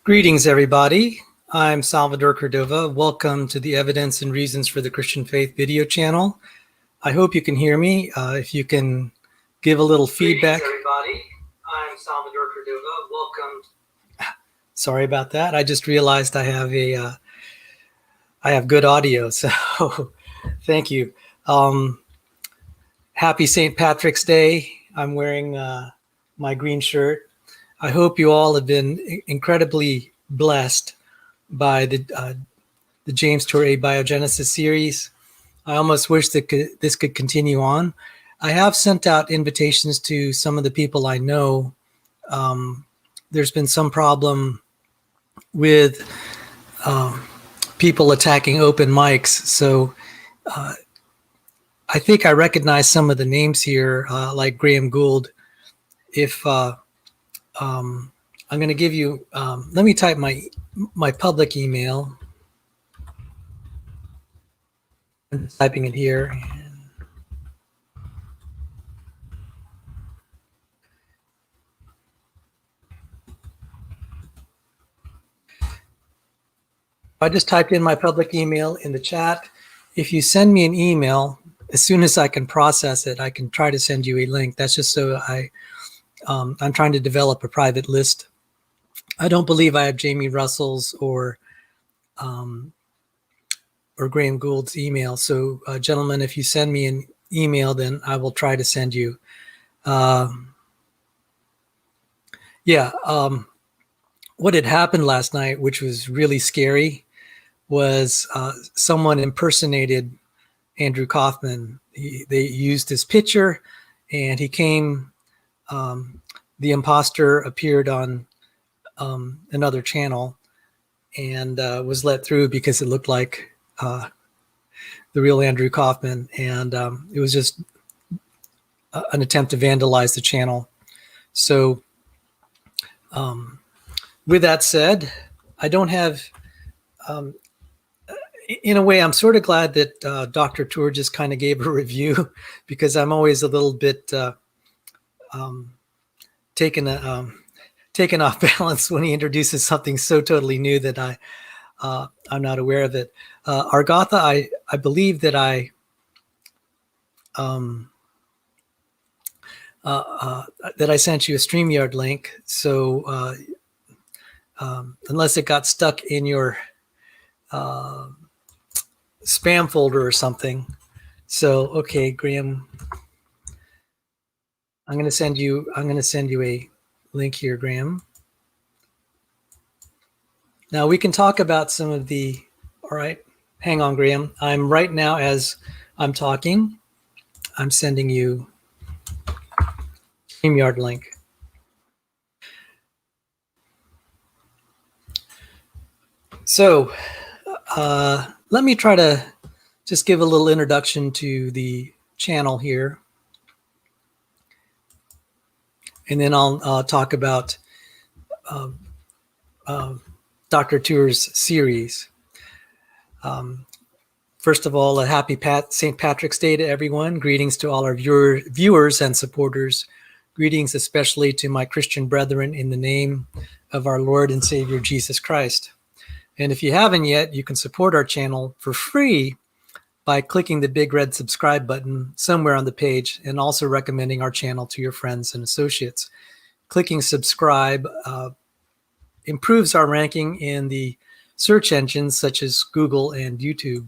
Greetings, everybody. I'm Salvador Cordova. Welcome to the Evidence and Reasons for the Christian Faith video channel. I hope you can hear me. If you can give a little feedback. Greetings, everybody. I'm Salvador Cordova. Welcome. Sorry about that. I just realized I have good audio, so thank you. Happy St. Patrick's Day. I'm wearing my green shirt. I hope you all have been incredibly blessed by the James Tour Abiogenesis series. I almost wish that this could continue on. I have sent out invitations to some of the people I know. There's been some problem with people attacking open mics. So I think I recognize some of the names here, like Graham Gould. If I'm going to give you, let me type my public email. I'm typing it here. I just typed in my public email in the chat. If you send me an email, as soon as I can process it, I can try to send you a link. That's just so I'm trying to develop a private list. I don't believe I have Jamie Russell's or Graham Gould's email. So, gentlemen, if you send me an email, then I will try to send you. What had happened last night, which was really scary, was someone impersonated Andrew Kaufman. They used his picture, and he came. The imposter appeared on another channel and was let through because it looked like the real Andrew Kaufman, and it was just an attempt to vandalize the channel. So with that said, I don't have, in a way, I'm sort of glad that Dr. Tour just kind of gave a review, because I'm always a little bit taken off balance when he introduces something so totally new that I'm not aware of it. Argatha, I believe that I sent you a StreamYard link. So unless it got stuck in your spam folder or something. So okay, Graham, I'm going to send you a link here, Graham. Now we can talk about some of the, all right, hang on, Graham. I'm right now, as I'm talking, I'm sending you StreamYard link. So let me try to just give a little introduction to the channel here. And then I'll talk about Dr. Tour's series. First of all, a happy St. Patrick's Day to everyone. Greetings to all our viewers and supporters. Greetings especially to my Christian brethren in the name of our Lord and Savior Jesus Christ. And if you haven't yet, you can support our channel for free by clicking the big red subscribe button somewhere on the page, and also recommending our channel to your friends and associates. Clicking subscribe improves our ranking in the search engines such as Google and YouTube.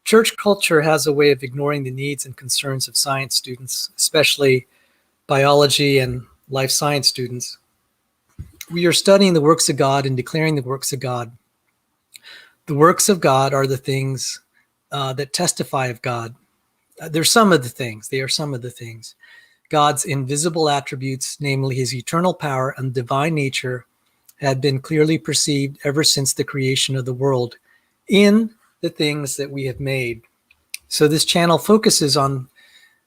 Church culture has a way of ignoring the needs and concerns of science students, especially biology and life science students. We are studying the works of God and declaring the works of God. The works of God are the things that testify of God. They're some of the things. They are some of the things. God's invisible attributes, namely his eternal power and divine nature, had been clearly perceived ever since the creation of the world in the things that we have made. So this channel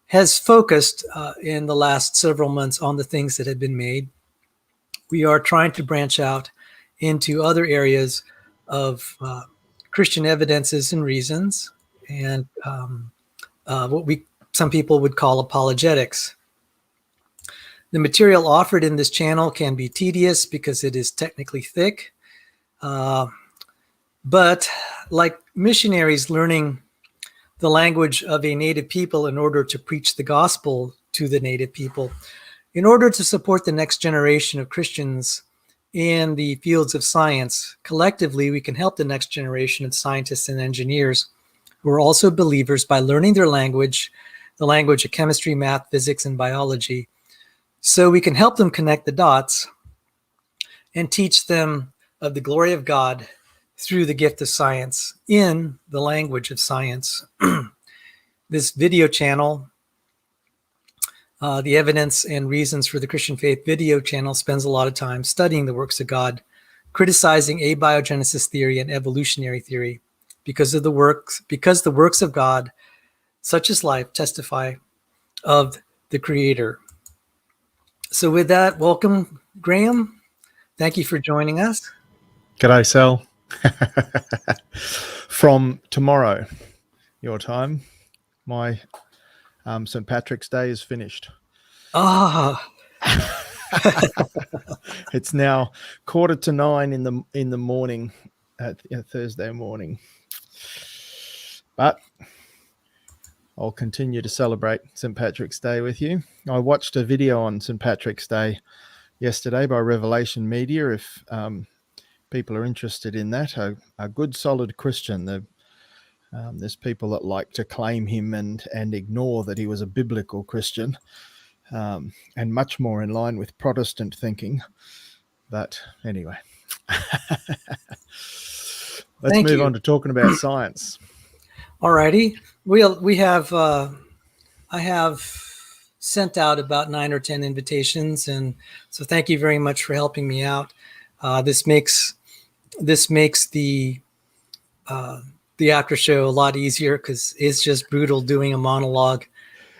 has focused in the last several months on the things that have been made. We are trying to branch out into other areas of Christian evidences and reasons, and what some people would call apologetics. The material offered in this channel can be tedious because it is technically thick. But like missionaries learning the language of a native people in order to preach the gospel to the native people, in order to support the next generation of Christians in the fields of science, collectively, we can help the next generation of scientists and engineers who are also believers by learning their language, the language of chemistry, math, physics, and biology. So we can help them connect the dots and teach them of the glory of God through the gift of science in the language of science. This video channel, the Evidence and Reasons for the Christian Faith video channel, spends a lot of time studying the works of God, criticizing abiogenesis theory and evolutionary theory, because the works of God, such as life, testify of the Creator. So with that, welcome, Graham. Thank you for joining us. G'day, Sal. From tomorrow, your time, my St. Patrick's Day is finished. It's now 9:15 in the morning, Thursday morning. But I'll continue to celebrate St. Patrick's Day with you. I watched a video on St. Patrick's Day yesterday by Revelation Media. If people are interested in that, a good solid Christian. There's people that like to claim him and ignore that he was a biblical Christian, and much more in line with Protestant thinking. But anyway, let's move on to talking about science. Alrighty, I have sent out about 9 or 10 invitations, and so thank you very much for helping me out. This makes the after show a lot easier because it's just brutal doing a monologue.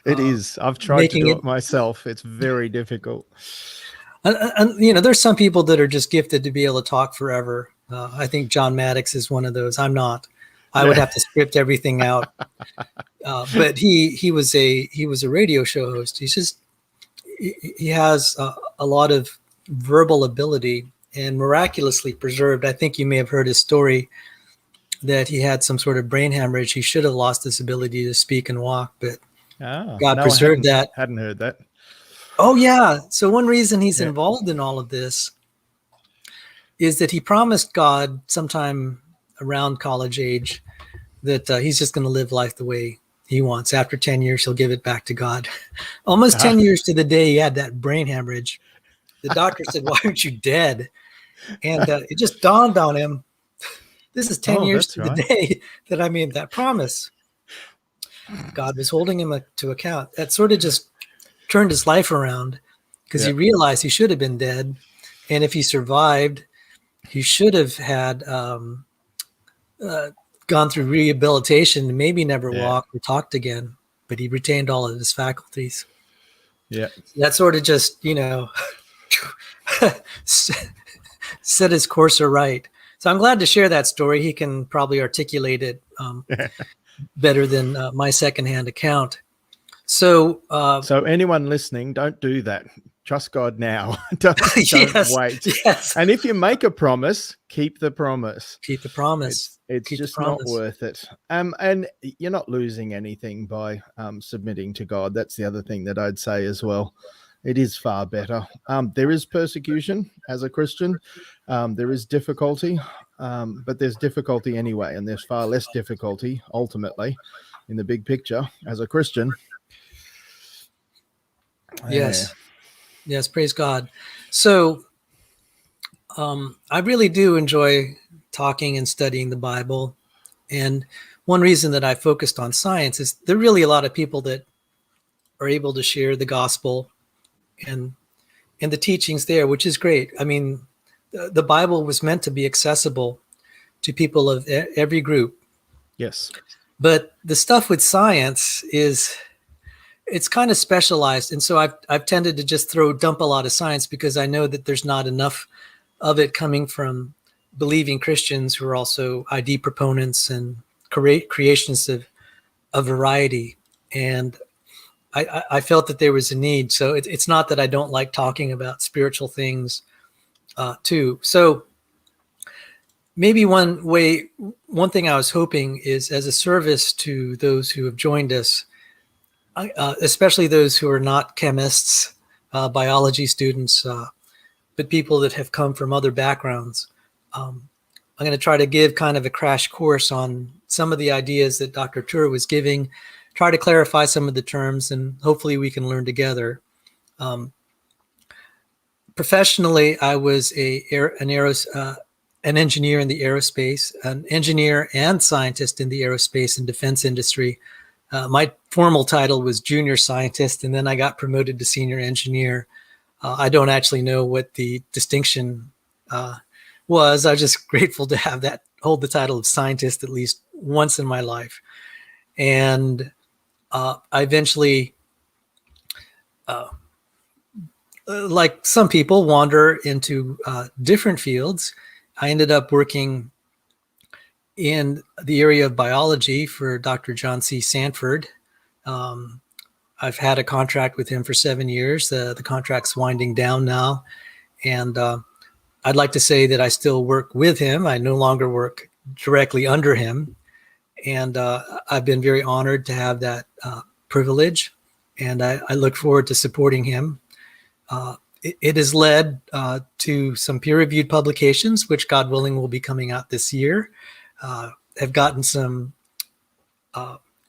It is. I've tried to do it myself. It's very difficult. And there's some people that are just gifted to be able to talk forever. I think John Maddox is one of those. I'm not. I would have to script everything out. But he was a radio show host. He has a lot of verbal ability and miraculously preserved. I think you may have heard his story that he had some sort of brain hemorrhage. He should have lost his ability to speak and walk, but God preserved that. Hadn't heard that. Oh yeah. So one reason he's involved in all of this is that he promised God sometime around college age that he's just going to live life the way he wants. After 10 years, he'll give it back to God. Almost 10 years to the day he had that brain hemorrhage. The doctor said, "Why aren't you dead?" And it just dawned on him. This is 10 years to the day that I made that promise. God was holding him to account. That sort of just turned his life around because he realized he should have been dead. And if he survived, he should have had gone through rehabilitation and maybe never walked or talked again. But he retained all of his faculties. Yeah. That sort of just, set his course right. So I'm glad to share that story. He can probably articulate it better than my secondhand account. So anyone listening, don't do that. Trust God now. don't wait. Yes. And if you make a promise, keep the promise. Keep the promise. It's just not worth it. And you're not losing anything by submitting to God. That's the other thing that I'd say as well. It is far better. There is persecution as a Christian. There is difficulty, but there's difficulty anyway, and there's far less difficulty ultimately in the big picture as a Christian. Yes. Yes, praise God. So I really do enjoy talking and studying the Bible. And one reason that I focused on science is there are really a lot of people that are able to share the gospel and the teachings there, which is great. I mean, the Bible was meant to be accessible to people of every group. Yes. But the stuff with science it's kind of specialized. And so I've tended to just dump a lot of science because I know that there's not enough of it coming from believing Christians who are also ID proponents and creationists of variety. And I felt that there was a need. So it's not that I don't like talking about spiritual things too. So maybe one thing I was hoping is, as a service to those who have joined us, especially those who are not chemists, biology students, but people that have come from other backgrounds. I'm going to try to give kind of a crash course on some of the ideas that Dr. Tur was giving, try to clarify some of the terms, and hopefully we can learn together. Professionally, I was an engineer in the aerospace, an engineer and scientist in the aerospace and defense industry. My formal title was junior scientist, and then I got promoted to senior engineer. I don't actually know what the distinction was. I was just grateful to have that, hold the title of scientist at least once in my life. And I eventually, like some people, wander into different fields. I ended up working in the area of biology for Dr. John C. Sanford. I've had a contract with him for 7 years. The contract's winding down now. And I'd like to say that I still work with him. I no longer work directly under him. And I've been very honored to have that privilege. And I look forward to supporting him. It has led to some peer-reviewed publications, which God willing will be coming out this year. Have gotten some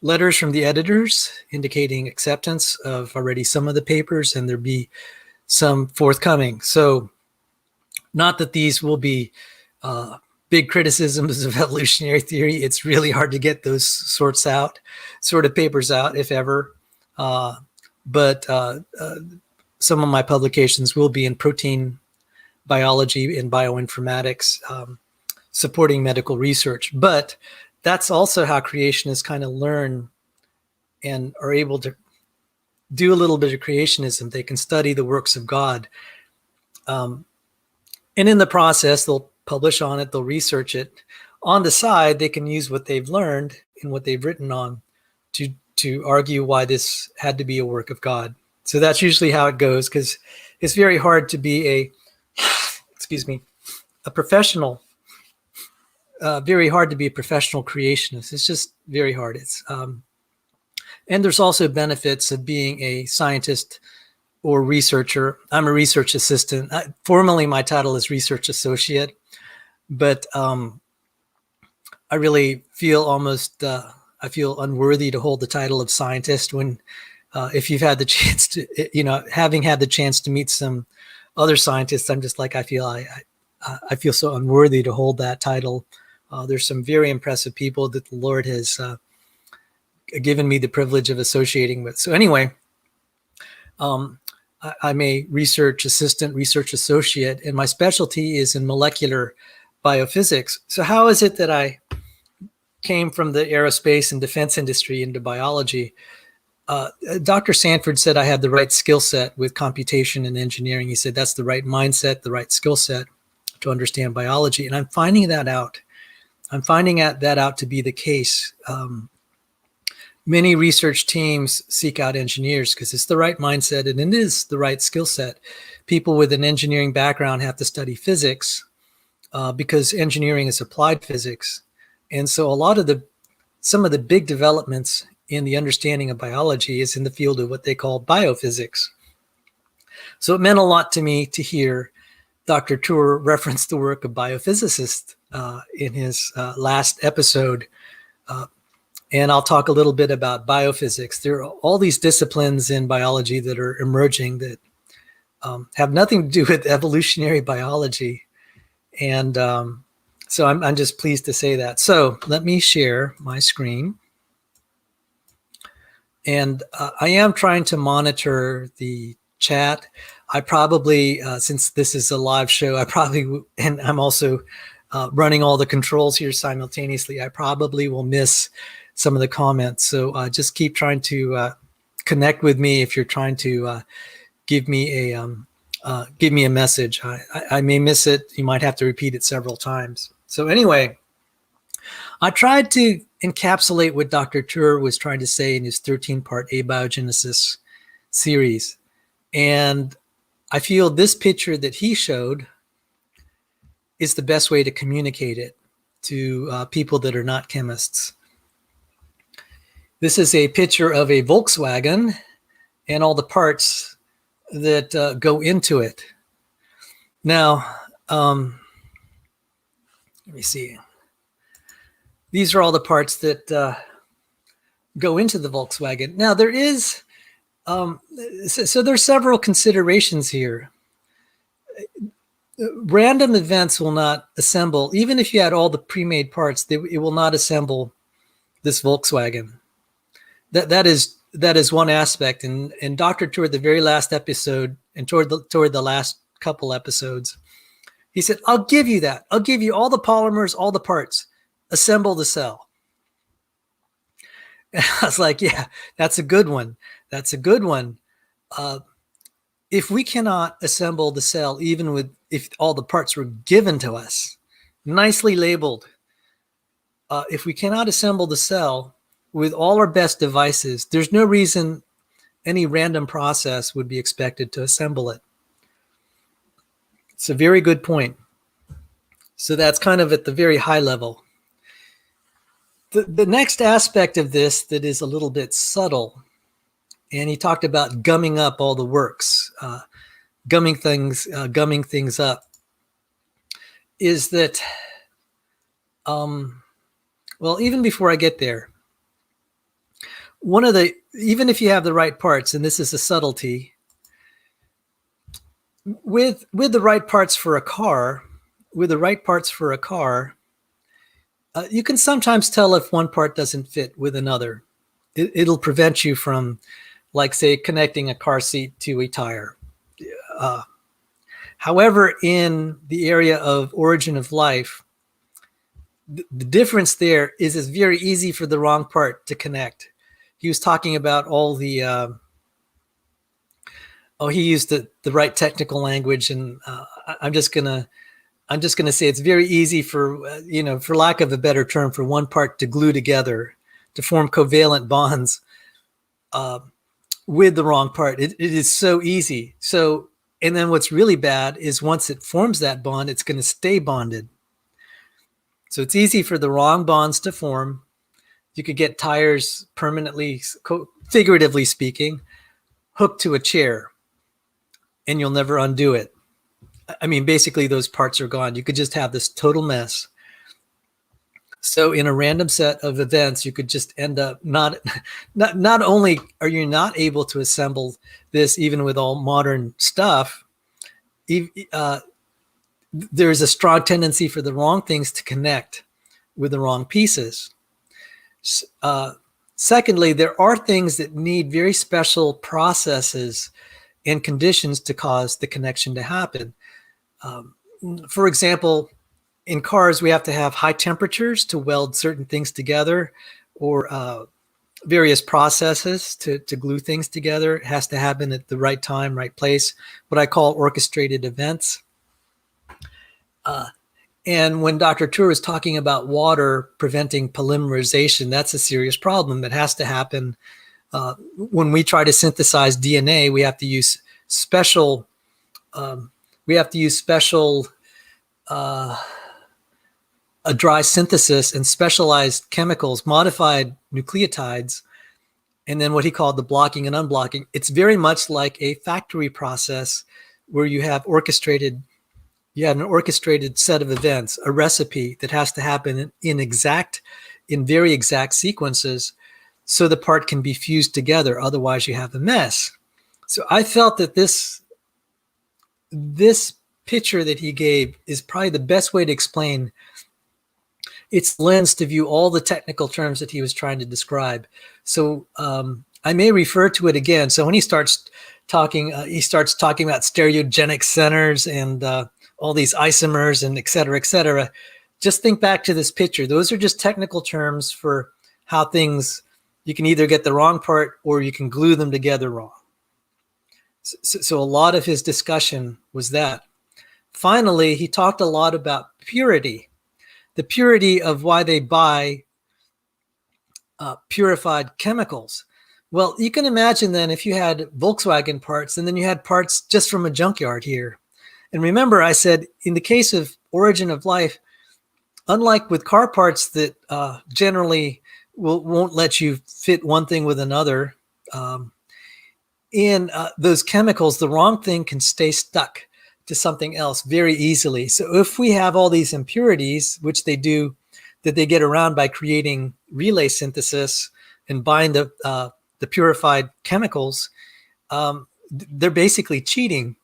letters from the editors indicating acceptance of already some of the papers, and there'll be some forthcoming. So not that these will be big criticisms of evolutionary theory. It's really hard to get those sort of papers out, if ever. But some of my publications will be in protein biology and bioinformatics, supporting medical research. But that's also how creationists kind of learn and are able to do a little bit of creationism. They can study the works of God. And in the process, they'll publish on it, they'll research it. On the side, they can use what they've learned and what they've written on to argue why this had to be a work of God. So that's usually how it goes, because it's very hard to be a professional, very hard to be a professional creationist. It's just very hard. And there's also benefits of being a scientist or researcher. I'm a research assistant. Formally, my title is research associate, but I really feel I feel unworthy to hold the title of scientist when, if you've had the chance to, having had the chance to meet some other scientists, I'm just like, I feel so unworthy to hold that title. There's some very impressive people that the Lord has given me the privilege of associating with. So anyway, I'm a research assistant, research associate, and my specialty is in molecular biophysics. So how is it that I came from the aerospace and defense industry into biology? Dr. Sanford said I had the right skill set with computation and engineering. He said that's the right mindset, the right skill set to understand biology. And I'm finding that out. I'm finding that out to be the case. Many research teams seek out engineers because it's the right mindset and it is the right skill set. People with an engineering background have to study physics because engineering is applied physics. And so some of the big developments in the understanding of biology is in the field of what they call biophysics. So it meant a lot to me to hear Dr. Tur reference the work of biophysicists in his last episode. And I'll talk a little bit about biophysics. There are all these disciplines in biology that are emerging that have nothing to do with evolutionary biology. And so I'm just pleased to say that. So let me share my screen. And I am trying to monitor the chat. I probably, since this is a live show, and I'm also running all the controls here simultaneously, I probably will miss some of the comments. So just keep trying to connect with me if you're trying to give me a message. I may miss it. You might have to repeat it several times. So anyway, I tried to encapsulate what Dr. Tur was trying to say in his 13-part Abiogenesis series. And I feel this picture that he showed is the best way to communicate it to people that are not chemists. This is a picture of a Volkswagen and all the parts that go into it. Now, let me see. These are all the parts that go into the Volkswagen. Now, there is, so there's several considerations here. Random events will not assemble, even if you had all the pre-made parts, it will not assemble this Volkswagen. That is one aspect. And Dr. toward the very last episode and toward the last couple episodes, he said, I'll give you that. I'll give you all the polymers, all the parts. Assemble the cell. And I was like, yeah, that's a good one. That's a good one. If we cannot assemble the cell, even if all the parts were given to us, nicely labeled, if we cannot assemble the cell with all our best devices, there's no reason any random process would be expected to assemble it. It's a very good point. So that's kind of at the very high level. The next aspect of this that is a little bit subtle, and he talked about gumming up all the works, gumming things up, is that, well, even before I get there, even if you have the right parts, and this is a subtlety, with the right parts for a car, you can sometimes tell if one part doesn't fit with another. It'll prevent you from, like, say, connecting a car seat to a tire. However, in the area of origin of life, the difference there is it's very easy for the wrong part to connect. He was talking about all the, he used the right technical language, and I'm just gonna say it's very easy for, for lack of a better term, for one part to glue together, to form covalent bonds with the wrong part. It is so easy. So, and then what's really bad is once it forms that bond, it's going to stay bonded. So it's easy for the wrong bonds to form. You could get tires permanently, figuratively speaking, hooked to a chair, and you'll never undo it. I mean, basically those parts are gone. You could just have this total mess. So in a random set of events, you could just end up not only are you not able to assemble this, even with all modern stuff, there's a strong tendency for the wrong things to connect with the wrong pieces. Secondly, there are things that need very special processes and conditions to cause the connection to happen. For example, in cars, we have to have high temperatures to weld certain things together, or various processes to glue things together. It has to happen at the right time, right place, what I call orchestrated events. And when Dr. Tur is talking about water preventing polymerization, that's a serious problem that has to happen. When we try to synthesize DNA, we have to use special a dry synthesis and specialized chemicals, modified nucleotides, and then what he called the blocking and unblocking. It's very much like a factory process where you have an orchestrated set of events, a recipe that has to happen in very exact sequences so the part can be fused together. Otherwise you have a mess. So I felt that this picture that he gave is probably the best way to explain its lens to view all the technical terms that he was trying to describe. So I may refer to it again. So when he starts talking about stereogenic centers and all these isomers and et cetera, just think back to this picture. Those are just technical terms for how things, you can either get the wrong part or you can glue them together wrong. So a lot of his discussion was that. Finally, he talked a lot about purity, the purity of why they buy purified chemicals. Well, you can imagine then if you had Volkswagen parts and then you had parts just from a junkyard here. And remember, I said in the case of origin of life, unlike with car parts that generally won't let you fit one thing with another, in those chemicals, the wrong thing can stay stuck to something else very easily. So if we have all these impurities, which they do, that they get around by creating relay synthesis and bind the purified chemicals, they're basically cheating.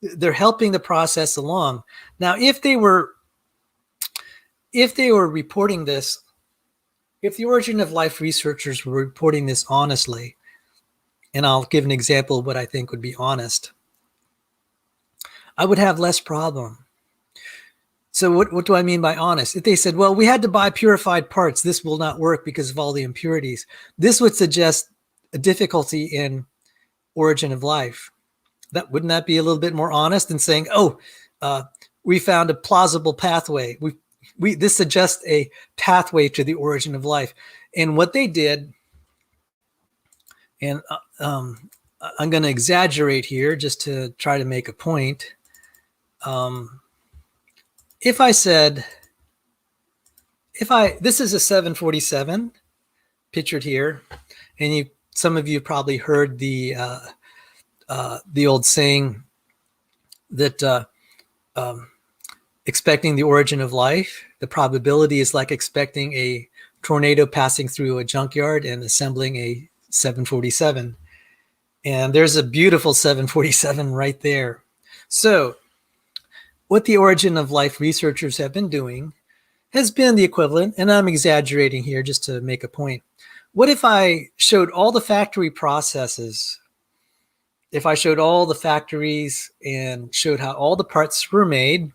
They're helping the process along. Now, if they were reporting this, if the origin of life researchers were reporting this honestly, and I'll give an example of what I think would be honest, I would have less problem. So what do I mean by honest? If they said, well, we had to buy purified parts, this will not work because of all the impurities, this would suggest a difficulty in origin of life. Wouldn't that be a little bit more honest than saying, oh, we found a plausible pathway. This suggests a pathway to the origin of life. And what they did, and I'm going to exaggerate here just to try to make a point. If I said, this is a 747 pictured here, and some of you probably heard the old saying that expecting the origin of life, the probability is like expecting a tornado passing through a junkyard and assembling a 747. And there's a beautiful 747 right there. So what the origin of life researchers have been doing has been the equivalent, and I'm exaggerating here just to make a point. What if I showed all the factory processes? If I showed all the factories and showed how all the parts were made,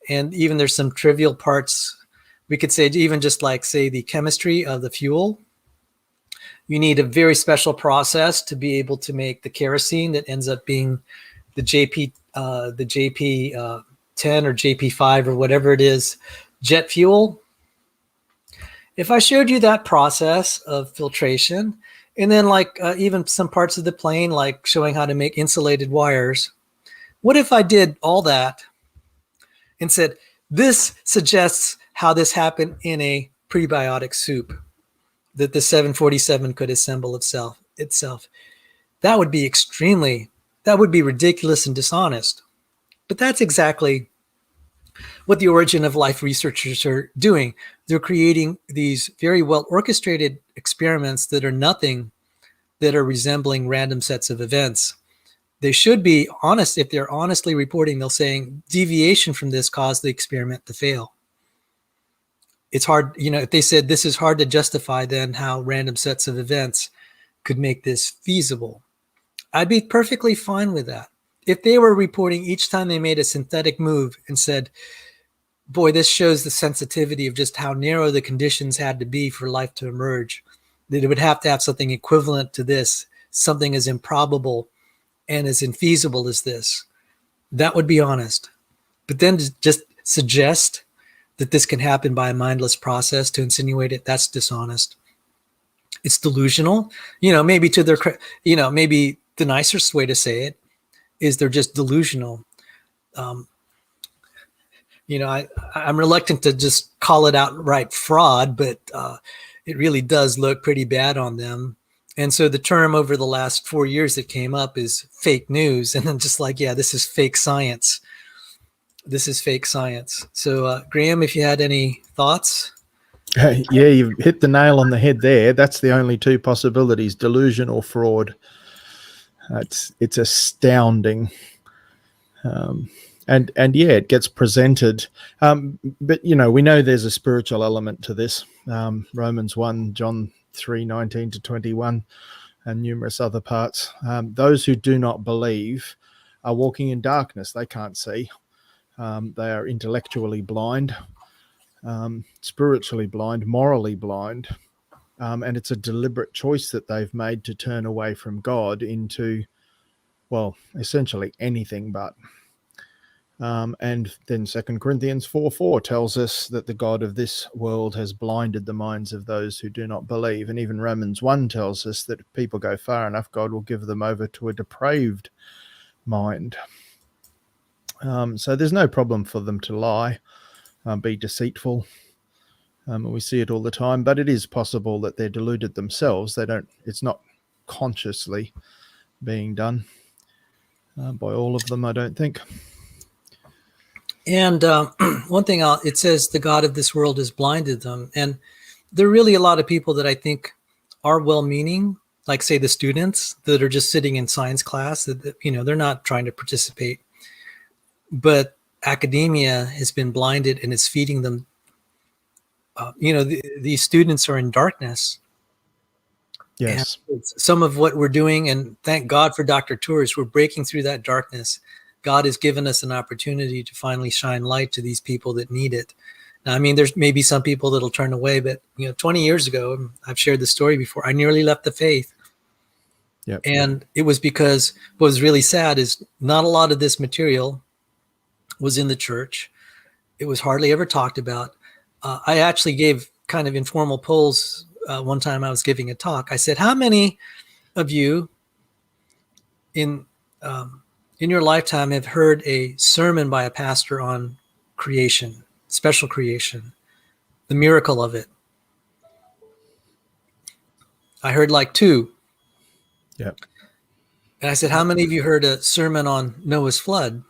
and even there's some trivial parts, we could say even just like say the chemistry of the fuel. You need a very special process to be able to make the kerosene that ends up being the JP 10 or JP5 or whatever it is, jet fuel. If I showed you that process of filtration, and then like even some parts of the plane, like showing how to make insulated wires, what if I did all that and said, this suggests how this happened in a prebiotic soup that the 747 could assemble itself. That would be ridiculous and dishonest. But that's exactly what the origin of life researchers are doing. They're creating these very well orchestrated experiments that are nothing, that are resembling random sets of events. They should be honest. If they're honestly reporting, they'll saying deviation from this caused the experiment to fail. It's hard, if they said this is hard to justify, then how random sets of events could make this feasible. I'd be perfectly fine with that. If they were reporting each time they made a synthetic move and said, boy, this shows the sensitivity of just how narrow the conditions had to be for life to emerge, that it would have to have something equivalent to this, something as improbable and as infeasible as this, that would be honest. But then to just suggest that this can happen by a mindless process to insinuate it, that's dishonest. It's delusional. Maybe to their, maybe the nicest way to say it is they're just delusional. I'm reluctant to just call it outright fraud, but it really does look pretty bad on them. And so the term over the last 4 years that came up is fake news. And then just like, yeah, this is fake science. This is fake science. So Graham, if you had any thoughts? Yeah, you've hit the nail on the head there. That's the only two possibilities, delusion or fraud. It's astounding. And yeah, it gets presented. But, we know there's a spiritual element to this. Romans 1, John 3:19 to 21, and numerous other parts. Those who do not believe are walking in darkness. They can't see. They are intellectually blind, spiritually blind, morally blind. And it's a deliberate choice that they've made to turn away from God into, well, essentially anything but. And then 2 Corinthians 4:4 tells us that the God of this world has blinded the minds of those who do not believe. And even Romans 1 tells us that if people go far enough, God will give them over to a depraved mind. So there's no problem for them to lie, be deceitful. And we see it all the time, but it is possible that they're deluded themselves. It's not consciously being done by all of them, I don't think. And one thing, it says the God of this world has blinded them. And there are really a lot of people that I think are well-meaning, like say the students that are just sitting in science class, that they're not trying to participate. But academia has been blinded and it's feeding them. These students are in darkness. Yes. And some of what we're doing, and thank God for Dr. Tours, we're breaking through that darkness. God has given us an opportunity to finally shine light to these people that need it. Now, I mean, there's maybe some people that'll turn away, but 20 years ago, I've shared the story before, I nearly left the faith. Yep. And it was because what was really sad is not a lot of this material was in the church. It was hardly ever talked about. I actually gave kind of informal polls. One time I was giving a talk. I said, how many of you in your lifetime have heard a sermon by a pastor on creation, special creation, the miracle of it? I heard like 2. Yep. And I said, how many of you heard a sermon on Noah's flood?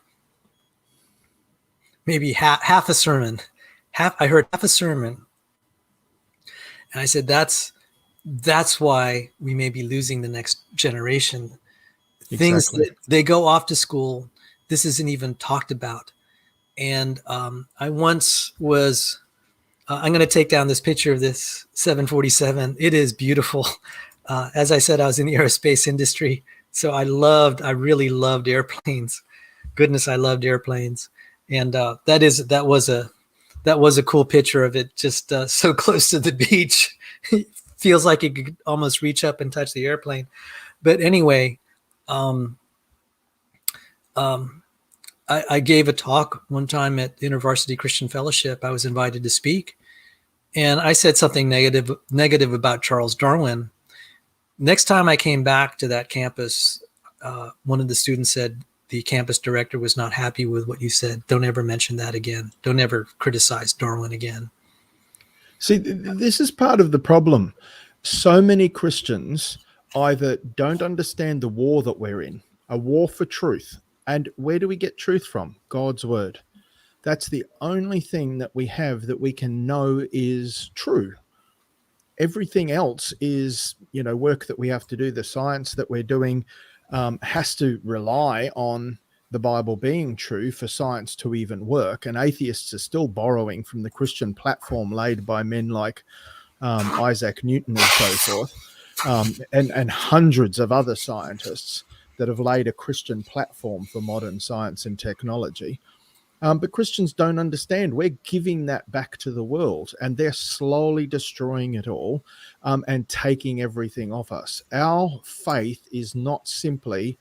Maybe half a sermon. I heard half a sermon. And I said, that's why we may be losing the next generation. Exactly. Things that they go off to school, this isn't even talked about. And I once was, I'm going to take down this picture of this 747. It is beautiful. As I said, I was in the aerospace industry. So I really loved airplanes. Goodness, I loved airplanes. And that was a cool picture of it, just so close to the beach. It feels like it could almost reach up and touch the airplane. But anyway, I gave a talk one time at InterVarsity Christian Fellowship. I was invited to speak, and I said something negative about Charles Darwin. Next time I came back to that campus, one of the students said, the campus director was not happy with what you said. Don't ever mention that again. Don't ever criticize Darwin again. See, this is part of the problem. So many Christians either don't understand the war that we're in, a war for truth. And where do we get truth from? God's word. That's the only thing that we have that we can know is true. Everything else is, work that we have to do. The science that we're doing has to rely on the Bible being true for science to even work. And atheists are still borrowing from the Christian platform laid by men like Isaac Newton and so forth, and hundreds of other scientists that have laid a Christian platform for modern science and technology. But Christians don't understand. We're giving that back to the world, and they're slowly destroying it all and taking everything off us. Our faith is not simply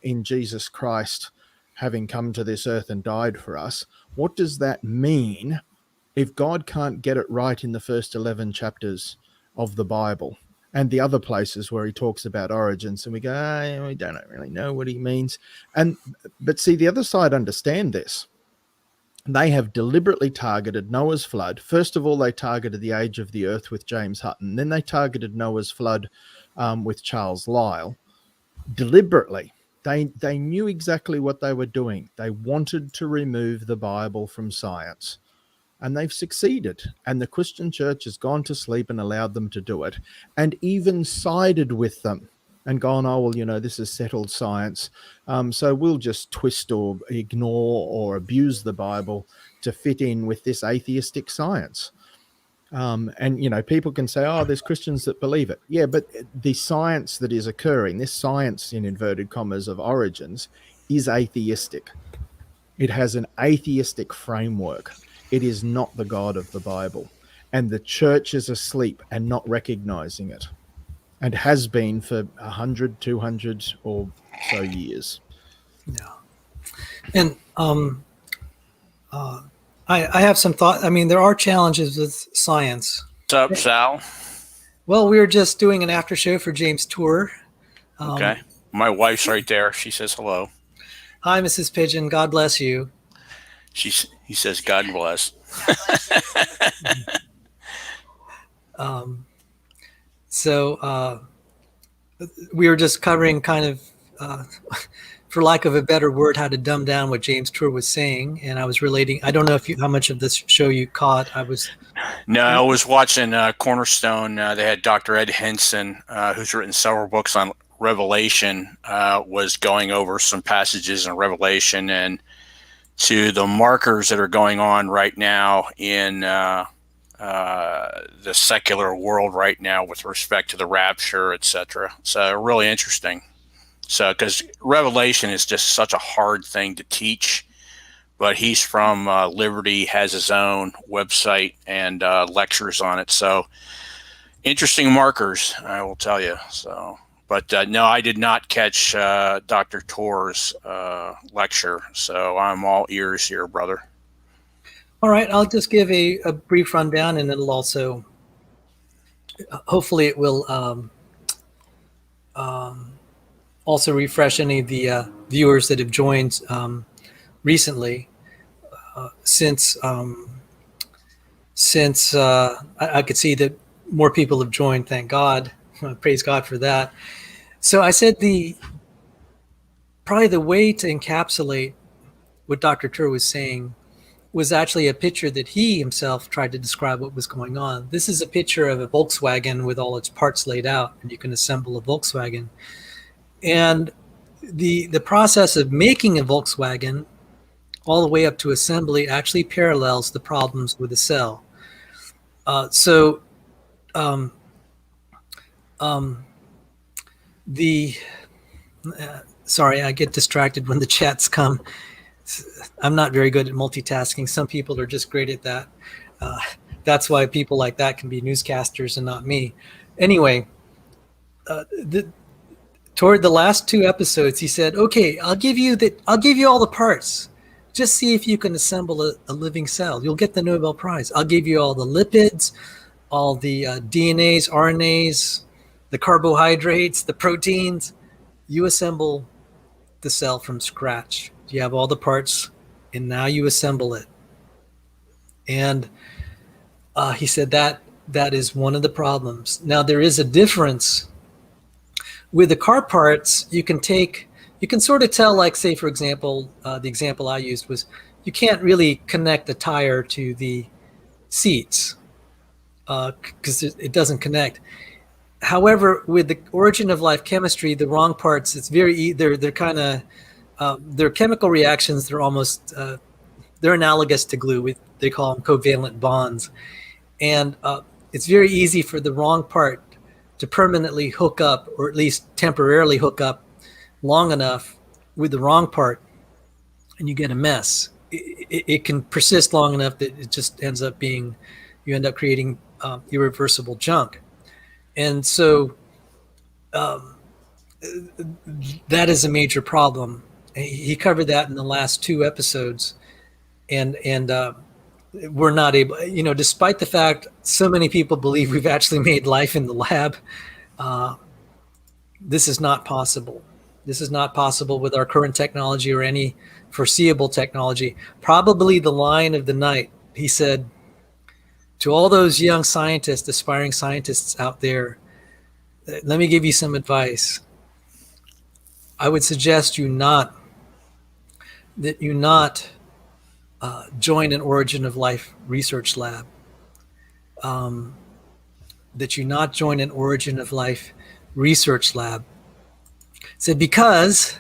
in Jesus Christ having come to this earth and died for us. What does that mean if God can't get it right in the first 11 chapters of the Bible and the other places where he talks about origins, and we go, we don't really know what he means. But see, the other side understand this. They have deliberately targeted Noah's flood. First of all, they targeted the age of the earth with James Hutton. Then they targeted Noah's flood with Charles Lyell. Deliberately. They knew exactly what they were doing. They wanted to remove the Bible from science. And they've succeeded. And the Christian church has gone to sleep and allowed them to do it, and even sided with them and gone, oh, well, this is settled science. So we'll just twist or ignore or abuse the Bible to fit in with this atheistic science. And people can say, oh, there's Christians that believe it. Yeah, but the science that is occurring, this science in inverted commas of origins, is atheistic. It has an atheistic framework. It is not the God of the Bible. And the church is asleep and not recognizing it, and has been for 100, 200 or so years. Yeah. And I have some thought. I mean, there are challenges with science. What's up, Sal? Well, we were just doing an after show for James' tour. Okay. My wife's right there. She says hello. Hi, Mrs. Pigeon. God bless you. He says, God bless. So we were just covering kind of, for lack of a better word, how to dumb down what James Tour was saying. And I was relating. I don't know how much of this show you caught. I was watching Cornerstone. They had Dr. Ed Henson, who's written several books on Revelation, was going over some passages in Revelation and to the markers that are going on right now in the secular world right now with respect to the rapture, etc. So really interesting. So because Revelation is just such a hard thing to teach, but he's from Liberty, has his own website and lectures on it. So interesting markers, I will tell you. So, but no, I did not catch Dr. Tor's lecture. So I'm all ears here, brother. All right, I'll just give a brief rundown, and it'll also, hopefully it will also refresh any of the viewers that have joined recently, since I could see that more people have joined, thank God. Praise God for that. So I said probably the way to encapsulate what Dr. Tur was saying was actually a picture that he himself tried to describe what was going on. This is a picture of a Volkswagen with all its parts laid out, and you can assemble a Volkswagen. And the process of making a Volkswagen all the way up to assembly actually parallels the problems with a cell. Sorry, I get distracted when the chats come. I'm not very good at multitasking. Some people are just great at that. That's why people like that can be newscasters and not me. Anyway, toward the last two episodes, he said, "Okay, I'll give you all the parts. Just see if you can assemble a living cell. You'll get the Nobel Prize. I'll give you all the lipids, all the DNAs, RNAs, the carbohydrates, the proteins. You assemble the cell from scratch. You have all the parts, and now you assemble it." And he said that is one of the problems. Now, there is a difference. With the car parts, you can sort of tell, like, say, for example, the example I used was you can't really connect the tire to the seats because it doesn't connect. However, with the origin of life chemistry, the wrong parts, it's they're kind of they're chemical reactions. They're almost they're analogous to glue. They call them covalent bonds, and it's very easy for the wrong part to permanently hook up, or at least temporarily hook up long enough with the wrong part, and you get a mess. It can persist long enough that it just ends up being, you end up creating irreversible junk. And so that is a major problem. He covered that in the last two episodes, and we're not able, despite the fact so many people believe we've actually made life in the lab, this is not possible. This is not possible with our current technology or any foreseeable technology. Probably the line of the night, he said, to all those young scientists, aspiring scientists out there, let me give you some advice. I would suggest you not join an origin of life research lab. That you not join an origin of life research lab. Said because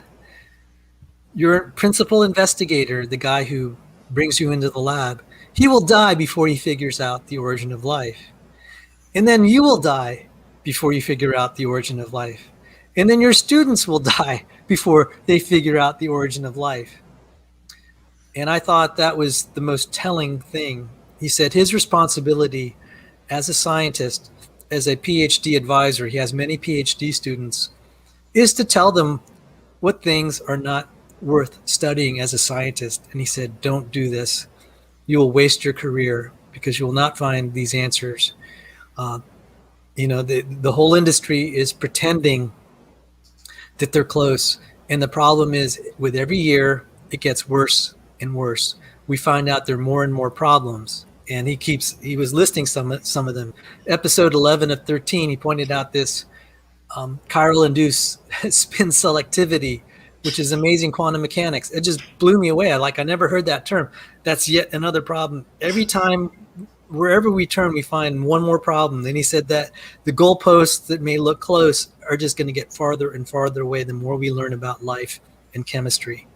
your principal investigator, the guy who brings you into the lab, he will die before he figures out the origin of life. And then you will die before you figure out the origin of life. And then your students will die before they figure out the origin of life. And I thought that was the most telling thing. He said his responsibility as a scientist, as a PhD advisor, he has many PhD students, is to tell them what things are not, worth studying as a scientist. And he said, don't do this. You will waste your career because you will not find these answers. The whole industry is pretending that they're close. And the problem is, with every year, it gets worse and worse. We find out there are more and more problems. And he was listing some of them. Episode 11 of 13, he pointed out this chiral-induced spin selectivity, which is amazing quantum mechanics. It just blew me away. I never heard that term. That's yet another problem. Every time, wherever we turn, we find one more problem. Then he said that the goalposts that may look close are just going to get farther and farther away the more we learn about life and chemistry.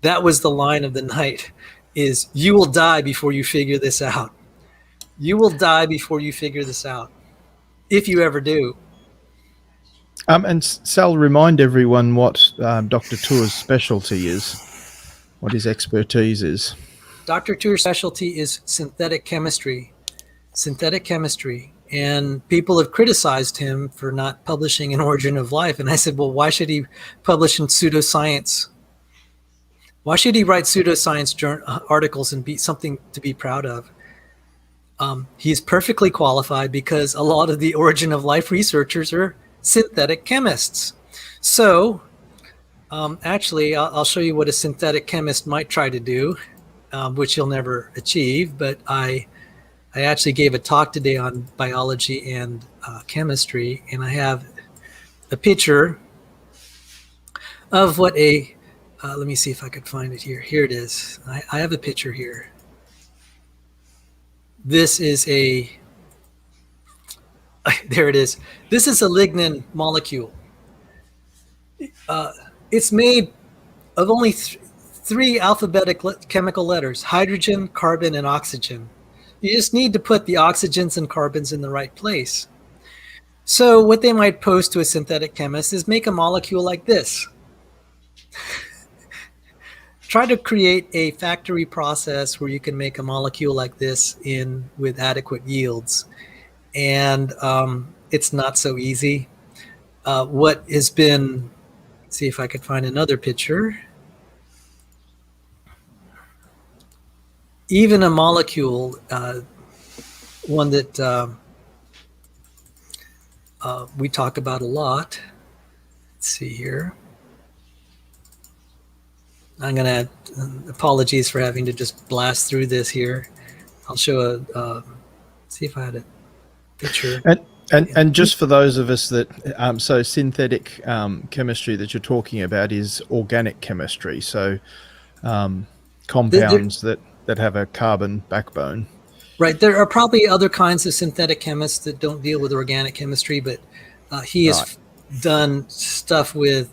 That was the line of the night, is you will die before you figure this out. You will die before you figure this out, if you ever do. And Sal, remind everyone what Dr. Tour's specialty is, what his expertise is. Dr. Tour's specialty is synthetic chemistry. And people have criticized him for not publishing An Origin of Life. And I said, well, why should he publish in pseudoscience? Why should he write pseudoscience articles and be something to be proud of? He's perfectly qualified because a lot of the Origin of Life researchers are synthetic chemists. So actually, I'll show you what a synthetic chemist might try to do, which he'll never achieve. But I actually gave a talk today on biology and chemistry, and I have a picture of what let me see if I could find it here. Here it is. I have a picture here. This is there it is. This is a lignin molecule. It's made of only three alphabetic chemical letters: hydrogen, carbon, and oxygen. You just need to put the oxygens and carbons in the right place. So what they might pose to a synthetic chemist is make a molecule like this. Try to create a factory process where you can make a molecule like this with adequate yields. And it's not so easy. What has been, let's see if I could find another picture. Even a molecule, one that we talk about a lot. Let's see here. I'm going to, apologies for having to just blast through this here. I'll show see if I had a picture. And just for those of us that, so synthetic chemistry that you're talking about is organic chemistry. So compounds that have a carbon backbone. Right. There are probably other kinds of synthetic chemists that don't deal with organic chemistry, but he has done stuff with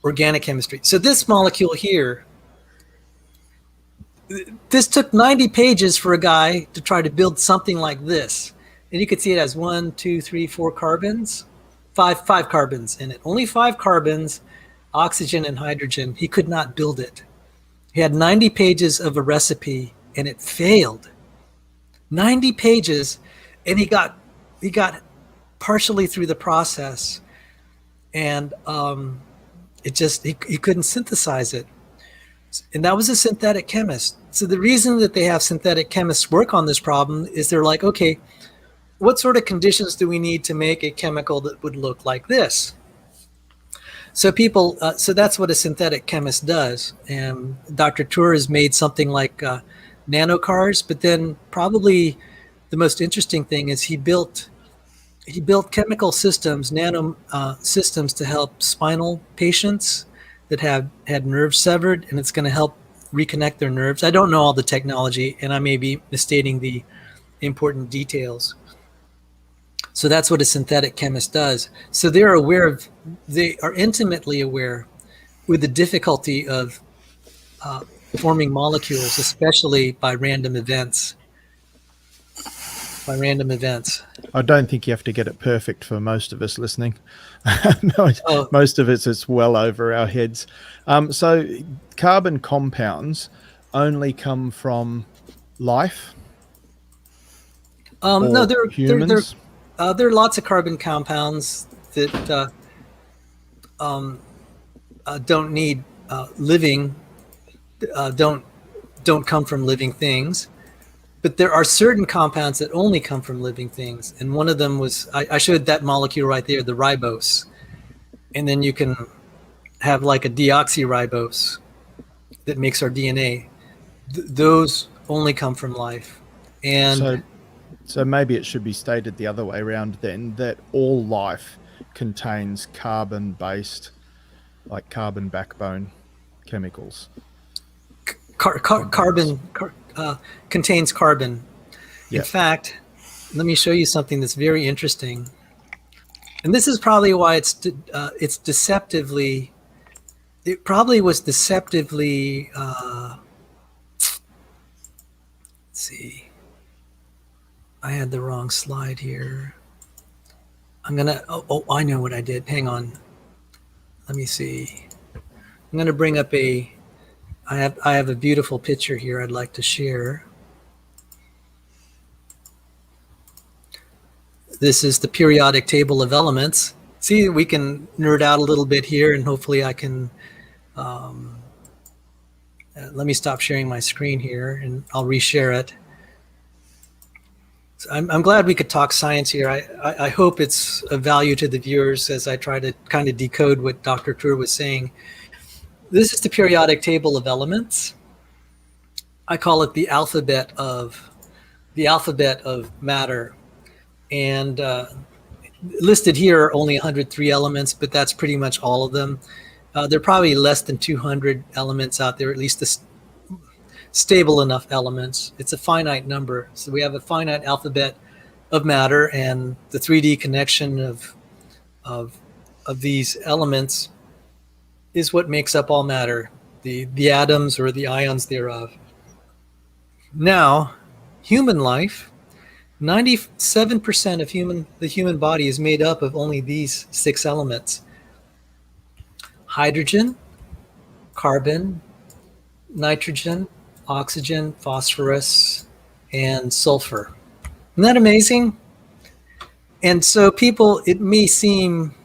organic chemistry. So this molecule here, this took 90 pages for a guy to try to build something like this. And you can see it has 1, 2, 3, 4 carbons, five carbons in it. Only 5 carbons, oxygen and hydrogen. He could not build it. He had 90 pages of a recipe and it failed. 90 pages, and he got partially through the process, and he couldn't synthesize it. And that was a synthetic chemist. So the reason that they have synthetic chemists work on this problem is they're like, okay, what sort of conditions do we need to make a chemical that would look like this? So so that's what a synthetic chemist does. And Dr. Tour has made something like nanocars, but then probably the most interesting thing is he built chemical systems, nano systems to help spinal patients that had nerves severed, and it's going to help reconnect their nerves. I don't know all the technology, and I may be misstating the important details. So that's what a synthetic chemist does. So they are intimately aware with the difficulty of forming molecules, especially by random events. I don't think you have to get it perfect for most of us listening. Most of it's well over our heads. So carbon compounds only come from life? No, there humans? There are lots of carbon compounds that don't need living, don't come from living things. But there are certain compounds that only come from living things, and one of them was I showed that molecule right there, the ribose, and then you can have like a deoxyribose that makes our DNA. Those only come from life, and so maybe it should be stated the other way around then, that all life contains carbon-based, like carbon backbone chemicals. Carbon contains carbon. Yep. In fact, let me show you something that's very interesting. And this is probably why it's deceptively. It probably was deceptively. Let's see. I had the wrong slide here. I'm gonna. Oh, I know what I did. Hang on. Let me see. I'm gonna bring up a. I have a beautiful picture here I'd like to share. This is the periodic table of elements. See, we can nerd out a little bit here, and hopefully I can. Let me stop sharing my screen here, and I'll reshare it. So I'm glad we could talk science here. I hope it's of value to the viewers as I try to kind of decode what Dr. Kruer was saying. This is the periodic table of elements. I call it the alphabet of matter. And listed here are only 103 elements, but that's pretty much all of them. There are probably less than 200 elements out there, at least the stable enough elements. It's a finite number. So we have a finite alphabet of matter, and the 3D connection of these elements is what makes up all matter, the atoms or the ions thereof. Now, human life, 97% of the human body is made up of only these 6 elements: hydrogen, carbon, nitrogen, oxygen, phosphorus, and sulfur. Isn't that amazing? And so people, it may seem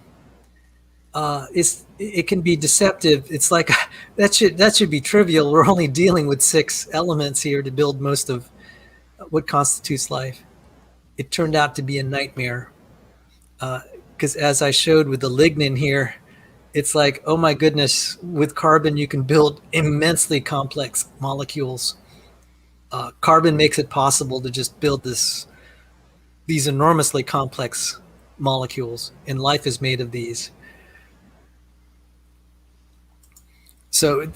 it can be deceptive. It's like that should be trivial. We're only dealing with 6 elements here to build most of what constitutes life. It turned out to be a nightmare, because as I showed with the lignin here, it's like, oh my goodness, with carbon you can build immensely complex molecules. Carbon makes it possible to just build these enormously complex molecules, and life is made of these. So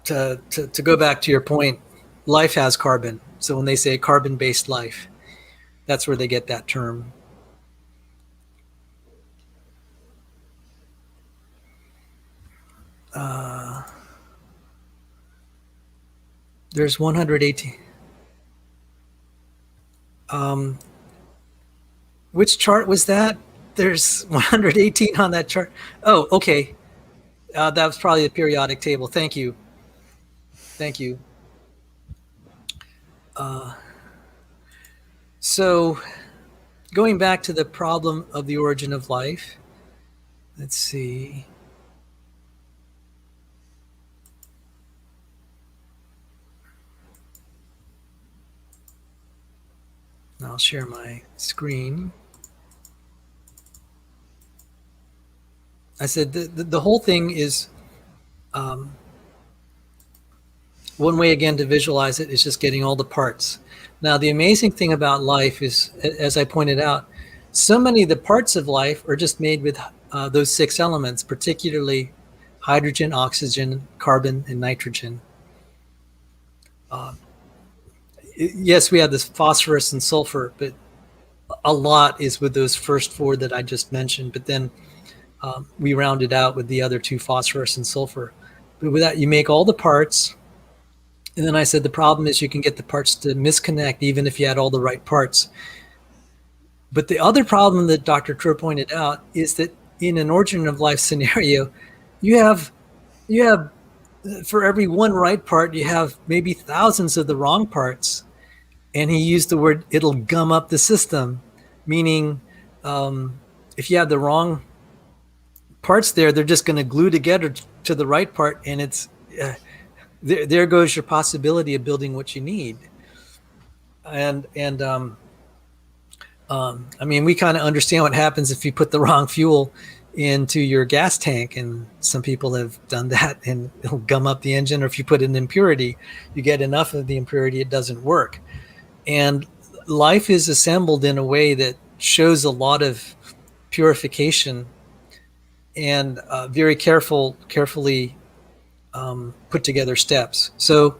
to go back to your point, life has carbon. So when they say carbon-based life, that's where they get that term. There's 118. Which chart was that? There's 118 on that chart. Oh, okay. That was probably the periodic table. Thank you. Thank you. So going back to the problem of the origin of life, let's see. I'll share my screen. I said the whole thing is, one way again to visualize it is just getting all the parts. Now the amazing thing about life is, as I pointed out, so many of the parts of life are just made with those 6 elements, particularly hydrogen, oxygen, carbon, and nitrogen. Yes, we have this phosphorus and sulfur, but a lot is with those first 4 that I just mentioned. But then we round it out with the other 2, phosphorus and sulfur. But with that, you make all the parts. And then I said the problem is you can get the parts to misconnect even if you had all the right parts. But the other problem that Dr. Kruer pointed out is that in an origin of life scenario, you have for every 1 right part, you have maybe thousands of the wrong parts. And he used the word, it'll gum up the system, meaning if you have the wrong parts there, they're just going to glue together to the right part, and it's there goes your possibility of building what you need. And I mean, we kind of understand what happens if you put the wrong fuel into your gas tank, and some people have done that, and it'll gum up the engine. Or if you put an impurity, you get enough of the impurity, it doesn't work. And life is assembled in a way that shows a lot of purification and very carefully put together steps. So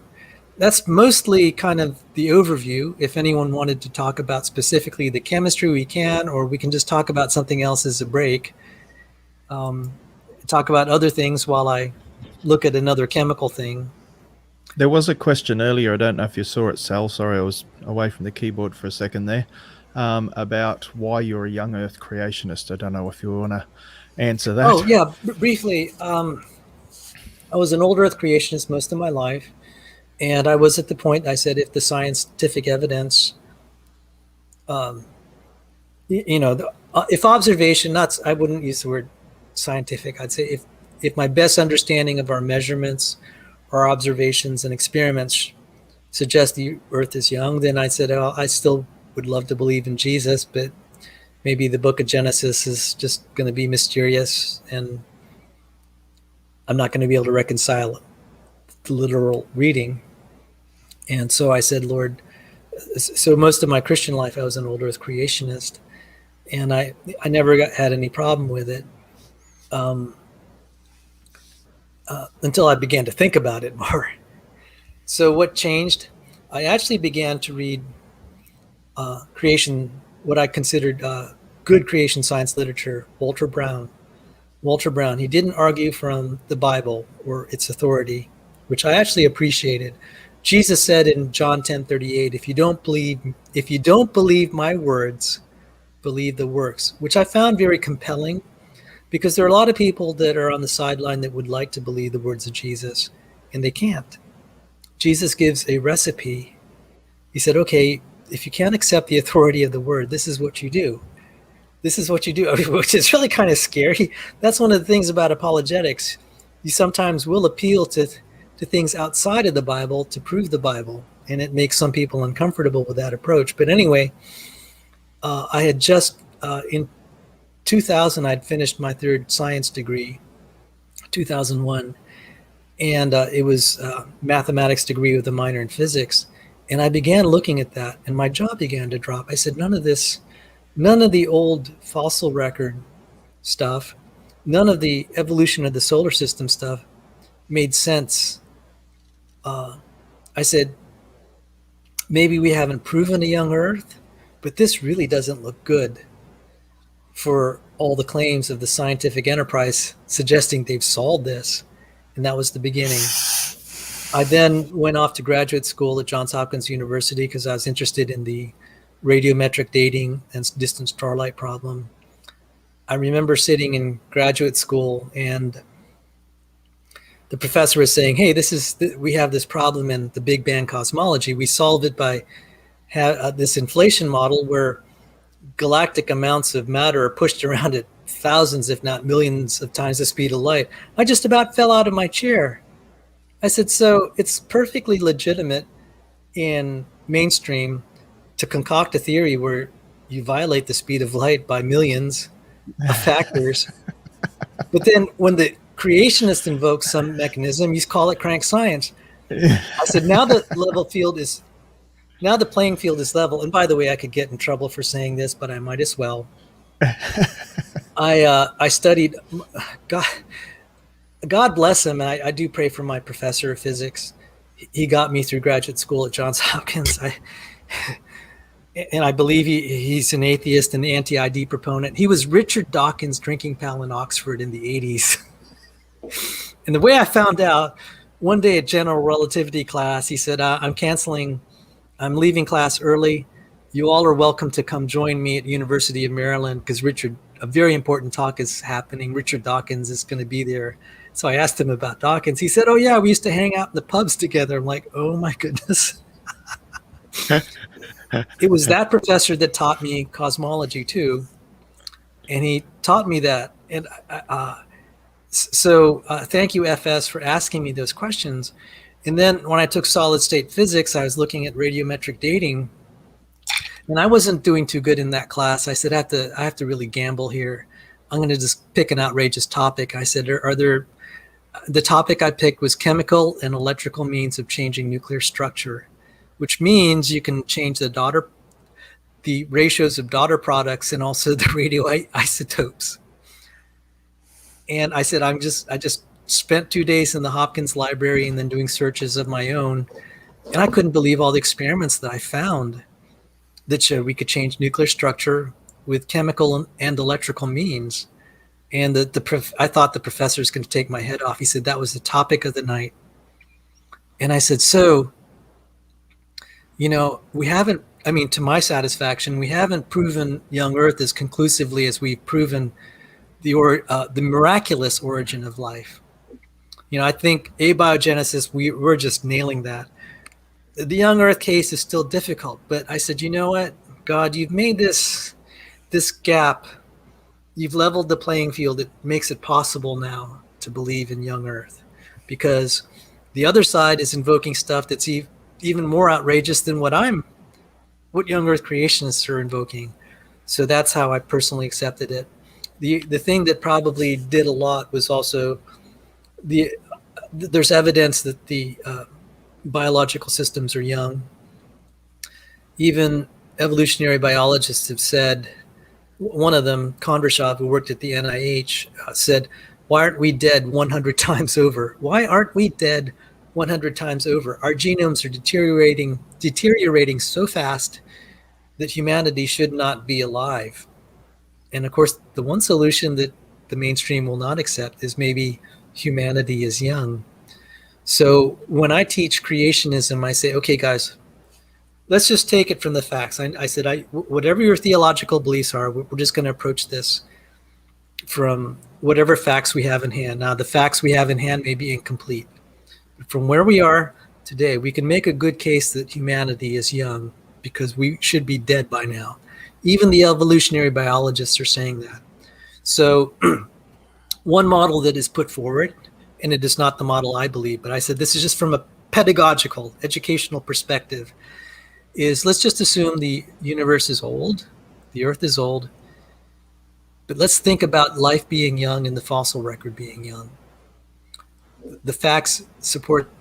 that's mostly kind of the overview. If anyone wanted to talk about specifically the chemistry, we can, or we can just talk about something else as a break. Talk about other things while I look at another chemical thing. There was a question earlier, I don't know if you saw it, Sal, sorry, I was away from the keyboard for a second there, about why you're a young earth creationist. I don't know if you want to answer that. Oh, yeah, briefly. I was an old earth creationist most of my life, and I was at the point, I said, if the scientific evidence, if observation, I wouldn't use the word scientific, I'd say if my best understanding of our measurements, our observations and experiments suggest the earth is young, then I said, oh, I still would love to believe in Jesus, but maybe the book of Genesis is just going to be mysterious, and I'm not going to be able to reconcile the literal reading. And so I said, Lord, so most of my Christian life, I was an old earth creationist, and I never had any problem with it. Until I began to think about it more. So what changed? I actually began to read what I considered good creation science literature. Walter Brown. He didn't argue from the Bible or its authority, which I actually appreciated. Jesus said in John 10:38, if you don't believe my words, believe the works, which I found very compelling. Because there are a lot of people that are on the sideline that would like to believe the words of Jesus, and they can't. Jesus gives a recipe. He said, okay, if you can't accept the authority of the word, this is what you do. This is what you do, which is really kind of scary. That's one of the things about apologetics. You sometimes will appeal to things outside of the Bible to prove the Bible, and it makes some people uncomfortable with that approach. But anyway, I had just, in 2000, I'd finished my third science degree, 2001, and it was a mathematics degree with a minor in physics. And I began looking at that, and my jaw began to drop. I said, none of the old fossil record stuff, none of the evolution of the solar system stuff made sense. I said, maybe we haven't proven a young Earth, but this really doesn't look good for all the claims of the scientific enterprise suggesting they've solved this. And that was the beginning. I then went off to graduate school at Johns Hopkins University because I was interested in the radiometric dating and distant starlight problem. I remember sitting in graduate school, and the professor was saying, hey, we have this problem in the Big Bang cosmology. We solve it by this inflation model where galactic amounts of matter are pushed around at thousands, if not millions of times the speed of light. I just about fell out of my chair. I said, so it's perfectly legitimate in mainstream to concoct a theory where you violate the speed of light by millions of factors. But then when the creationist invokes some mechanism, you call it crank science. I said, now the playing field is level. And by the way, I could get in trouble for saying this, but I might as well. I studied, God bless him. I do pray for my professor of physics. He got me through graduate school at Johns Hopkins. And I believe he's an atheist and anti-ID proponent. He was Richard Dawkins' drinking pal in Oxford in the 80s. And the way I found out, one day at general relativity class, he said, I'm leaving class early. You all are welcome to come join me at University of Maryland because a very important talk is happening. Richard Dawkins is going to be there. So I asked him about Dawkins. He said, oh yeah, we used to hang out in the pubs together. I'm like, oh my goodness. It was that professor that taught me cosmology too. And he taught me that. And So thank you, FS, for asking me those questions. And then when I took solid state physics, I was looking at radiometric dating, and I wasn't doing too good in that class. I said, I have to really gamble here. I'm going to just pick an outrageous topic. I said, are there, the topic I picked was chemical and electrical means of changing nuclear structure, which means you can change the ratios of daughter products and also the radioisotopes. And I said, I just spent 2 days in the Hopkins library and then doing searches of my own. And I couldn't believe all the experiments that I found that showed we could change nuclear structure with chemical and electrical means. And I thought the professor was going to take my head off. He said that was the topic of the night. And I said, so, we haven't, to my satisfaction, we haven't proven young Earth as conclusively as we've proven the miraculous origin of life. I think abiogenesis, we're just nailing that. The young Earth case is still difficult, but I said, you know what, God, you've made this gap. You've leveled the playing field. It makes it possible now to believe in young Earth, because the other side is invoking stuff that's even more outrageous than what young Earth creationists are invoking. So that's how I personally accepted it. The thing that probably did a lot was also there's evidence that the biological systems are young. Even evolutionary biologists have said, one of them, Kondrashov, who worked at the NIH, said, why aren't we dead 100 times over? Why aren't we dead 100 times over? Our genomes are deteriorating so fast that humanity should not be alive. And of course, the one solution that the mainstream will not accept is maybe humanity is young. So when I teach creationism, I say, okay, guys, let's just take it from the facts. I said, whatever your theological beliefs are, we're just going to approach this from whatever facts we have in hand. Now, the facts we have in hand may be incomplete. But from where we are today, we can make a good case that humanity is young because we should be dead by now. Even the evolutionary biologists are saying that. So one model that is put forward, and it is not the model I believe, but I said this is just from a pedagogical, educational perspective, is let's just assume the universe is old, the Earth is old, but let's think about life being young and the fossil record being young. The facts support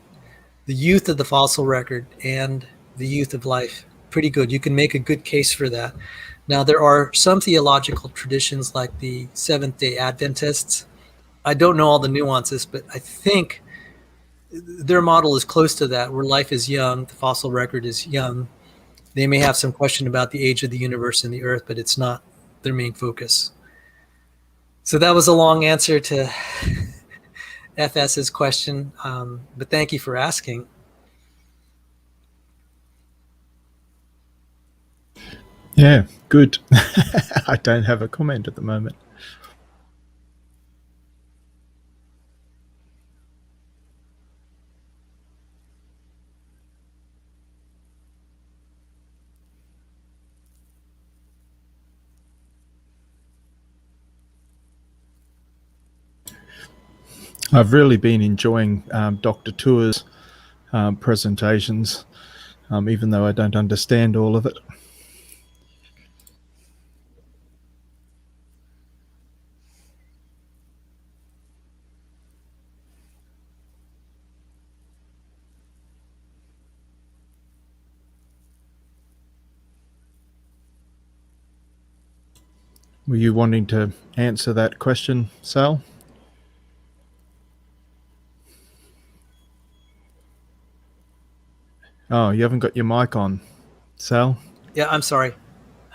the youth of the fossil record and the youth of life pretty good. You can make a good case for that. Now, there are some theological traditions like the Seventh-day Adventists. I don't know all the nuances, but I think their model is close to that, where life is young, the fossil record is young. They may have some question about the age of the universe and the Earth, but it's not their main focus. So that was a long answer to FS's question, but thank you for asking. Yeah, good. I don't have a comment at the moment. I've really been enjoying Dr. Tour's presentations, even though I don't understand all of it. Were you wanting to answer that question, Sal? Oh, you haven't got your mic on, Sal? Yeah, I'm sorry.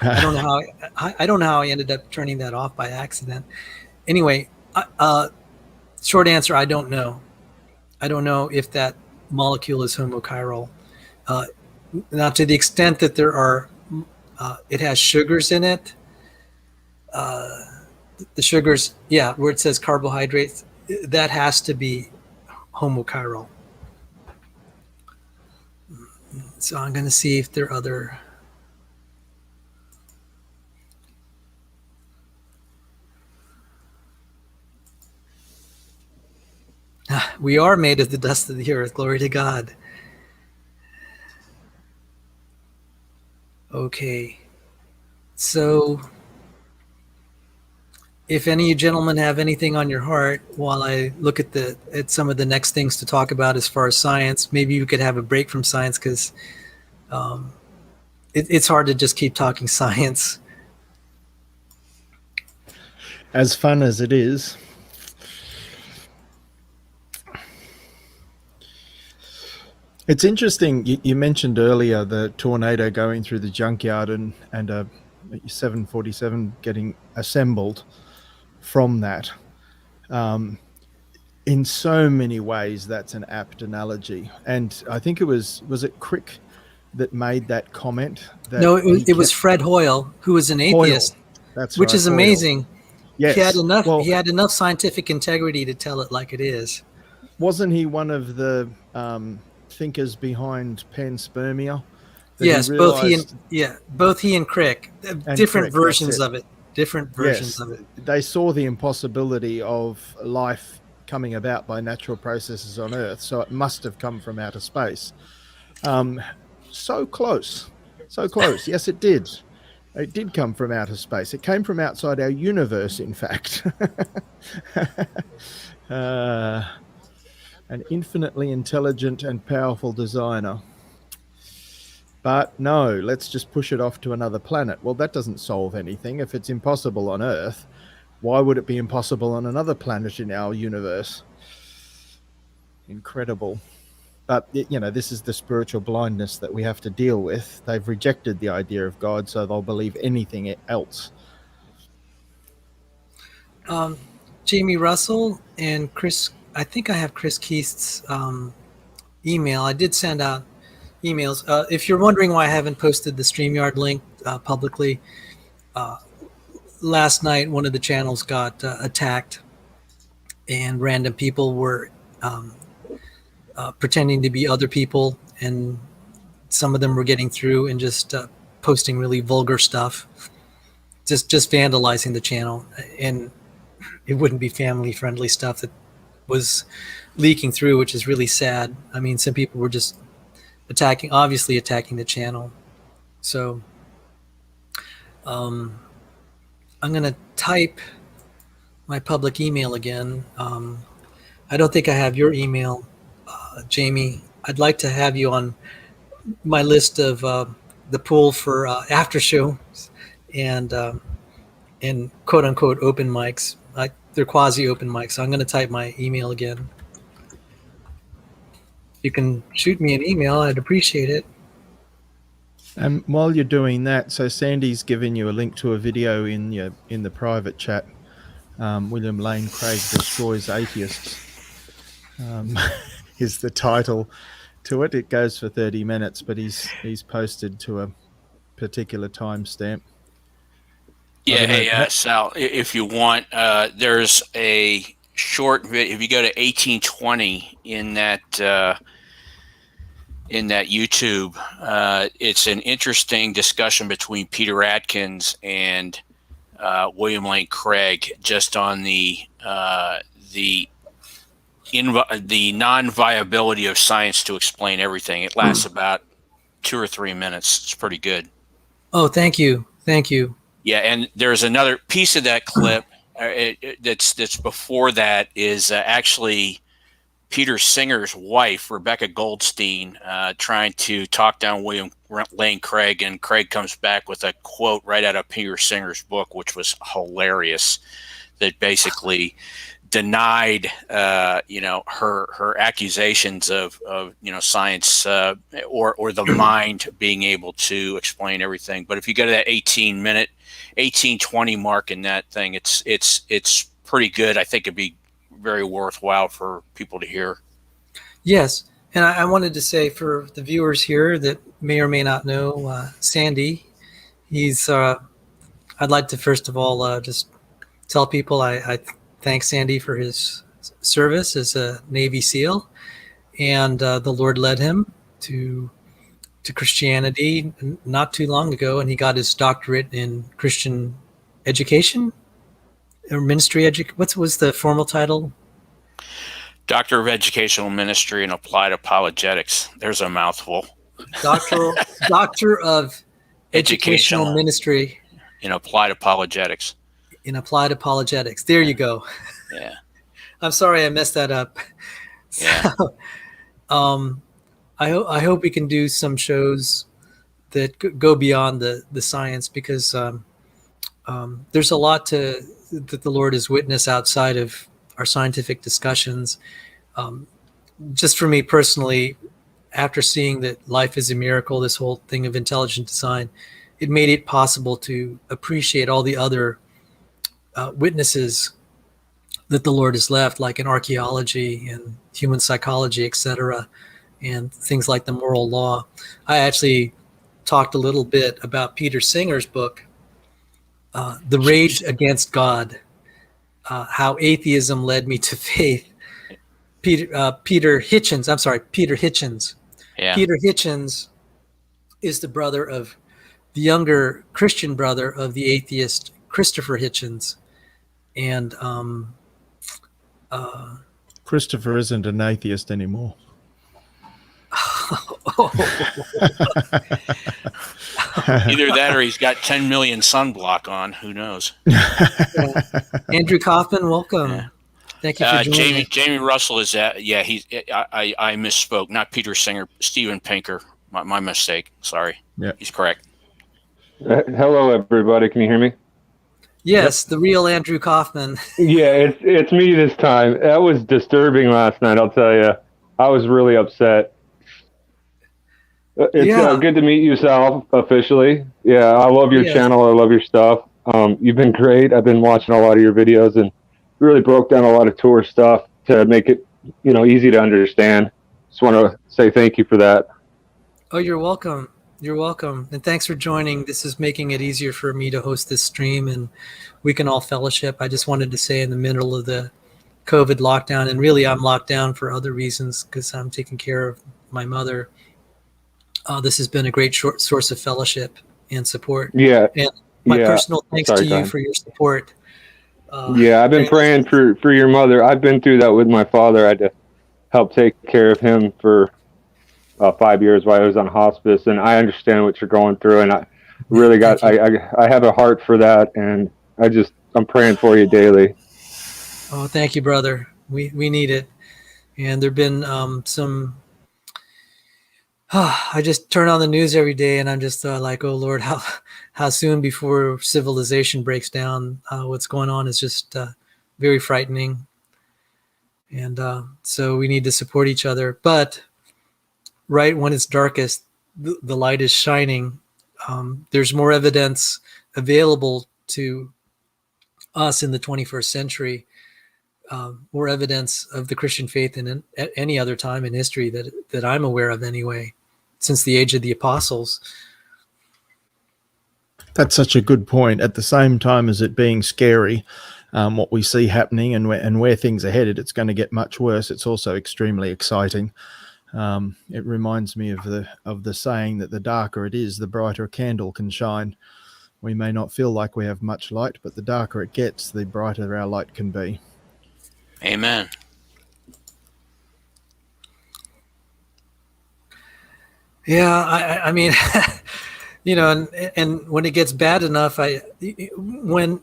I don't know how I ended up turning that off by accident. Anyway, short answer, I don't know. I don't know if that molecule is homochiral. Now, to the extent that there are, it has sugars in it. The sugars, yeah, where it says carbohydrates, that has to be homochiral. So I'm going to see if there are other. We are made of the dust of the earth. Glory to God. Okay. So if any of you gentlemen have anything on your heart while I look at some of the next things to talk about as far as science, maybe you could have a break from science, because it's hard to just keep talking science. As fun as it is, it's interesting. You mentioned earlier the tornado going through the junkyard and a 747 getting assembled from that. In so many ways, that's an apt analogy. And I think was it Crick that made that comment? That No, it was Fred Hoyle, who was an atheist. Hoyle. That's which right, is Hoyle. Amazing. Yes. He had enough scientific integrity to tell it like it is. Wasn't he one of the thinkers behind panspermia? Yes, both he and Crick. Different versions of it. Different versions of it. They saw the impossibility of life coming about by natural processes on Earth, so it must have come from outer space. So close. Yes, it did. It did come from outer space. It came from outside our universe, in fact. An infinitely intelligent and powerful designer. But no, let's just push it off to another planet. Well, that doesn't solve anything. If it's impossible on Earth, why would it be impossible on another planet in our universe? Incredible. But, this is the spiritual blindness that we have to deal with. They've rejected the idea of God, so they'll believe anything else. Jamie Russell and Chris, I think I have Chris Keith's email. I did send out emails. If you're wondering why I haven't posted the StreamYard link publicly, last night one of the channels got attacked, and random people were pretending to be other people, and some of them were getting through and just posting really vulgar stuff, just vandalizing the channel, and it wouldn't be family friendly stuff that was leaking through, which is really sad. I mean, some people were just obviously attacking the channel. So I'm going to type my public email again. I don't think I have your email, Jamie. I'd like to have you on my list of the pool for Aftershow and quote unquote open mics. They're quasi open mics. So I'm going to type my email again. You can shoot me an email. I'd appreciate it. And while you're doing that, so Sandy's given you a link to a video in the private chat. William Lane Craig Destroys Atheists is the title to it. It goes for 30 minutes, but he's posted to a particular timestamp. Yeah, hey, Sal, if you want, there's a short video. If you go to 1820 in that YouTube, it's an interesting discussion between Peter Atkins and William Lane Craig just on the non-viability of science to explain everything. It lasts about 2 or 3 minutes. It's pretty good. Oh, thank you. Yeah, and there's another piece of that clip that's before that is actually Peter Singer's wife, Rebecca Goldstein, trying to talk down William Lane Craig, and Craig comes back with a quote right out of Peter Singer's book, which was hilarious, that basically denied her accusations of science or the mind being able to explain everything. But if you go to that 1820 mark in that thing, it's pretty good. I think it'd be very worthwhile for people to hear. Yes, and I wanted to say for the viewers here that may or may not know Sandy, he's I'd like to first of all just tell people I thank Sandy for his service as a Navy SEAL, and the Lord led him to Christianity not too long ago, and he got his doctorate in Christian education or ministry education. What was the formal title? Doctor of Educational Ministry and Applied Apologetics. There's a mouthful. Doctor of Educational Ministry in Applied Apologetics. In Applied Apologetics. There you go. Yeah. I'm sorry I messed that up. Yeah. So, I hope we can do some shows that go beyond the science, because there's a lot that the Lord has witnessed outside of our scientific discussions. Just for me personally, after seeing that life is a miracle, this whole thing of intelligent design, it made it possible to appreciate all the other witnesses that the Lord has left, like in archaeology and human psychology, etc., and things like the moral law. I actually talked a little bit about Peter Singer's book, The Rage Against God, how atheism led me to faith. Peter Hitchens. Yeah. Peter Hitchens is the brother of the younger Christian brother of the atheist Christopher Hitchens. And Christopher isn't an atheist anymore. Either that or he's got 10 million sunblock on. Who knows? Andrew Kaufman, welcome. Yeah. Thank you for joining. Jamie Russell is at. Yeah, I misspoke. Not Peter Singer. Steven Pinker. My mistake. Sorry. Yeah, he's correct. Hello, everybody. Can you hear me? Yes, the real Andrew Kaufman. Yeah, it's me this time. That was disturbing last night, I'll tell you. I was really upset. It's good to meet you, Sal, officially. Yeah, I love your channel. I love your stuff. You've been great. I've been watching a lot of your videos and really broke down a lot of tour stuff to make it, easy to understand. Just want to say thank you for that. Oh, you're welcome. You're welcome. And thanks for joining. This is making it easier for me to host this stream, and we can all fellowship. I just wanted to say, in the middle of the COVID lockdown, and really I'm locked down for other reasons because I'm taking care of my mother. This has been a great source of fellowship and support. Yeah. And my personal thanks to you for your support. I've been praying for your mother. I've been through that with my father. I had to help take care of him for 5 years while I was on hospice, and I understand what you're going through, and I really I have a heart for that, and I'm praying for you daily. Oh, thank you, brother. We need it. And there've been some. I just turn on the news every day, and I'm just like, oh Lord, how soon before civilization breaks down? What's going on is just very frightening, and so we need to support each other. But right when it's darkest, the light is shining. There's more evidence available to us in the 21st century, more evidence of the Christian faith than at any other time in history that I'm aware of anyway, since the age of the apostles. That's such a good point. At the same time as it being scary, what we see happening and where things are headed, it's going to get much worse. It's also extremely exciting. It reminds me of the saying that the darker it is, the brighter a candle can shine. We may not feel like we have much light, but the darker it gets, the brighter our light can be. Amen. Yeah, I mean, and when it gets bad enough, when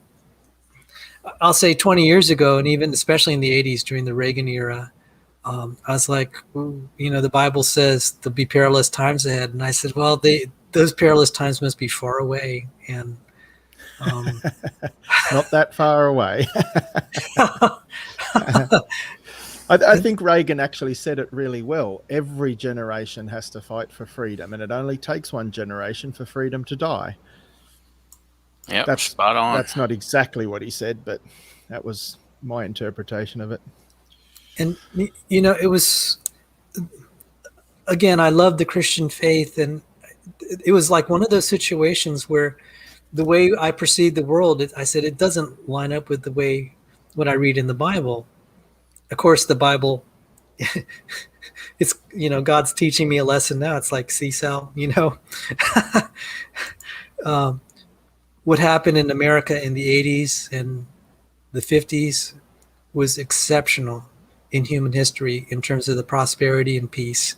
I'll say 20 years ago, and even especially in the 80s during the Reagan era, I was like, the Bible says there'll be perilous times ahead. And I said, well, those perilous times must be far away. And not that far away. I think Reagan actually said it really well. Every generation has to fight for freedom, and it only takes one generation for freedom to die. Yeah, that's spot on. That's not exactly what he said, but that was my interpretation of it. And, it was, again, I love the Christian faith. And it was like one of those situations where the way I perceive the world, I said, it doesn't line up with the way what I read in the Bible. Of course, the Bible, it's, God's teaching me a lesson now. It's like, see, Sal, what happened in America in the 80s and the 50s was exceptional. in human history in terms of the prosperity and peace.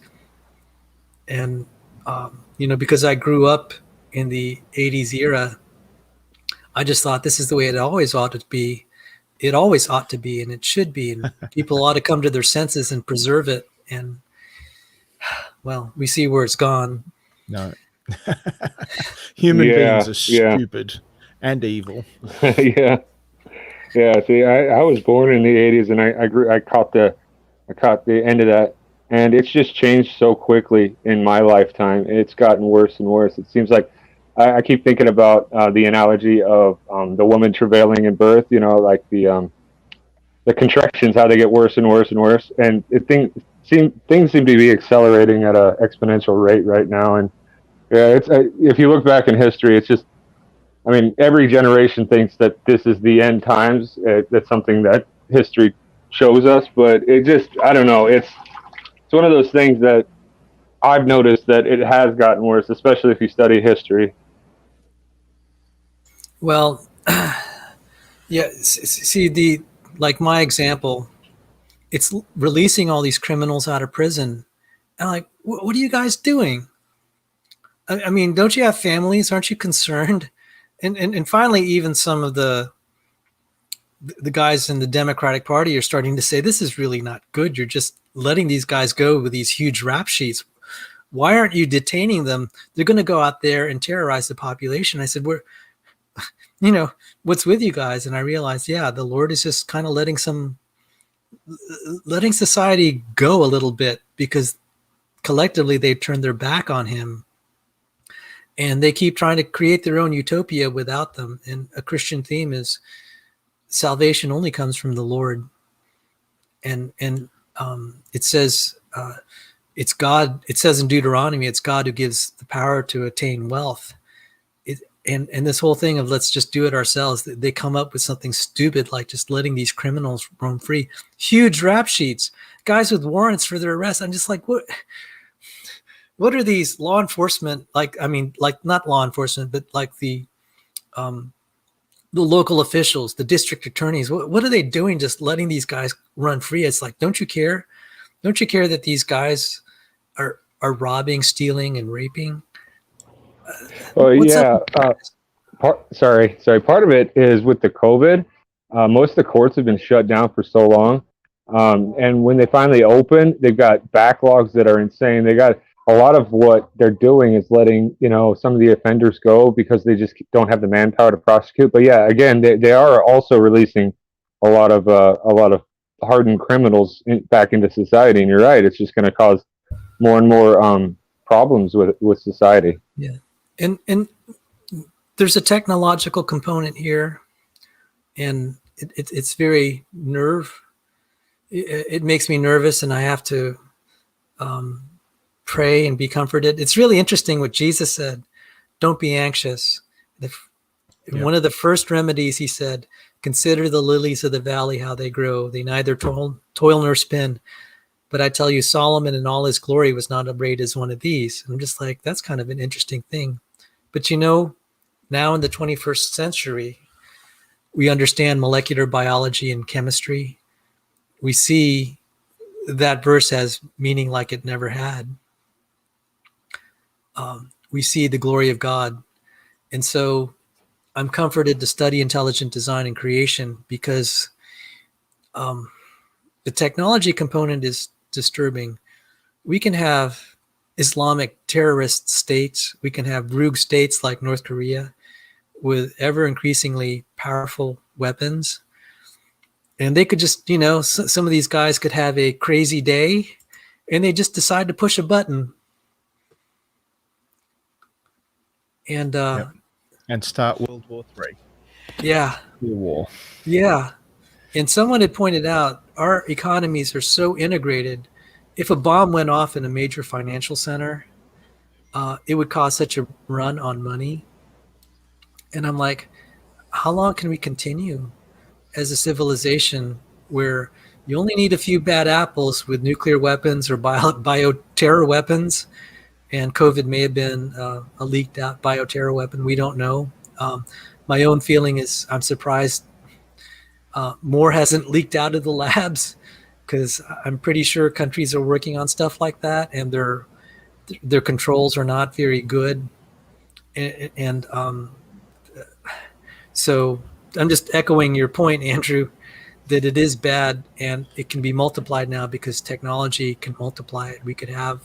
And, because I grew up in the 80s era, I just thought this is the way it always ought to be. It always ought to be, and it should be. And people ought to come to their senses and preserve it. And, well, we see where it's gone. No. Human beings are stupid and evil. Yeah. See, I was born in the 80s, and I caught the end of that, and it's just changed so quickly in my lifetime. It's gotten worse and worse. It seems like I keep thinking about the analogy of the woman travailing in birth. Like the contractions, how they get worse and worse and worse, and things seem to be accelerating at an exponential rate right now. And it's if you look back in history, it's just, I mean, every generation thinks that this is the end times. That's something that history shows us, but it just, I don't know. It's one of those things that I've noticed that it has gotten worse, especially if you study history. Well, yeah. See, like my example, it's releasing all these criminals out of prison. And like, what are you guys doing? I mean, don't you have families? Aren't you concerned? And finally, even some of the guys in the Democratic Party are starting to say, this is really not good. You're just letting these guys go with these huge rap sheets. Why aren't you detaining them? They're going to go out there and terrorize the population. I said, what's with you guys? And I realized, the Lord is just kind of letting society go a little bit, because collectively they've turned their back on him. And they keep trying to create their own utopia without them. And a Christian theme is salvation only comes from the Lord. And it says it's God. It says in Deuteronomy, it's God who gives the power to attain wealth. And this whole thing of let's just do it ourselves, they come up with something stupid like just letting these criminals roam free. Huge rap sheets, guys with warrants for their arrest. I'm just like, what are these law enforcement, like not law enforcement, but like the local officials, the district attorneys, what are they doing just letting these guys run free? It's like, don't you care? Don't you care that these guys are robbing, stealing, and raping? Sorry. Part of it is with the COVID. Most of the courts have been shut down for so long. And when they finally open, they've got backlogs that are insane. They got a lot of what they're doing is letting, some of the offenders go because they just don't have the manpower to prosecute. But yeah, again, they are also releasing a lot of hardened criminals back into society. And you're right, it's just going to cause more and more problems with society. Yeah, and there's a technological component here, and it's very It makes me nervous, and I have to pray and be comforted. It's really interesting what Jesus said. Don't be anxious. One of the first remedies, he said, consider the lilies of the valley, how they grow. They neither toil nor spin. But I tell you, Solomon in all his glory was not arrayed as one of these. I'm just like, that's kind of an interesting thing. But now in the 21st century, we understand molecular biology and chemistry. We see that verse has meaning like it never had. We see the glory of God. And so I'm comforted to study intelligent design and creation, because the technology component is disturbing. We can have Islamic terrorist states. We can have rogue states like North Korea with ever increasingly powerful weapons. And they could just, some of these guys could have a crazy day and they just decide to push a button. And start World War III. Yeah. War. Yeah. And someone had pointed out our economies are so integrated. If a bomb went off in a major financial center, it would cause such a run on money. And I'm like, how long can we continue as a civilization where you only need a few bad apples with nuclear weapons or bioterror weapons? And COVID may have been a leaked out bioterror weapon. We don't know. My own feeling is I'm surprised more hasn't leaked out of the labs. because I'm pretty sure countries are working on stuff like that, and their controls are not very good. And so I'm just echoing your point, Andrew, that it is bad and it can be multiplied now because technology can multiply it. We could have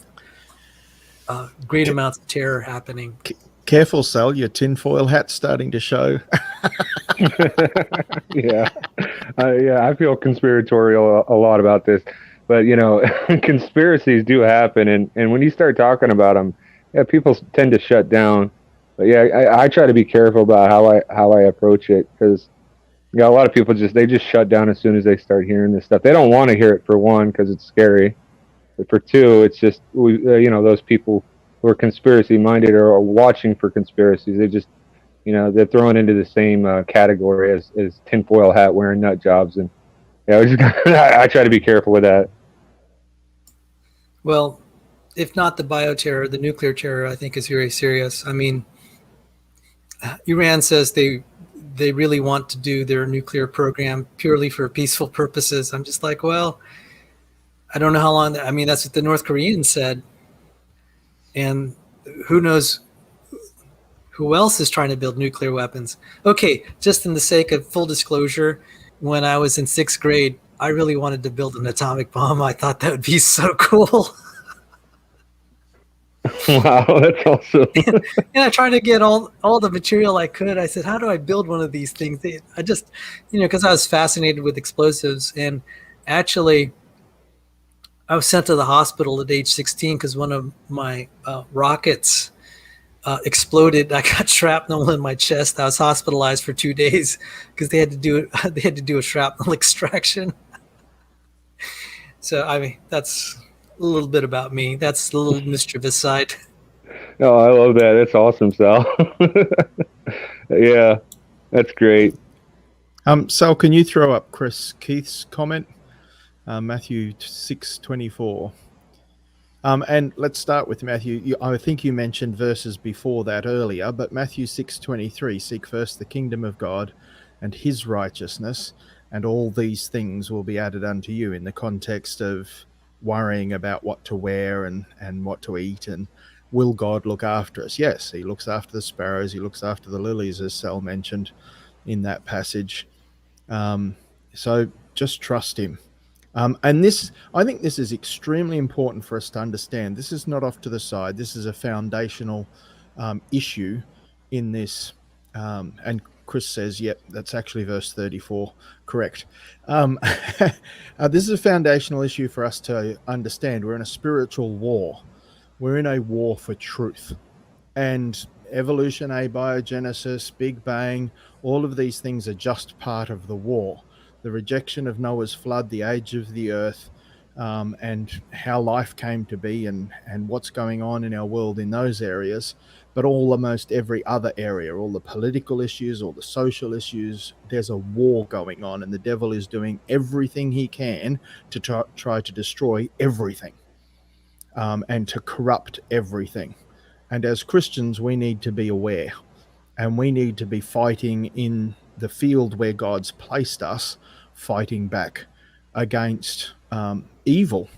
great amounts of terror happening. Careful, Sal, your tinfoil hat's starting to show. Yeah. Yeah, I feel conspiratorial a lot about this. But, conspiracies do happen. And when you start talking about them, yeah, people tend to shut down. But, yeah, I try to be careful about how I approach it because, a lot of people they just shut down as soon as they start hearing this stuff. They don't want to hear it, for one, because it's scary. But for two, it's just, those people who are conspiracy minded or are watching for conspiracies, they just, they're thrown into the same category as tinfoil hat wearing nut jobs. And I try to be careful with that. Well, if not the bioterror, the nuclear terror, I think is very serious. I mean, Iran says they really want to do their nuclear program purely for peaceful purposes. I'm just like, well, I don't know how long. I mean, that's what the North Koreans said. And who knows who else is trying to build nuclear weapons. Okay, just in the sake of full disclosure, when I was in 6th grade, I really wanted to build an atomic bomb. I thought that would be so cool. Wow, that's awesome. And I tried to get all the material I could. I said, how do I build one of these things? I just, because I was fascinated with explosives. And actually, I was sent to the hospital at age 16 because one of my rockets exploded. I got shrapnel in my chest. I was hospitalized for 2 days because they had to do a shrapnel extraction. So, I mean, that's a little bit about me. That's the little mischievous side. Oh, I love that. That's awesome, Sal. Yeah, that's great. Sal, can you throw up Chris Keith's comment? Matthew 6:24. And let's start with Matthew. I think you mentioned verses before that earlier, but Matthew 6:23, seek first the kingdom of God and his righteousness, and all these things will be added unto you, in the context of worrying about what to wear and what to eat, and will God look after us? Yes, he looks after the sparrows, he looks after the lilies, as Sal mentioned in that passage. So just trust him. And this, I think this is extremely important for us to understand. This is not off to the side. This is a foundational issue in this. And Chris says, yep, that's actually verse 34. Correct. This is a foundational issue for us to understand. We're in a spiritual war. We're in a war for truth. And evolution, abiogenesis, Big Bang, all of these things are just part of the war. The rejection of Noah's flood, the age of the earth, and how life came to be, and what's going on in our world in those areas, but almost every other area, all the political issues, all the social issues, there's a war going on, and the devil is doing everything he can to try to destroy everything, and to corrupt everything. And as Christians, we need to be aware, and we need to be fighting in the field where God's placed us, fighting back against evil.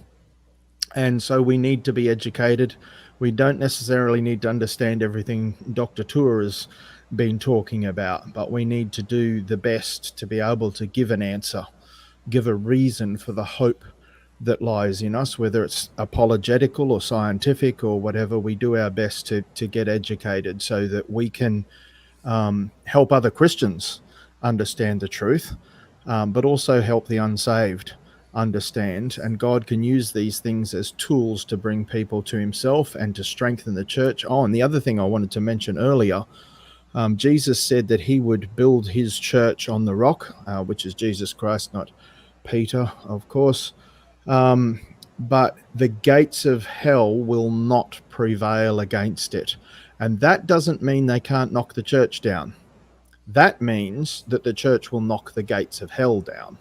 And so we need to be educated. We don't necessarily need to understand everything Dr. Tour has been talking about, but we need to do the best to be able to give an answer, give a reason for the hope that lies in us, whether it's apologetical or scientific or whatever. We do our best to get educated so that we can help other Christians understand the truth, but also help the unsaved understand. And God can use these things as tools to bring people to himself and to strengthen the church. Oh, and the other thing I wanted to mention earlier, Jesus said that he would build his church on the rock, which is Jesus Christ, not Peter, of course. But the gates of hell will not prevail against it. And that doesn't mean they can't knock the church down. That means that the church will knock the gates of hell down.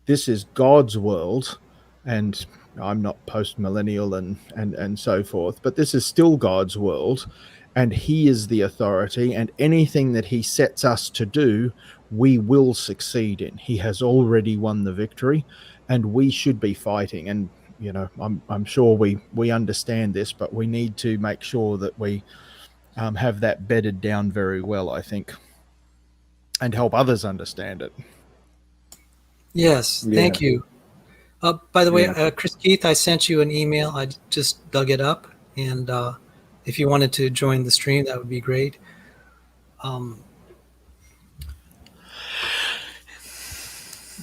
This is God's world, and I'm not post-millennial and so forth, but this is still God's world, and he is the authority, and anything that he sets us to do, we will succeed in. He has already won the victory, and we should be fighting. And you know, I'm sure we understand this, but we need to make sure that we have that bedded down very well, I think, and help others understand it. Yes, Yeah. thank you. By the way, Yeah. Chris Keith, I sent you an email. I just dug it up, and if you wanted to join the stream, that would be great.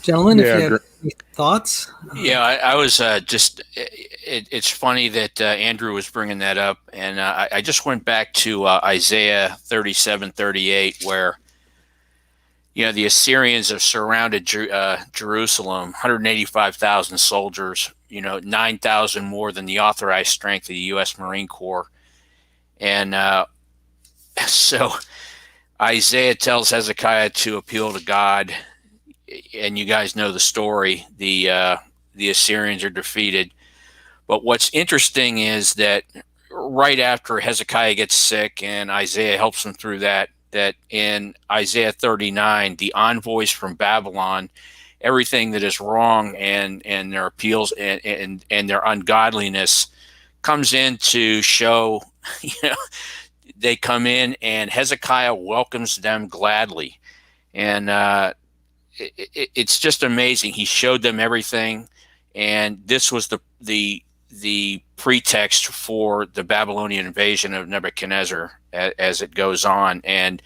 Gentlemen, if Yeah, you have any thoughts. Yeah, I was it's funny that Andrew was bringing that up, and I just went back to Isaiah 37:38, where the Assyrians have surrounded Jerusalem, 185,000 soldiers, 9,000 more than the authorized strength of the U.S. Marine Corps, and so Isaiah tells Hezekiah to appeal to God. And you guys know the story. The Assyrians are defeated. But what's interesting is that right after Hezekiah gets sick and Isaiah helps him through that in Isaiah 39, the envoys from Babylon, everything that is wrong and their appeals and their ungodliness comes in to show, they come in and Hezekiah welcomes them gladly. And it's just amazing. He showed them everything, and this was the pretext for the Babylonian invasion of Nebuchadnezzar as it goes on. And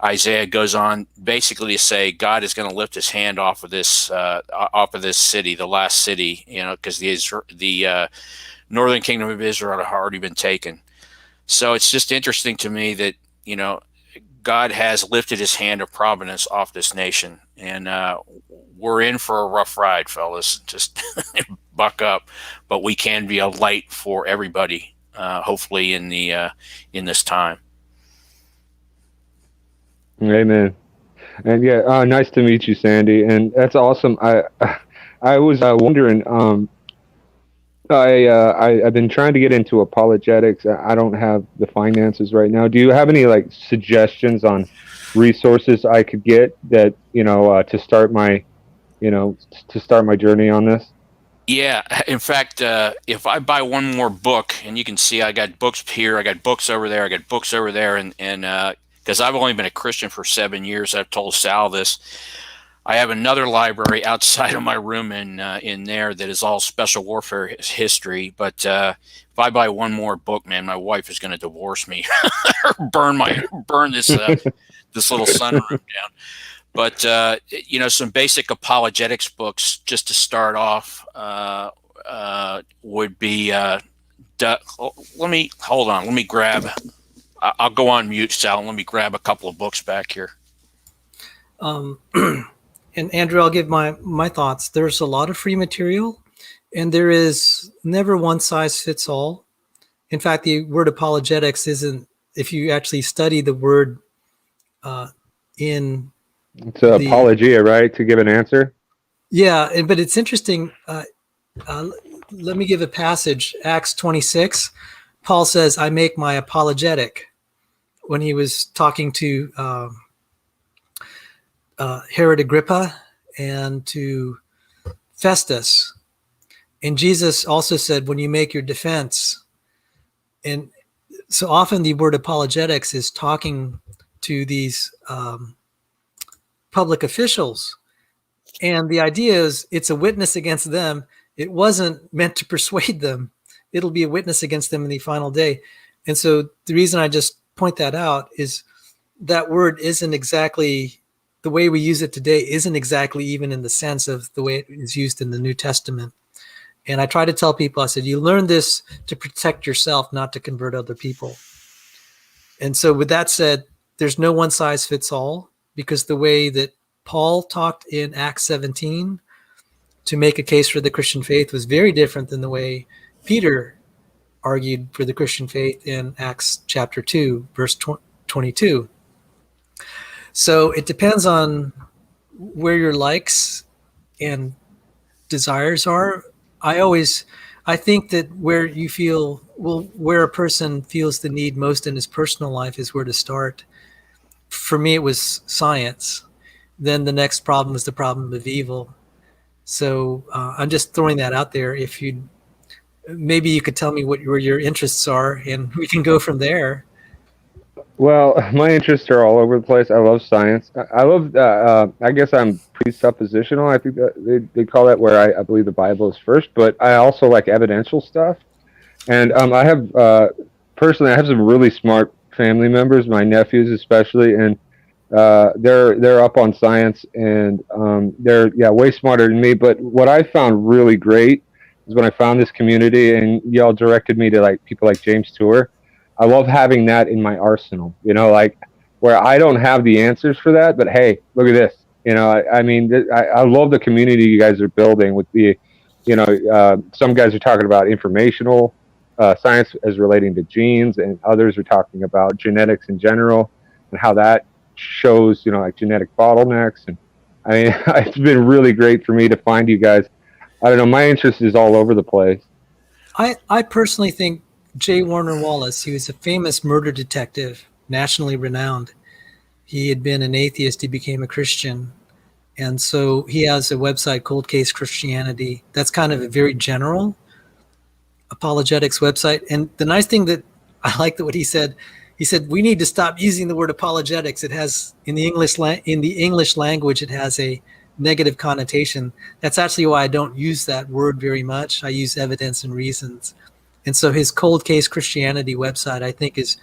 Isaiah goes on basically to say God is going to lift his hand off of this city, the last city, because the northern kingdom of Israel had already been taken. So it's just interesting to me that God has lifted his hand of providence off this nation, and we're in for a rough ride, fellas. Just buck up, but we can be a light for everybody, hopefully in this time. Amen. And yeah, nice to meet you, Sandy. And that's awesome. I was wondering. I've been trying to get into apologetics. I don't have the finances right now. Do you have any suggestions on resources I could get that to start my journey on this? Yeah, in fact, if I buy one more book, and you can see I got books here, I got books over there, I got books over there, and because I've only been a Christian for 7 years, I've told Sal this. I have another library outside of my room in there that is all special warfare history. But if I buy one more book, man, my wife is going to divorce me or burn this this little sunroom down. But some basic apologetics books just to start off would be. Let me hold on. Let me grab. I'll go on mute, Sal. Let me grab a couple of books back here. And Andrew, I'll give my thoughts. There's a lot of free material, and there is never one size fits all. In fact, the word apologetics isn't, if you actually study the word in... It's an apologia, right? To give an answer? Yeah, but it's interesting. Let me give a passage. Acts 26, Paul says, I make my apologetic, when he was talking to... Herod Agrippa and to Festus. And Jesus also said, when you make your defense. And so often the word apologetics is talking to these public officials. And the idea is it's a witness against them. It wasn't meant to persuade them. It'll be a witness against them in the final day. And so the reason I just point that out is that word isn't exactly... the way we use it today isn't exactly even in the sense of the way it is used in the New Testament. And I try to tell people, I said, you learn this to protect yourself, not to convert other people. And so with that said, there's no one size fits all, because the way that Paul talked in Acts 17 to make a case for the Christian faith was very different than the way Peter argued for the Christian faith in Acts chapter 2, verse 22. So it depends on where your likes and desires are. I think that where a person feels the need most in his personal life is where to start. For me, it was science. Then the next problem was the problem of evil. So I'm just throwing that out there. If you maybe you could tell me where your interests are, and we can go from there. Well, my interests are all over the place. I love science. I love. I guess I'm presuppositional. I think that they call that, where I believe the Bible is first. But I also like evidential stuff. And I have personally, I have some really smart family members, my nephews especially, and they're up on science, and they're way smarter than me. But what I found really great is when I found this community, and y'all directed me to like people like James Tour. I love having that in my arsenal, like where I don't have the answers for that, but hey, look at this. I mean, I love the community you guys are building with some guys are talking about informational science as relating to genes, and others are talking about genetics in general and how that shows, like genetic bottlenecks. And I mean, it's been really great for me to find you guys. I don't know. My interest is all over the place. I personally think J. Warner Wallace, he was a famous murder detective, nationally renowned. He had been an atheist. He became a Christian. And so he has a website, Cold Case Christianity. That's kind of a very general apologetics website. And the nice thing that I like what he said we need to stop using the word apologetics. It has in the English language, it has a negative connotation. That's actually why I don't use that word very much. I use evidence and reasons. And so his Cold Case Christianity website, I think it's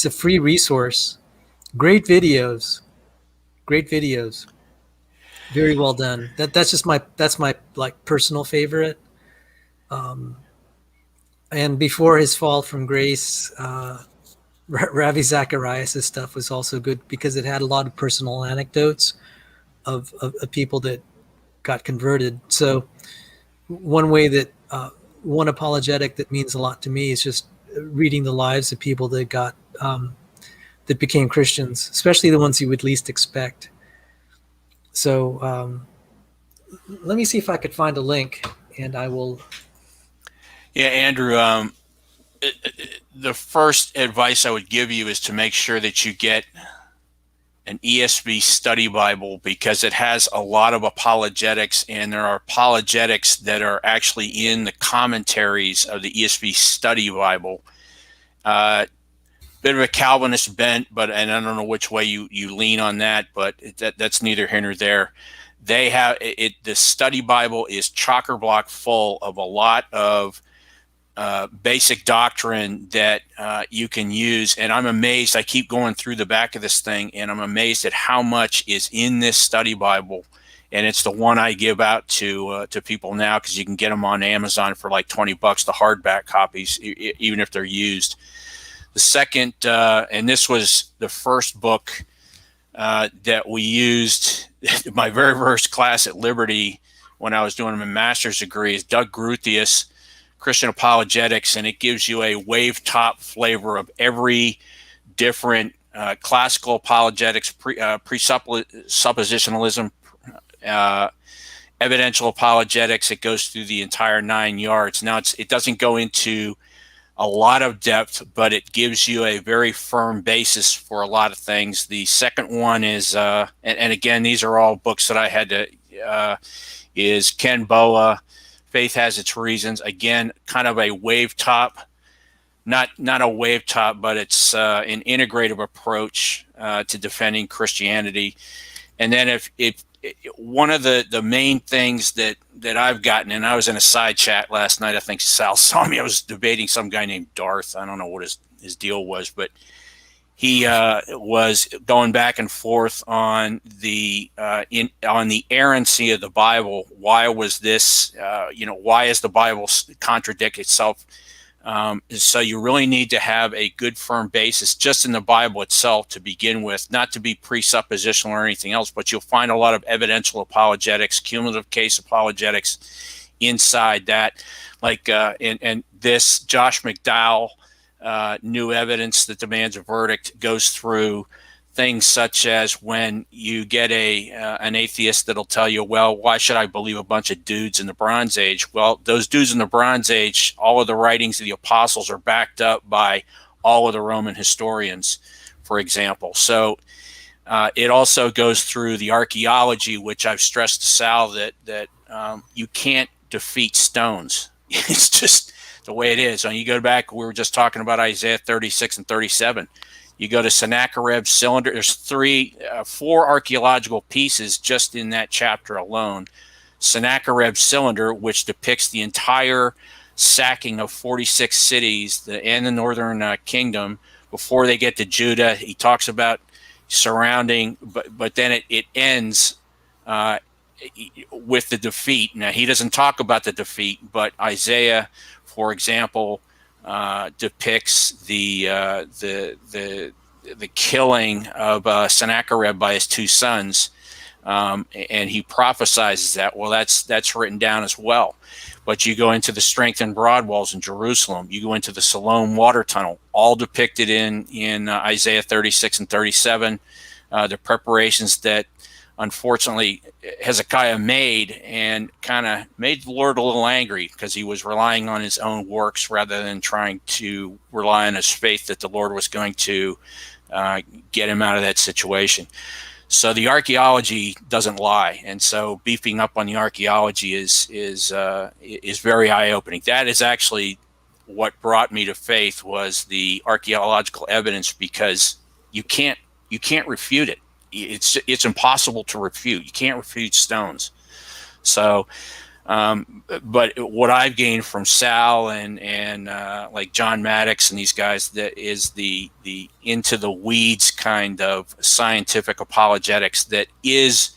a free resource. Great videos. Very well done. That's my like personal favorite. And before his fall from grace, Ravi Zacharias' stuff was also good because it had a lot of personal anecdotes of people that got converted. So one apologetic that means a lot to me is just reading the lives of people that got that became Christians, especially the ones you would least expect. So let me see if I could find a link, and I will. Yeah, Andrew, the first advice I would give you is to make sure that you get an ESV study Bible, because it has a lot of apologetics, and there are apologetics that are actually in the commentaries of the ESV study Bible. Bit of a Calvinist bent, and I don't know which way you lean on that, but that's neither here nor there. They have it. The study Bible is chock-a-block full of a lot of basic doctrine that you can use. And I'm amazed. I keep going through the back of this thing, and I'm amazed at how much is in this study Bible. And it's the one I give out to people now, because you can get them on Amazon for like $20, the hardback copies, even if they're used. The second, and this was the first book that we used my very first class at Liberty when I was doing my master's degree, is Doug Groothius, Christian Apologetics, and it gives you a wave top flavor of every different classical apologetics, presuppositionalism, evidential apologetics. It goes through the entire 9 yards. Now it doesn't go into a lot of depth, but it gives you a very firm basis for a lot of things. The second one is, and again, these are all books that I had to, is Ken Boa, Faith Has Its Reasons. Again, kind of a wave top, not a wave top, but it's an integrative approach to defending Christianity. And then if one of the main things that I've gotten, and I was in a side chat last night, I think Sal saw me, I was debating some guy named Darth. I don't know what his deal was, but he was going back and forth on the errancy of the Bible. Why was this? Why is the Bible contradict itself? So you really need to have a good firm basis just in the Bible itself to begin with, not to be presuppositional or anything else, but you'll find a lot of evidential apologetics, cumulative case apologetics inside that. Like and this Josh McDowell, New Evidence That Demands a Verdict, goes through things such as when you get an atheist that'll tell you, well, why should I believe a bunch of dudes in the Bronze Age? Well, those dudes in the Bronze Age, all of the writings of the apostles are backed up by all of the Roman historians, for example. So It also goes through the archaeology, which I've stressed to Sal that you can't defeat stones. It's just the way it is. And you go back, we were just talking about Isaiah 36 and 37. You go to Sennacherib's cylinder. There's four archaeological pieces just in that chapter alone. Sennacherib's cylinder, which depicts the entire sacking of 46 cities and the northern kingdom before they get to Judah. He talks about surrounding, but then it ends with the defeat. Now, he doesn't talk about the defeat, but Isaiah, for example, depicts the killing of Sennacherib by his two sons, and he prophesies that. Well, that's written down as well. But you go into the strengthened broad walls in Jerusalem. You go into the Siloam water tunnel, all depicted in Isaiah 36 and 37. The preparations that, unfortunately, Hezekiah made and kind of made the Lord a little angry because he was relying on his own works rather than trying to rely on his faith that the Lord was going to get him out of that situation. So the archaeology doesn't lie, and so beefing up on the archaeology is very eye-opening. That is actually what brought me to faith, was the archaeological evidence, because you can't refute it. It's impossible to refute. You can't refute stones. So, but what I've gained from Sal and like John Maddox and these guys, that is the into the weeds kind of scientific apologetics that is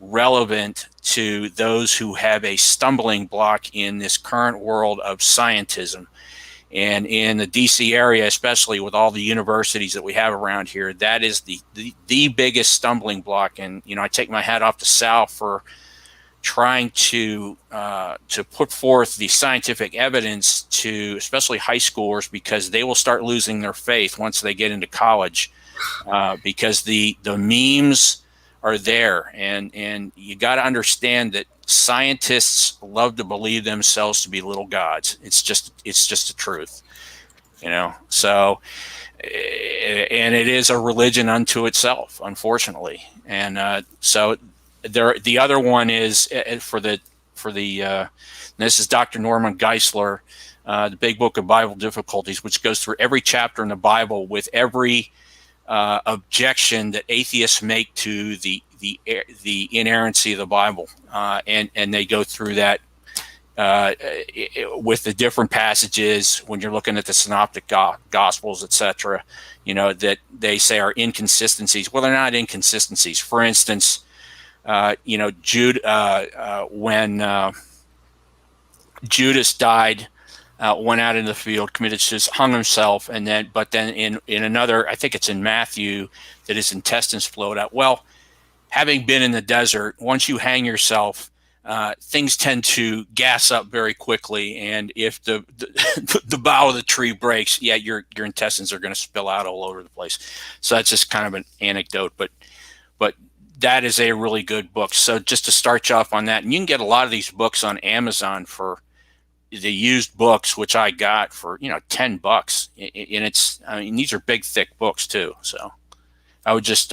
relevant to those who have a stumbling block in this current world of scientism. And in the DC area, especially with all the universities that we have around here, that is the biggest stumbling block. And, I take my hat off to Sal for trying to put forth the scientific evidence to especially high schoolers, because they will start losing their faith once they get into college, because the memes are there. And you got to understand that scientists love to believe themselves to be little gods. It's just the truth, so, and it is a religion unto itself, unfortunately. And so the other one is for the this is Dr. Norman Geisler, the Big Book of Bible Difficulties, which goes through every chapter in the Bible with every objection that atheists make to the inerrancy of the Bible, and they go through that with the different passages when you're looking at the synoptic gospels, etc. That they say are inconsistencies. Well, they're not inconsistencies. For instance, Jude, when Judas died, went out in the field, committed suicide, hung himself, but then in another, I think it's in Matthew, that his intestines flowed out. Well, having been in the desert, once you hang yourself, things tend to gas up very quickly, and if the bough of the tree breaks, your intestines are going to spill out all over the place. So that's just kind of an anecdote, but that is a really good book. So just to start you off on that, and you can get a lot of these books on Amazon for the used books, which I got for $10, and these are big, thick books too. So I would just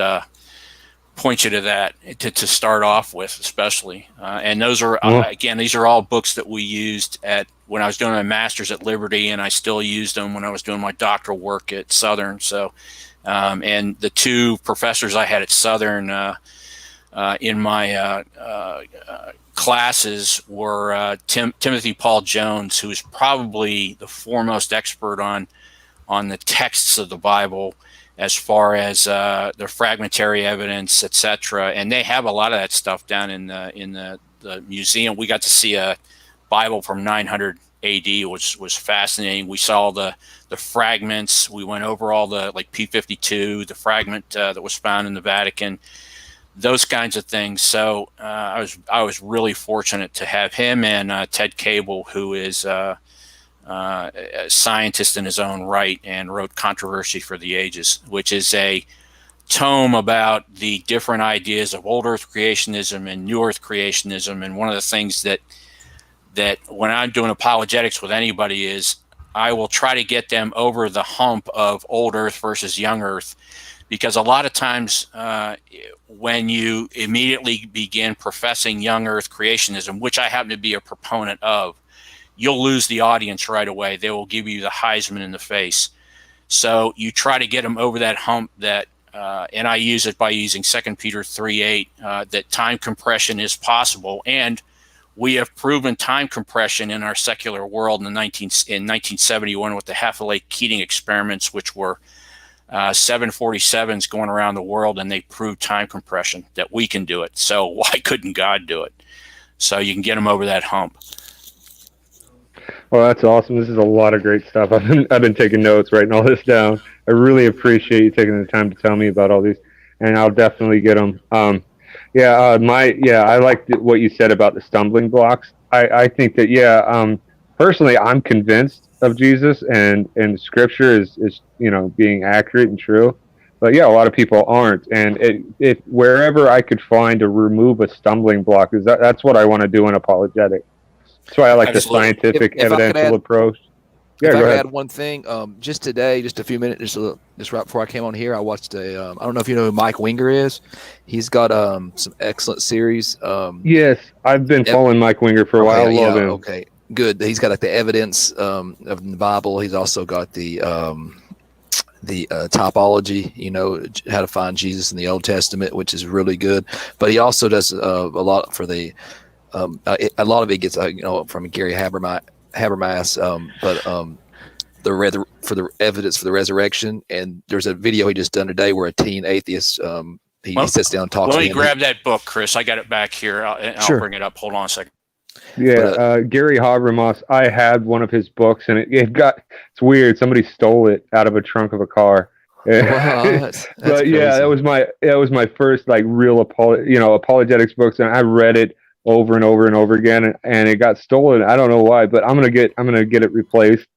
point you to that to start off with, especially. And those are again, these are all books that we used when I was doing my master's at Liberty, and I still used them when I was doing my doctoral work at Southern. So, and the two professors I had at Southern in my classes were Timothy Paul Jones, who is probably the foremost expert on the texts of the Bible, as far as the fragmentary evidence, etc. And they have a lot of that stuff down in the museum. We got to see a Bible from 900 AD, which was fascinating. We saw the fragments. We went over all the P52, the fragment that was found in the Vatican, those kinds of things. So I was really fortunate to have him and Ted Cable, who is a scientist in his own right and wrote Controversy for the Ages, which is a tome about the different ideas of old earth creationism and new earth creationism. And one of the things that when I'm doing apologetics with anybody is I will try to get them over the hump of old earth versus young earth. because a lot of times when you immediately begin professing young earth creationism, which I happen to be a proponent of, you'll lose the audience right away. They will give you the Heisman in the face. So you try to get them over that hump that, and I use it by using 2 Peter 3:8, that time compression is possible. And we have proven time compression in our secular world in 1971 with the Heffley-Keating experiments, which were 747s going around the world, and they proved time compression, that we can do it. So why couldn't God do it? So you can get them over that hump. Well, that's awesome. This is a lot of great stuff. I've been taking notes, writing all this down. I really appreciate you taking the time to tell me about all these, and I'll definitely get them. I liked what you said about the stumbling blocks. I think that personally, I'm convinced of Jesus and Scripture is being accurate and true. But yeah, a lot of people aren't, and if wherever I could find to remove a stumbling block, that's what I want to do in apologetics. That's why I like the scientific, evidential approach. Yeah, if I go could ahead. add one thing, just today, just a few minutes, just right before I came on here, I watched I don't know if you know who Mike Winger is. He's got some excellent series. Yes, I've been following Mike Winger for a while. I love him. Okay, good. He's got like the evidence of the Bible. He's also got the topology, how to find Jesus in the Old Testament, which is really good. But he also does a lot for the a lot of it gets from Gary Habermas, for the evidence for the resurrection. And there's a video he just done today where a teen atheist he sits down and talks. Let me grab that book, Chris. I got it back here. I'll bring it up. Hold on a second. Yeah, Gary Habermas. I had one of his books, and it's weird. Somebody stole it out of a trunk of a car. That's but crazy. yeah, that was my first like real apologetics books, and I read it over and over and over again, and it got stolen. I don't know why, but I'm gonna get it replaced.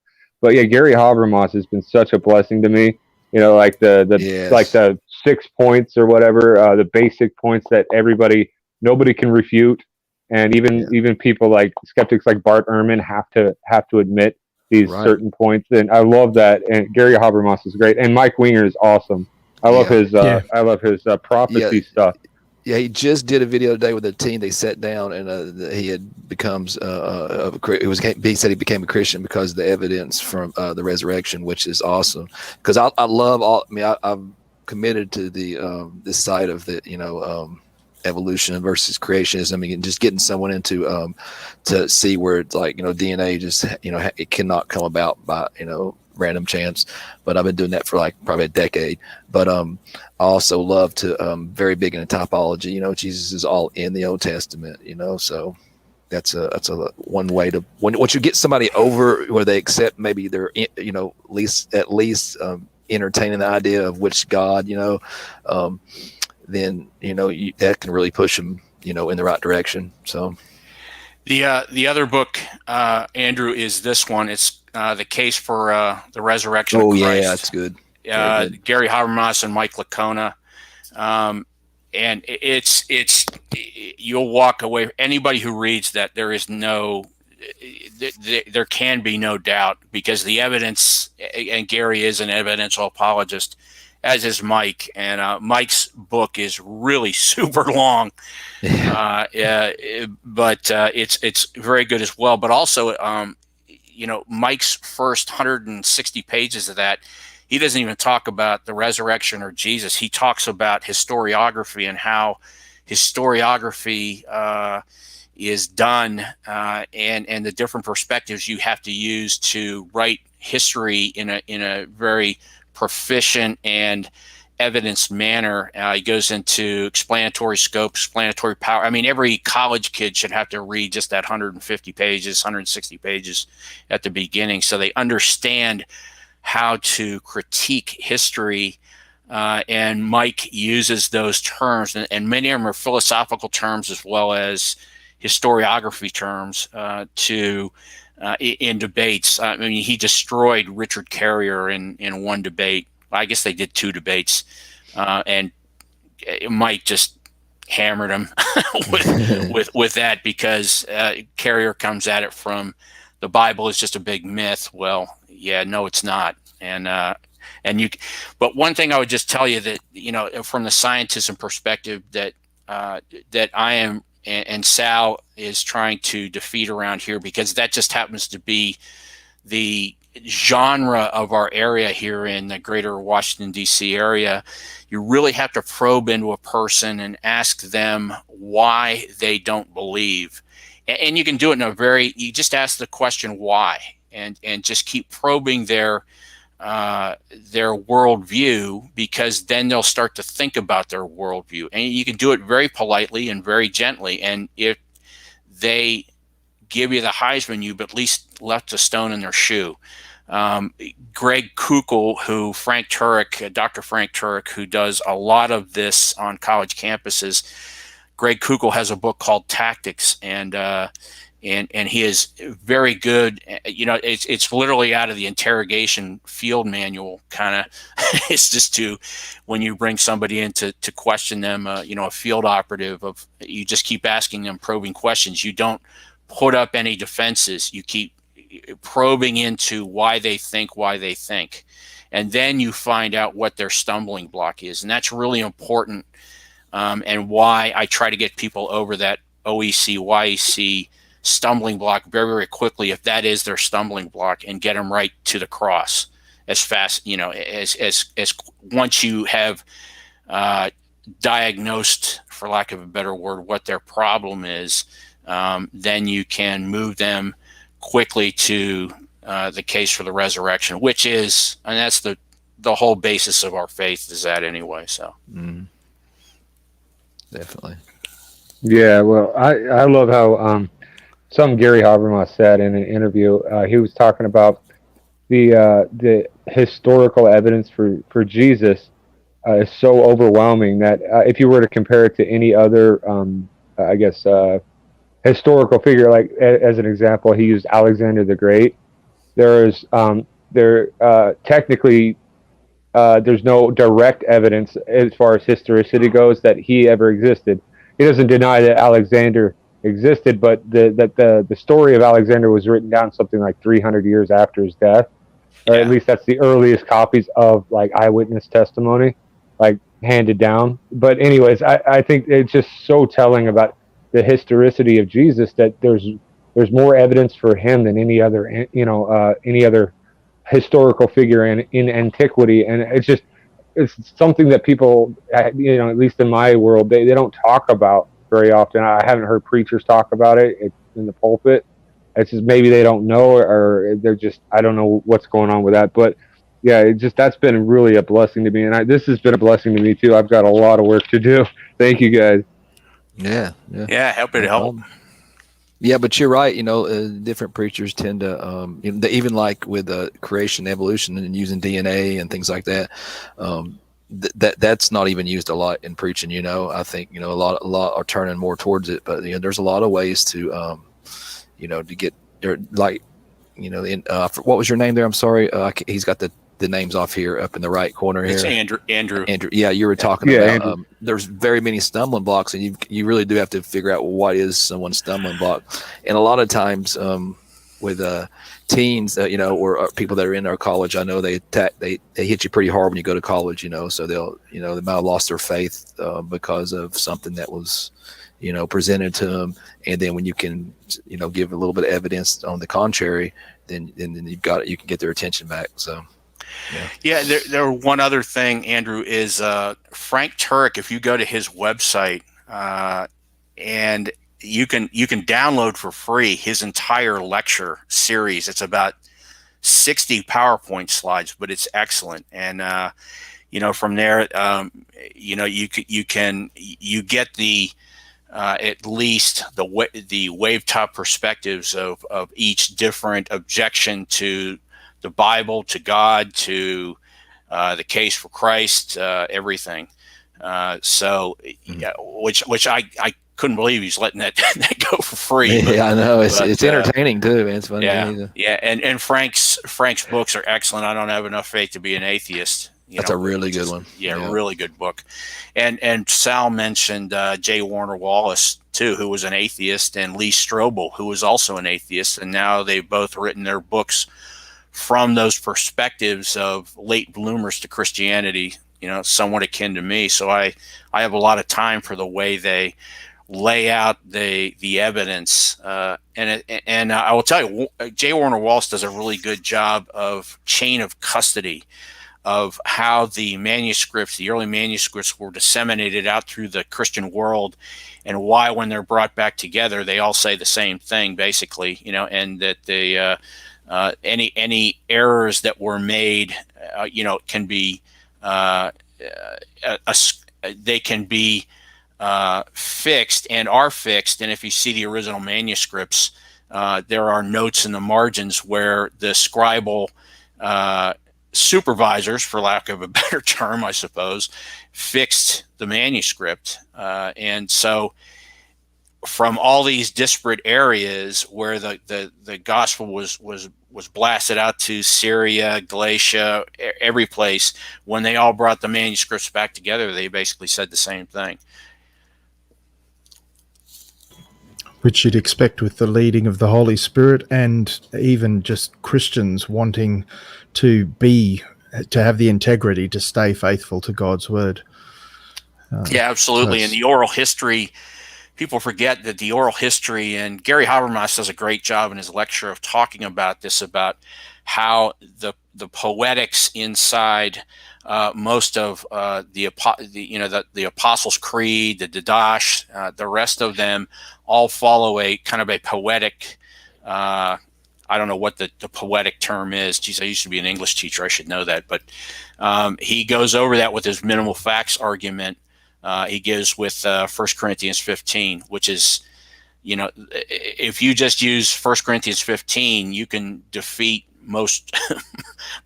But yeah, Gary Habermas has been such a blessing to me. Like the 6 points or whatever, the basic points that nobody can refute, and even people like skeptics like Bart Ehrman have to admit these certain points. And I love that. And Gary Habermas is great, and Mike Winger is awesome. I love his prophecy stuff. Yeah, he just did a video today with a teen. They sat down, and he had becomes he said he became a Christian because of the evidence from the resurrection, which is awesome. Because I love all. I mean, I'm committed to the this side of the evolution versus creationism, and just getting someone into to see where it's like DNA just it cannot come about by random chance. But I've been doing that for like probably a decade. But I also love to very big into topology. Jesus is all in the Old Testament. So that's a one way to once you get somebody over where they accept maybe they're at least entertaining the idea of which God then that can really push them in the right direction. So the other book, Andrew, is this one. It's The Case for the Resurrection of Christ. Yeah, that's good. Gary Habermas and Mike Licona. And it's you'll walk away. Anybody who reads that, there can be no doubt, because the evidence, and Gary is an evidential apologist, as is Mike. And Mike's book is really super long, but it's very good as well. But also, Mike's first 160 pages of that, he doesn't even talk about the resurrection or Jesus. He talks about historiography and how historiography is done, and the different perspectives you have to use to write history in a very proficient and evidence manner. He goes into explanatory scope, explanatory power. I mean, every college kid should have to read just that 150 pages, 160 pages at the beginning, so they understand how to critique history. And Mike uses those terms, and many of them are philosophical terms as well as historiography terms in debates. I mean, he destroyed Richard Carrier in one debate. I guess they did two debates, and Mike just hammered him with that, because Carrier comes at it from the Bible is just a big myth. Well, yeah, no, it's not. And But one thing I would just tell you that, from the scientism perspective that I am and Sal is trying to defeat around here, because that just happens to be the genre of our area here in the greater Washington, D.C. area. You really have to probe into a person and ask them why they don't believe. And you can do it you just ask the question why, and just keep probing their worldview, because then they'll start to think about their worldview. And you can do it very politely and very gently. And if they give you the Heisman, you've at least left a stone in their shoe. Greg Kuchel, Dr. Frank Turek, who does a lot of this on college campuses, Greg Kuchel has a book called Tactics, and he is very good. It's literally out of the interrogation field manual, kind of. It's just when you bring somebody in to question them, a field operative, you just keep asking them probing questions. You don't put up any defenses. You keep probing into why they think, and then you find out what their stumbling block is, and that's really important. And why I try to get people over that OEC, YEC stumbling block very, very quickly, if that is their stumbling block, and get them right to the cross as fast, as once you have diagnosed, for lack of a better word, what their problem is, then you can move them quickly to the case for the resurrection, and that's the whole basis of our faith is that anyway. So. Definitely. Yeah, well, I love how some Gary Habermas said in an interview. He was talking about the historical evidence for Jesus is so overwhelming that if you were to compare it to any other, historical figure, like as an example, he used Alexander the Great. Technically. There's no direct evidence as far as historicity goes that he ever existed. He doesn't deny that Alexander existed, but the story of Alexander was written down something like 300 years after his death, or at least that's the earliest copies of like eyewitness testimony, like handed down. But anyways, I think it's just so telling about the historicity of Jesus that there's more evidence for him than any other historical figure in antiquity. And it's something that people, at least in my world, they don't talk about very often. I haven't heard preachers talk about it in the pulpit. It's just maybe they don't know, or they're just, I don't know what's going on with that. But yeah, that's been really a blessing to me. And this has been a blessing to me too. I've got a lot of work to do. Thank you guys. Yeah. Happy to help. Yeah, but you're right. Different preachers tend to, even like with creation, evolution, and using DNA and things like that. That's not even used a lot in preaching. I think a lot are turning more towards it. But there's a lot of ways to, to get like, what was your name there? I'm sorry. He's got the names off here up in the right corner here. It's Andrew. Yeah, you were talking about there's very many stumbling blocks, and you really do have to figure out what is someone's stumbling block. And a lot of times with teens, or people that are in our college, I know they hit you pretty hard when you go to college, so they might have lost their faith because of something that was presented to them. And then when you can give a little bit of evidence on the contrary, then you can get their attention back. So there one other thing, Andrew, is Frank Turek. If you go to his website, and you can download for free his entire lecture series. It's about 60 PowerPoint slides, but it's excellent. And from there, you get the at least the wavetop perspectives of each different objection to the Bible, to God, to the case for Christ, everything. Which I couldn't believe he's letting that go for free. Yeah, I know. It's entertaining too, man. It's funny. Yeah. And Frank's books are excellent. I don't have enough faith to be an atheist. That's a really good one. Yeah, really good book. And Sal mentioned J. Warner Wallace too, who was an atheist, and Lee Strobel, who was also an atheist, and now they've both written their books from those perspectives of late bloomers to Christianity, somewhat akin to me. So I have a lot of time for the way they lay out the evidence, and I will tell you, J. Warner Wallace does a really good job of chain of custody of how the early manuscripts were disseminated out through the Christian world, and why when they're brought back together, they all say the same thing, basically, and that any errors that were made, can be they can be fixed and are fixed. And if you see the original manuscripts, there are notes in the margins where the scribal supervisors, for lack of a better term, I suppose, fixed the manuscript. And so from all these disparate areas where the gospel was blasted out to Syria, Galatia, every place, when they all brought the manuscripts back together, they basically said the same thing. Which you'd expect with the leading of the Holy Spirit, and even just Christians wanting to have the integrity to stay faithful to God's word. Yeah, absolutely. And the oral history, people forget that the oral history, and Gary Habermas does a great job in his lecture of talking about this, about how the poetics inside most of the Apostles' Creed, the Didache, the rest of them all follow a kind of a poetic, I don't know what the poetic term is. Geez, I used to be an English teacher. I should know that. But he goes over that with his minimal facts argument. He gives with 1 Corinthians 15, which is, if you just use 1 Corinthians 15, you can defeat most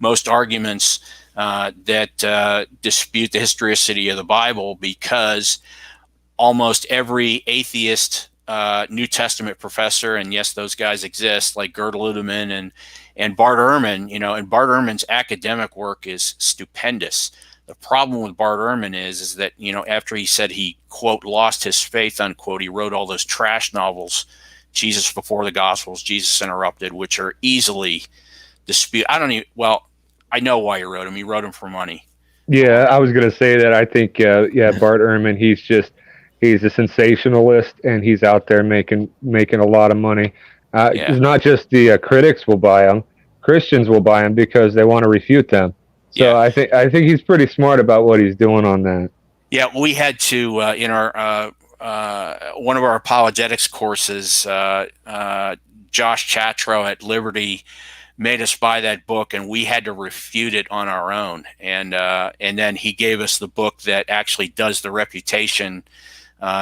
most arguments that dispute the historicity of the Bible, because almost every atheist New Testament professor, and yes, those guys exist, like Gerd Ludemann and Bart Ehrman, and Bart Ehrman's academic work is stupendous. The problem with Bart Ehrman is that, after he said he, quote, lost his faith, unquote, he wrote all those trash novels, Jesus Before the Gospels, Jesus Interrupted, which are easily disputed. I know why he wrote them. He wrote them for money. Yeah, I was going to say that. I think, Bart Ehrman, he's a sensationalist, and he's out there making a lot of money. It's not just the critics will buy them; Christians will buy them because they want to refute them. So I think he's pretty smart about what he's doing on that. Yeah, we had to in our one of our apologetics courses, Josh Chatro at Liberty made us buy that book, and we had to refute it on our own. And then he gave us the book that actually does the refutation.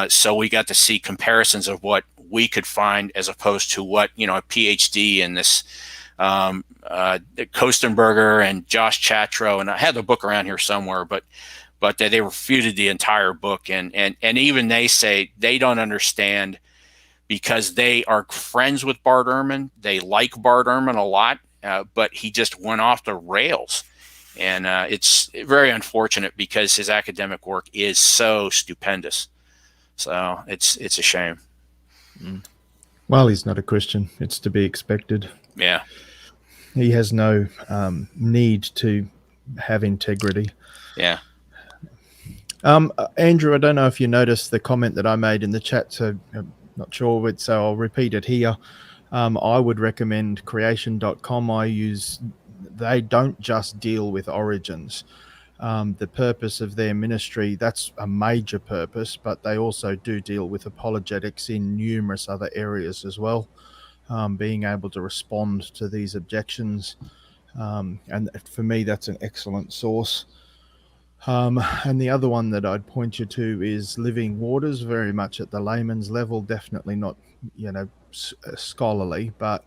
So we got to see comparisons of what we could find as opposed to what, a PhD in this Kostenberger and Josh Chatro, and I had the book around here somewhere, but they refuted the entire book, and even they say they don't understand, because they are friends with Bart Ehrman. They like Bart Ehrman a lot, but he just went off the rails. And it's very unfortunate, because his academic work is so stupendous. So it's a shame. Well, he's not a Christian. It's to be expected. Yeah. He has no need to have integrity. Yeah. Andrew, I don't know if you noticed the comment that I made in the chat, so I'm not sure, so I'll repeat it here. I would recommend creation.com. They don't just deal with origins. The purpose of their ministry, that's a major purpose, but they also do deal with apologetics in numerous other areas as well, being able to respond to these objections. And for me, that's an excellent source. And the other one that I'd point you to is Living Waters, very much at the layman's level, definitely not, scholarly, but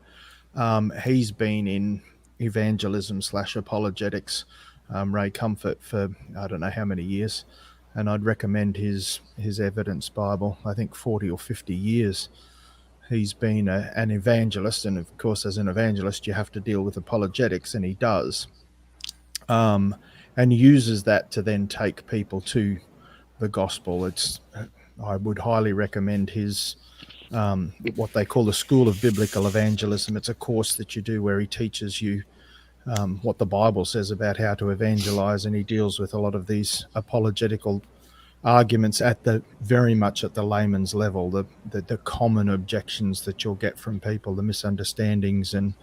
he's been in evangelism / apologetics, Ray Comfort, for I don't know how many years, and I'd recommend his Evidence Bible. I think 40 or 50 years he's been an evangelist, and of course as an evangelist you have to deal with apologetics, and he does, and uses that to then take people to the gospel. I would highly recommend his what they call the School of Biblical Evangelism. It's a course that you do where he teaches you what the Bible says about how to evangelize, and he deals with a lot of these apologetical arguments at the very much at the layman's level, the common objections that you'll get from people, the misunderstandings, and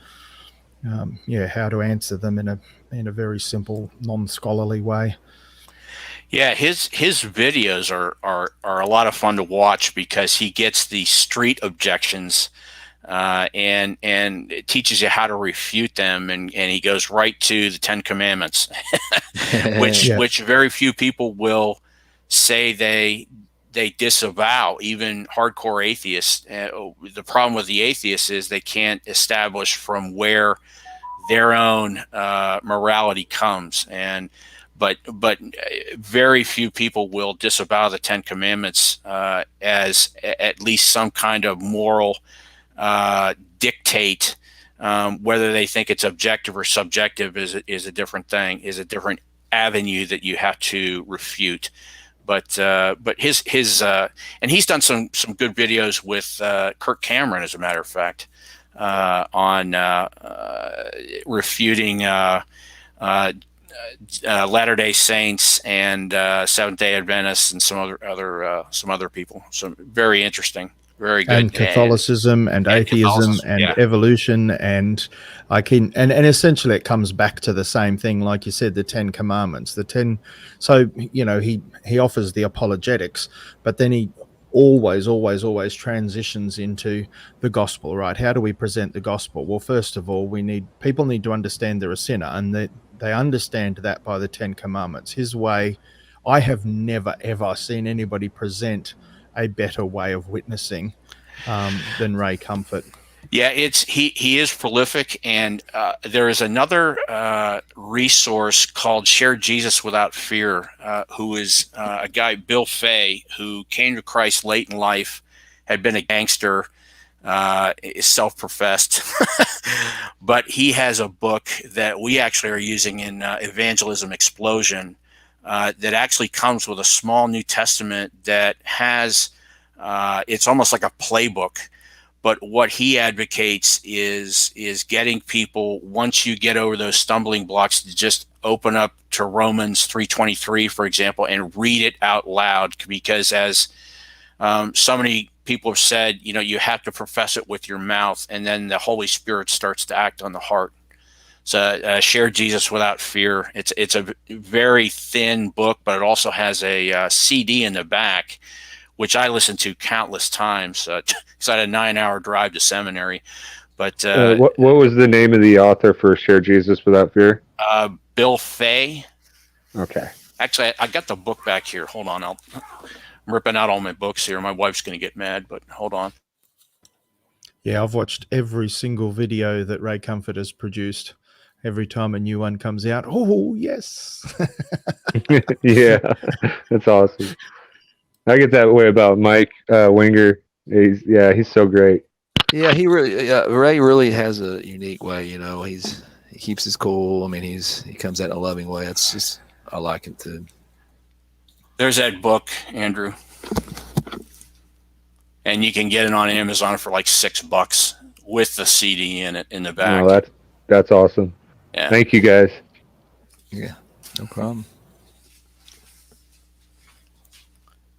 how to answer them in a very simple, non-scholarly way. Yeah, his videos are a lot of fun to watch because he gets the street objections, and it teaches you how to refute them, and he goes right to the Ten Commandments, which very few people will say they disavow, even hardcore atheists. The problem with the atheists is they can't establish from where their own morality comes, but very few people will disavow the Ten Commandments as at least some kind of moral dictate. Whether they think it's objective or subjective is a different thing, is a different avenue that you have to refute. But his and he's done some good videos with Kirk Cameron, as a matter of fact, on refuting Latter-day Saints and Seventh-day Adventists and some other people. So very interesting, very good. And Catholicism and atheism and evolution, and and essentially it comes back to the same thing, like you said, the Ten Commandments. So he offers the apologetics, but then he always transitions into the gospel, right? How do we present the gospel? Well, first of all, people need to understand they're a sinner, and they understand that by the Ten Commandments. His way, I have never ever seen anybody present a better way of witnessing than Ray Comfort. Yeah, he is prolific, and there is another resource called Share Jesus Without Fear, who is a guy, Bill Fay, who came to Christ late in life, had been a gangster, is self-professed, but he has a book that we actually are using in Evangelism Explosion that actually comes with a small New Testament that has, it's almost like a playbook. But what he advocates is getting people, once you get over those stumbling blocks, to just open up to Romans 3:23, for example, and read it out loud. Because as so many people have said, you have to profess it with your mouth, and then the Holy Spirit starts to act on the heart. So Share Jesus Without Fear. It's a very thin book, but it also has a CD in the back, which I listened to countless times. Because I had a 9-hour drive to seminary. But what was the name of the author for Share Jesus Without Fear? Bill Fay. Okay. Actually, I got the book back here. Hold on, I'm ripping out all my books here. My wife's going to get mad, but hold on. Yeah, I've watched every single video that Ray Comfort has produced. Every time a new one comes out, oh yes. Yeah, that's awesome. I get that way about Mike Winger. He's so great. Yeah, Ray really has a unique way. He keeps his cool. I mean, he comes out in a loving way. It's just, I like it too. There's that book, Andrew, and you can get it on Amazon for like $6 with the CD in it in the back. Oh, that's awesome. Yeah. Thank you, guys. Yeah, no problem.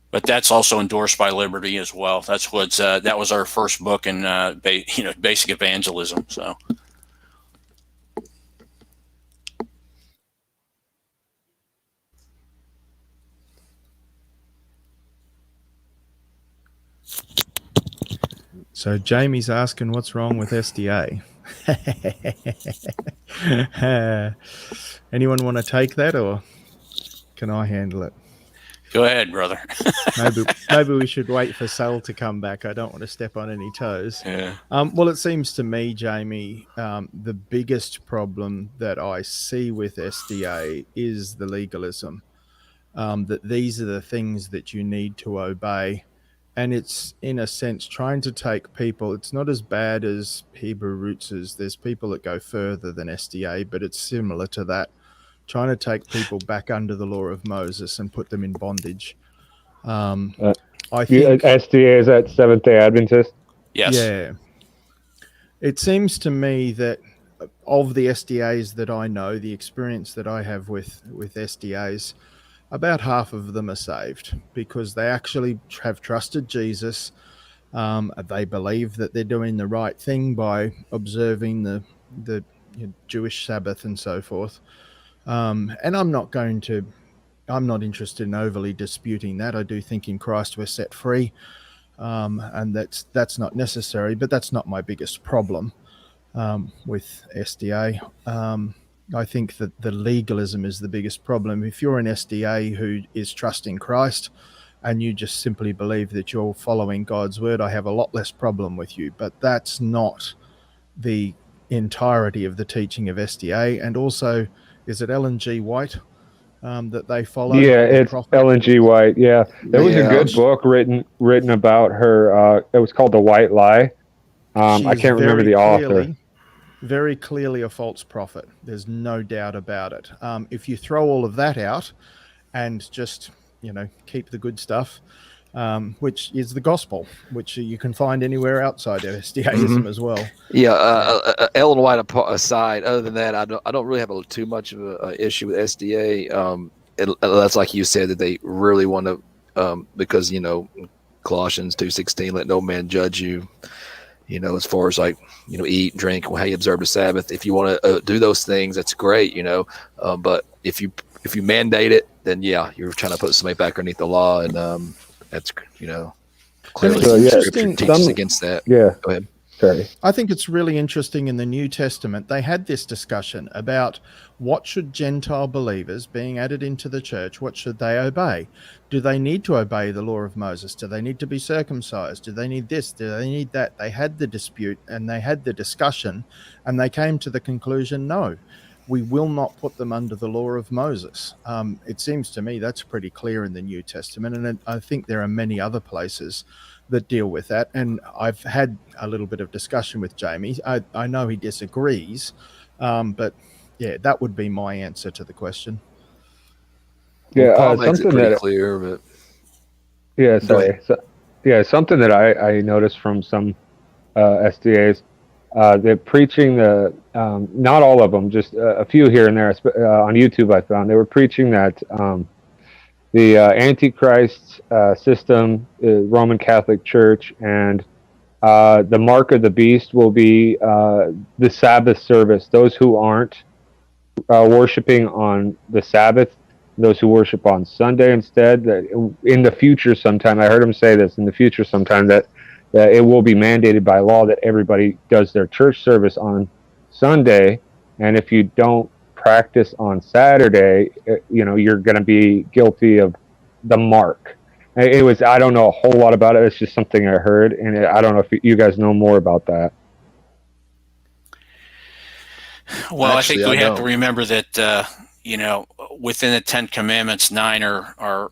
But that's also endorsed by Liberty as well. That was our first book in basic evangelism. So. So Jamie's asking what's wrong with SDA. Anyone want to take that, or can I handle it? Go ahead, brother. maybe we should wait for Sal to come back. I don't want to step on any toes. Yeah. Well, it seems to me, Jamie, the biggest problem that I see with SDA is the legalism. That these are the things that you need to obey. And it's, in a sense, trying to take people. It's not as bad as Hebrew Roots is. There's people that go further than SDA, but it's similar to that. Trying to take people back under the law of Moses and put them in bondage. I think SDA is that Seventh-day Adventist. Yes. Yeah. It seems to me that of the SDAs that I know, the experience that I have with SDAs, about half of them are saved because they actually have trusted Jesus. They believe that they're doing the right thing by observing the Jewish Sabbath and so forth. And I'm not interested in overly disputing that. I do think in Christ we're set free, and that's not necessary, but that's not my biggest problem with SDA. I think that the legalism is the biggest problem. If you're an SDA who is trusting Christ and you just simply believe that you're following God's word, I have a lot less problem with you. But that's not the entirety of the teaching of SDA. And also, is it Ellen G. White that they follow? Yeah, it's Ellen G. White. Yeah, there was a good book written about her. It was called The White Lie. I can't remember the author. Very clearly a false prophet. There's no doubt about it. If you throw all of that out and just, keep the good stuff, which is the gospel, which you can find anywhere outside of SDAism as well. Yeah, Ellen White aside, other than that, I don't really have too much of an issue with SDA. That's like you said, that they really want to, because, Colossians 2:16, let no man judge you. As far as eat, drink, how you observe the Sabbath. If you want to do those things, that's great, but if you mandate it, then you're trying to put somebody back underneath the law, and that's clearly Scripture teaches against that. Yeah, go ahead. Sorry. I think it's really interesting in the New Testament, they had this discussion about what should Gentile believers being added into the church, what should they obey? Do they need to obey the law of Moses? Do they need to be circumcised? Do they need this? Do they need that? They had the dispute and they had the discussion, and they came to the conclusion, no, we will not put them under the law of Moses. It seems to me that's pretty clear in the New Testament, and I think there are many other places that deal with that. And I've had a little bit of discussion with Jamie. I know he disagrees, but yeah, that would be my answer to the question. Yeah, Paul makes it pretty clear, but yeah, sorry. Something that I noticed from some SDAs, they're preaching not all of them, just a few here and there on YouTube. I found they were preaching that the Antichrist system, Roman Catholic Church, and the mark of the beast will be the Sabbath service. Those who aren't worshiping on the Sabbath, those who worship on Sunday instead, that in the future sometime, I heard him say this, in the future sometime, that it will be mandated by law that everybody does their church service on Sunday, and if you don't practice on Saturday, you're going to be guilty of the mark. I don't know a whole lot about it. It's just something I heard, and I don't know if you guys know more about that. Well, actually, I think we have to remember that within the 10 Commandments, 9 are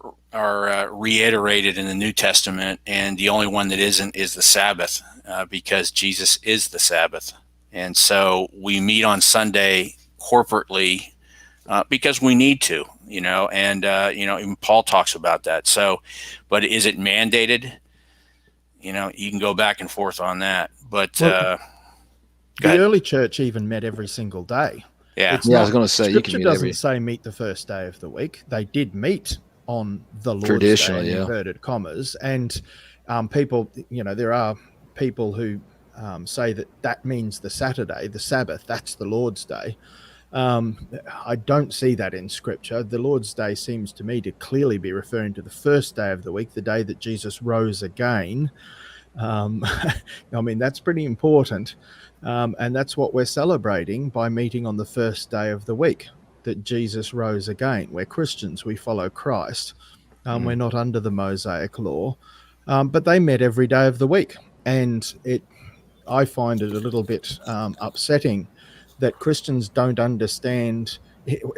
reiterated in the New Testament, and the only one that isn't is the Sabbath, because Jesus is the Sabbath. And so we meet on Sunday corporately because we need to, and even Paul talks about that. So, but is it mandated? You can go back and forth on that. But the early church even met every single day. Yeah, I was going to say, Scripture doesn't say meet the first day of the week. They did meet on the Lord's Day, in inverted commas, and people, there are people who say that means the Saturday, the Sabbath, that's the Lord's Day. I don't see that in Scripture. The Lord's Day seems to me to clearly be referring to the first day of the week, the day that Jesus rose again. That's pretty important. And that's what we're celebrating by meeting on the first day of the week, that Jesus rose again. We're Christians. We follow Christ. We're not under the Mosaic law. But they met every day of the week. And I find it a little bit upsetting that Christians don't understand,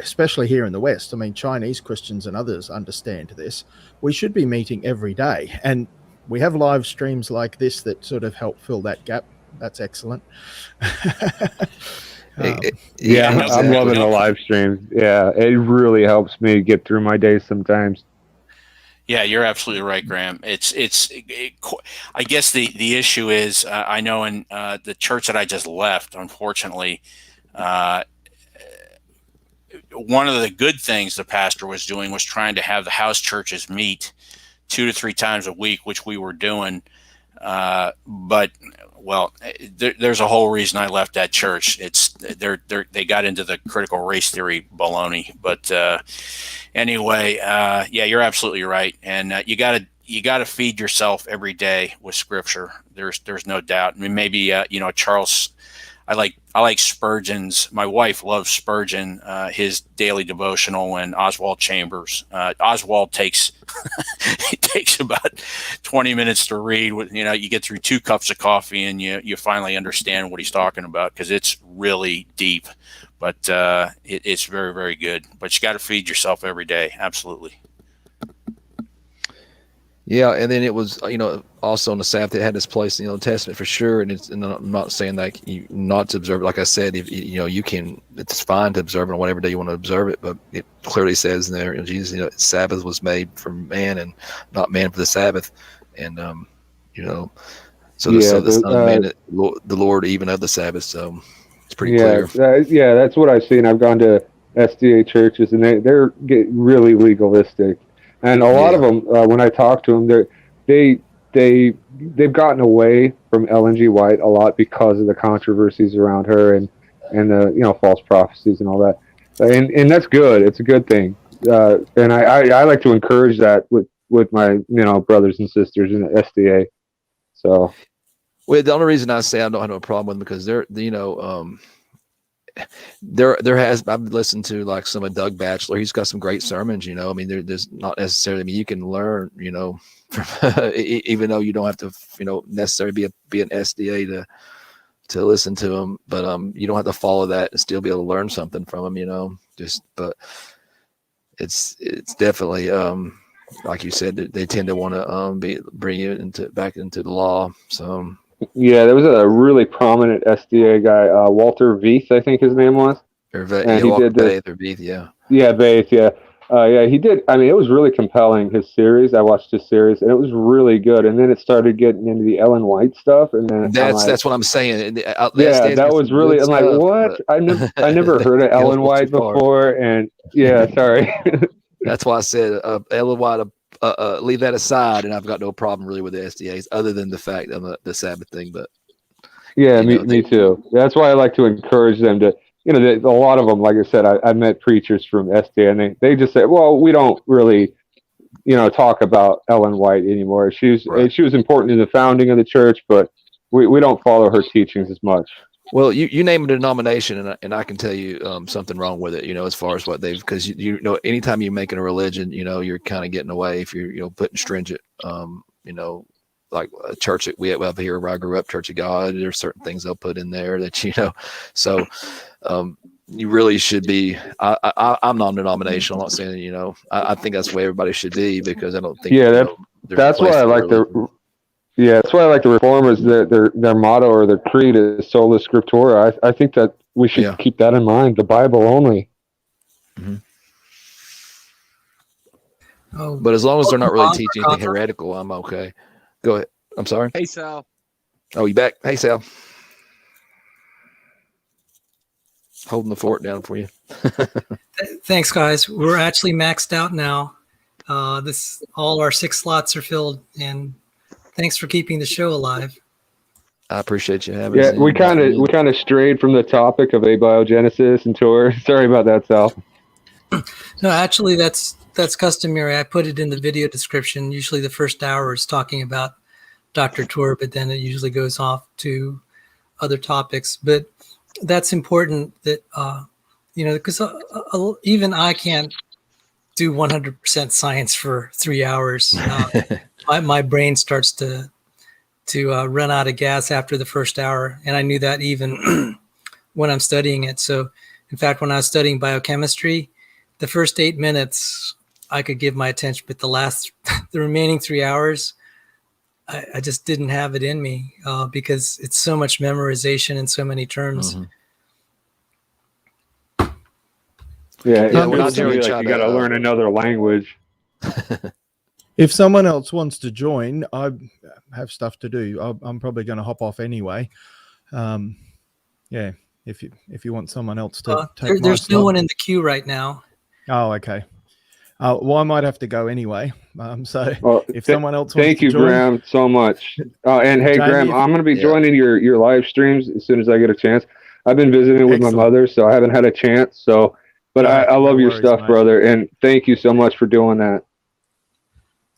especially here in the West. Chinese Christians and others understand this. We should be meeting every day. And we have live streams like this that sort of help fill that gap. That's excellent. I'm loving the live streams. Yeah, it really helps me get through my days sometimes. Yeah, you're absolutely right, Graham. I guess the issue is, I know in the church that I just left, unfortunately, one of the good things the pastor was doing was trying to have the house churches meet 2 to 3 times a week, which we were doing. But there's a whole reason I left that church. It's they got into the critical race theory baloney. But anyway, yeah, you're absolutely right, and you gotta feed yourself every day with Scripture. There's no doubt. I mean, maybe Charles. I like Spurgeon's. My wife loves Spurgeon, his daily devotional, and Oswald Chambers. Oswald takes it takes about 20 minutes to read. You get through 2 cups of coffee and you finally understand what he's talking about, because it's really deep, but it's very, very good. But you got to feed yourself every day. Absolutely. Yeah, and then it was, also on the Sabbath, it had its place in the Old Testament for sure. And I'm not saying that you not to observe it. Like I said, if you can, it's fine to observe it on whatever day you want to observe it. But it clearly says in there, Jesus, Sabbath was made for man and not man for the Sabbath. And so the Son of Man, the Lord even of the Sabbath. So it's pretty clear. That's what I've seen. I've gone to SDA churches, and they're getting really legalistic. And a lot of them, when I talk to them, they've gotten away from Ellen G. White a lot because of the controversies around her and the false prophecies and all that. And that's good. It's a good thing. And I like to encourage that with my brothers and sisters in the SDA. So, well, the only reason I say I don't have no problem with them because I've listened to like some of Doug Batchelor. He's got some great sermons, I mean, there's not necessarily, you can learn, from, even though you don't have to, necessarily be an SDA to listen to them, but you don't have to follow that and still be able to learn something from them, but it's definitely, like you said, they tend to want to bring you back into the law. So, yeah, there was a really prominent SDA guy, Walter Veith, I think his name was. And he did Veith, yeah. Yeah, Veith, yeah. He did. I mean, it was really compelling, his series. I watched his series, and it was really good. And then it started getting into the Ellen White stuff, and then that's what I'm saying. That was really. I'm like, what? I never heard of Ellen White before, and sorry. That's why I said Ellen White. Leave that aside, and I've got no problem really with the SDAs, other than the fact of the Sabbath thing. But me too. That's why I like to encourage them to. A lot of them, like I said, I met preachers from SDA, and they just say, well, we don't really, talk about Ellen White anymore. She was important in the founding of the church, but we don't follow her teachings as much. Well, you name a denomination, and I can tell you something wrong with it. As far as what they've, because anytime you're making a religion, you're kind of getting away if you're putting stringent, like a church that we have here where I grew up, Church of God. There's certain things they'll put in there that so you really should be. I'm non-denominational. I'm not saying I think that's the way everybody should be, because I don't think that's why I like the. Yeah, that's why I like the Reformers. Their motto or their creed is sola scriptura. I think that we should keep that in mind. The Bible only. Mm-hmm. But as long as they're not really teaching anything heretical, I'm okay. Go ahead. I'm sorry. Hey, Sal. Oh, you back? Hey, Sal. Holding the fort down for you. Thanks, guys. We're actually maxed out now. All our 6 slots are filled, and thanks for keeping the show alive. I appreciate you having us. Yeah, we kind of strayed from the topic of abiogenesis and tour. Sorry about that, Sal. No, actually, that's customary. I put it in the video description. Usually the first hour is talking about Dr. Tour, but then it usually goes off to other topics. But that's important that, because even I can't do 100% science for 3 hours. My brain starts to run out of gas after the first hour. And I knew that even when I'm studying it. So in fact, when I was studying biochemistry, the first 8 minutes I could give my attention, but the remaining 3 hours, I just didn't have it in me because it's so much memorization and so many terms. Mm-hmm. Yeah, we're not you got to learn another language. If someone else wants to join, I have stuff to do. I'm probably going to hop off anyway. if you want someone else to take my there's no slot. one in the queue right now. Oh, okay. Well, I might have to go anyway. So Well, if someone else wants thank to you, join, Graham, so much. And hey, Jamie, Graham, I'm going to be Yeah. joining your live streams as soon as I get a chance. I've been visiting with Excellent. my mother, so I haven't had a chance. So, but No, I love no your worries, stuff, mate. brother, and thank you so much for doing that.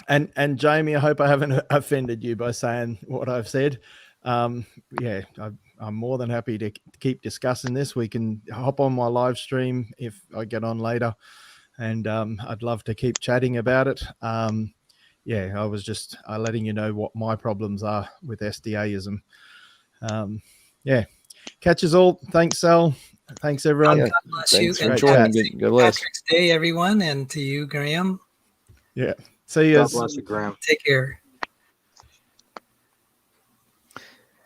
And Jamie, I hope I haven't offended you by saying what I've said. Yeah, I'm more than happy to keep discussing this. We can hop on my live stream if I get on later, and I'd love to keep chatting about it. Yeah, I was just letting you know what my problems are with SDAism. Yeah, catch us all. Thanks, Sal. Thanks, everyone. Yeah. God bless Thanks you. for And joining. happy God bless. Patrick's Day, everyone, and to you, Graham. Yeah. See you. God bless you, Graham. Take care.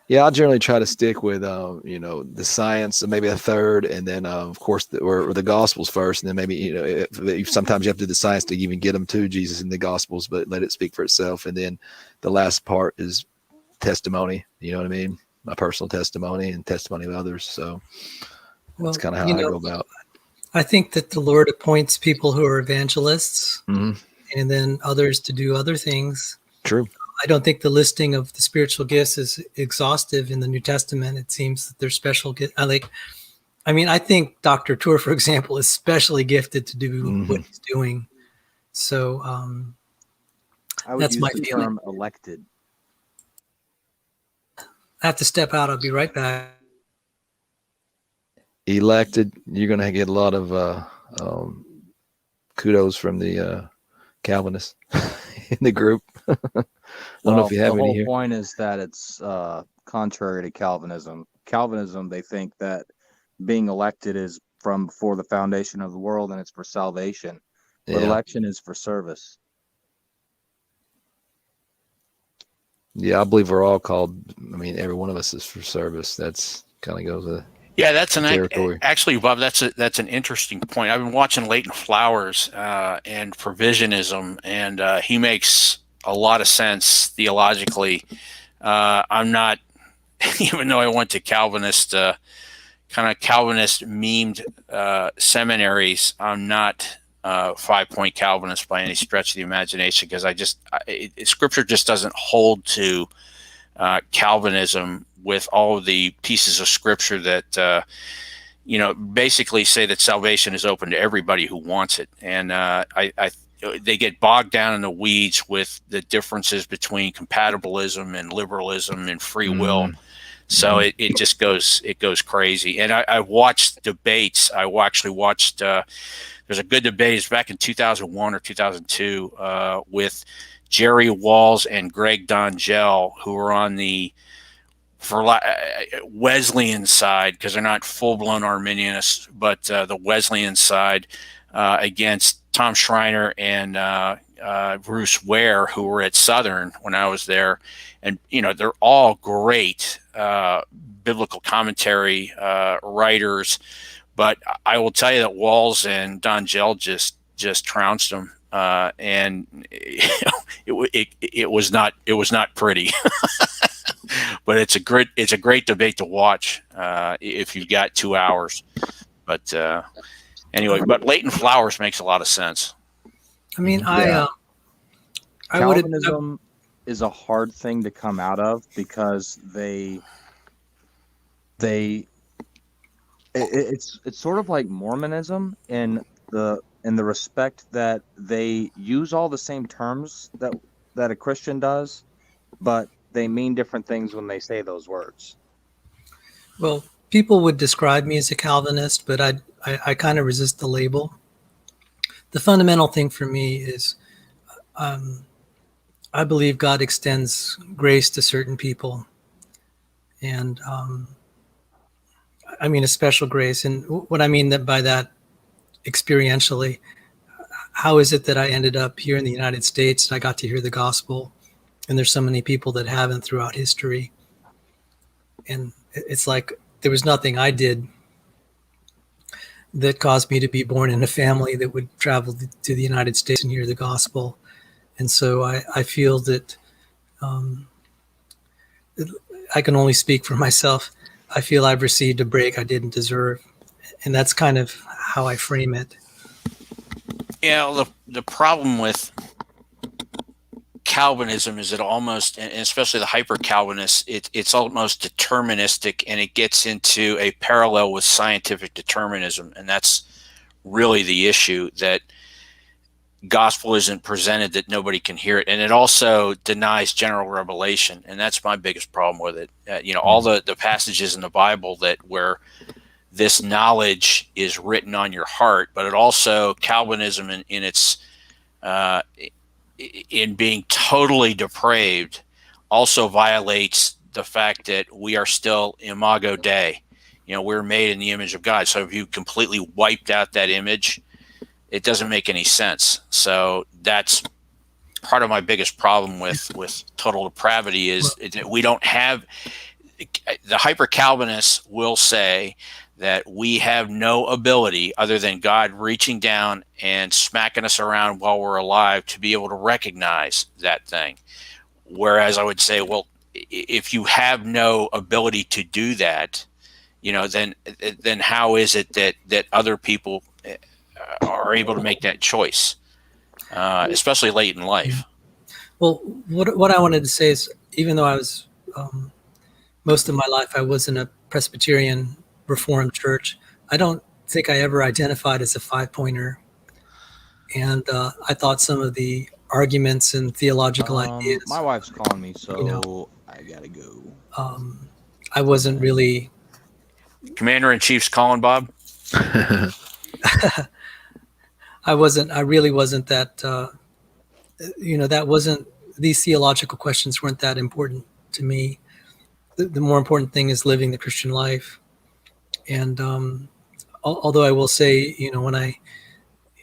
Yeah, I generally try to stick with, the science, and maybe a third, and then, of course, or the Gospels first, and then maybe, if sometimes you have to do the science to even get them to Jesus in the Gospels, but let it speak for itself. And then the last part is testimony. You know what I mean? My personal testimony and testimony of others. So that's kind of how I go about. I think that the Lord appoints people who are evangelists, Mhm. and then others to do other things. True. I don't think the listing of the spiritual gifts is exhaustive in the New Testament. It seems that there's special gifts. I think Dr. Tour, for example, is specially gifted to do what he's doing. So I would that's use my the feeling. term elected. I have to step out. I'll be right back. Elected, you're going to get a lot of kudos from the Calvinists in the group. I don't know if you have the any whole here. point is that it's contrary to Calvinism. Calvinism, they think that being elected is from before the foundation of the world and it's for salvation. But Yeah. election is for service. Yeah, I believe we're all called. I mean, every one of us is for service. That's kind of goes with Yeah, that's territory. actually, Bob. That's an interesting point. I've been watching Leighton Flowers and provisionism, and he makes a lot of sense theologically. I'm not, even though I went to Calvinist memed seminaries, I'm not 5-point Calvinist by any stretch of the imagination, because Scripture just doesn't hold to Calvinism with all of the pieces of Scripture that basically say that salvation is open to everybody who wants it. And they get bogged down in the weeds with the differences between compatibilism and liberalism and free will. So it just goes crazy. And I watched debates. I actually watched. There's a good debate. It's back in 2001 or 2002 with Jerry Walls and Greg Dongell, who were on the Wesleyan side, because they're not full-blown Arminianists, but the Wesleyan side against Tom Schreiner and Bruce Ware, who were at Southern when I was there. And, they're all great biblical commentary writers. But I will tell you that Walls and Dongell just trounced them. And it was not pretty. But it's a great debate to watch if you've got 2 hours. But anyway, but Leighton Flowers makes a lot of sense. I mean, Yeah. I would. Calvinism is a hard thing to come out of, because it's sort of like Mormonism in the respect that they use all the same terms that a Christian does, but they mean different things when they say those words. Well, people would describe me as a Calvinist, but I kind of resist the label. The fundamental thing for me is I believe God extends grace to certain people. And a special grace. And what I mean by that experientially, how is it that I ended up here in the United States and I got to hear the gospel? And there's so many people that haven't throughout history. And it's like there was nothing I did that caused me to be born in a family that would travel to the United States and hear the gospel. And so I feel that I can only speak for myself. I feel I've received a break I didn't deserve. And that's kind of how I frame it. Yeah, the problem with Calvinism is it almost, and especially the hyper Calvinists, it's almost deterministic, and it gets into a parallel with scientific determinism, and that's really the issue, that gospel isn't presented, that nobody can hear it, and it also denies general revelation, and that's my biggest problem with it. All the passages in the Bible where this knowledge is written on your heart, but it also, Calvinism in its in being totally depraved, also violates the fact that we are still imago Dei. We're made in the image of God. So if you completely wiped out that image, it doesn't make any sense. So that's part of my biggest problem with total depravity, is that we don't have, the hyper Calvinists will say that we have no ability other than God reaching down and smacking us around while we're alive to be able to recognize that thing. Whereas I would say, well, if you have no ability to do that, then how is it that other people are able to make that choice, especially late in life? Well, what I wanted to say is, even though I was most of my life I was in a Presbyterian Reformed church, I don't think I ever identified as a five-pointer, and I thought some of the arguments and theological ideas. My wife's calling me, so You know. I gotta go. I wasn't really. Commander-in-Chief's calling, Bob. I really wasn't that. That wasn't. These theological questions weren't that important to me. The more important thing is living the Christian life. And although I will say, when I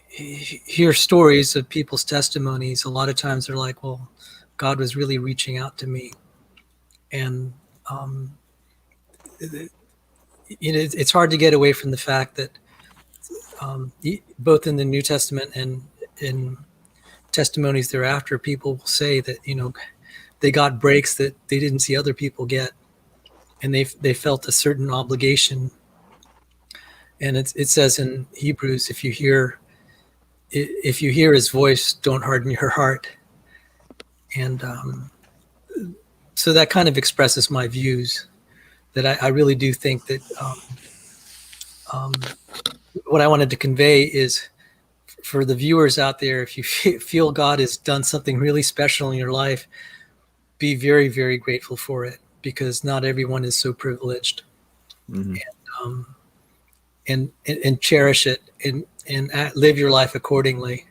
hear stories of people's testimonies, a lot of times they're like, well, God was really reaching out to me. And it's hard to get away from the fact that both in the New Testament and in testimonies thereafter, people will say that, they got breaks that they didn't see other people get. And they felt a certain obligation. And it says in Hebrews, if you hear his voice, don't harden your heart. And so that kind of expresses my views, that I really do think that what I wanted to convey is, for the viewers out there, if you feel God has done something really special in your life, be very, very grateful for it, because not everyone is so privileged. Mm-hmm. And cherish it and live your life accordingly,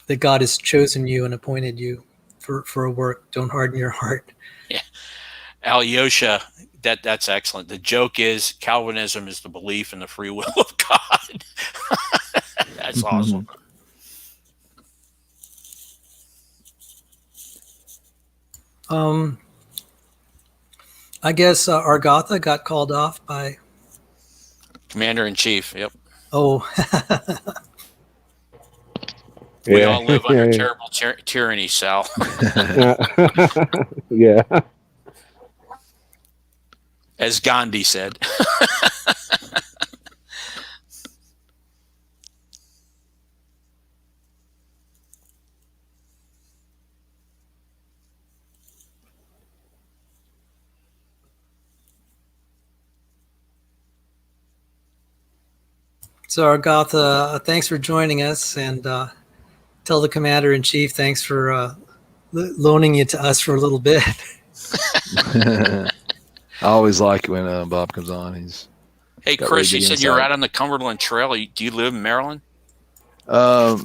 that God has chosen you and appointed you for a work. Don't harden your heart. Yeah. Alyosha, that's excellent. The joke is, Calvinism is the belief in the free will of God. That's awesome. I guess Argatha got called off by Commander-in-Chief. Yep. Oh. We all live under terrible tyranny, Sal. Yeah. As Gandhi said. So Argatha, thanks for joining us, and tell the Commander-in-Chief thanks for loaning you to us for a little bit. I always like it when Bob comes on. Hey, Chris, you said you're out on the Cumberland Trail. Do you live in Maryland? I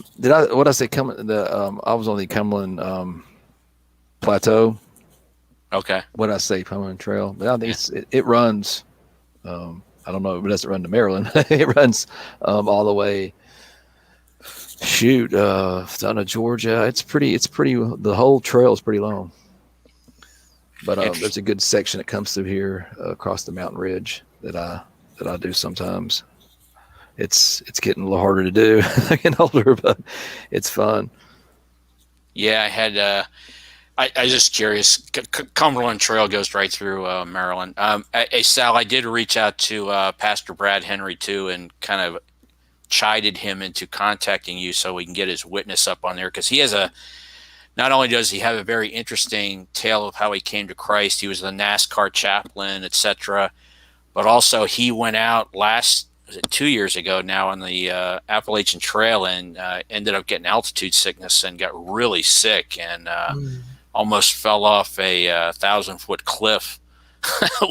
say? I was on the Cumberland Plateau. Okay. What did I say? Cumberland Trail. But I think it runs. I don't know. It doesn't run to Maryland. It runs all the way. Down to Georgia. It's pretty. The whole trail is pretty long. But there's a good section that comes through here across the mountain ridge that I do sometimes. It's getting a little harder to do. I'm getting older, but it's fun. Yeah, I had I just curious. Cumberland Trail goes right through Maryland. Hey, Sal, I did reach out to Pastor Brad Henry too, and kind of chided him into contacting you so we can get his witness up on there, because he has not only does he have a very interesting tale of how he came to Christ, he was a NASCAR chaplain, etc., but also he went out was it 2 years ago now on the Appalachian Trail and ended up getting altitude sickness and got really sick and almost fell off a 1,000-foot cliff,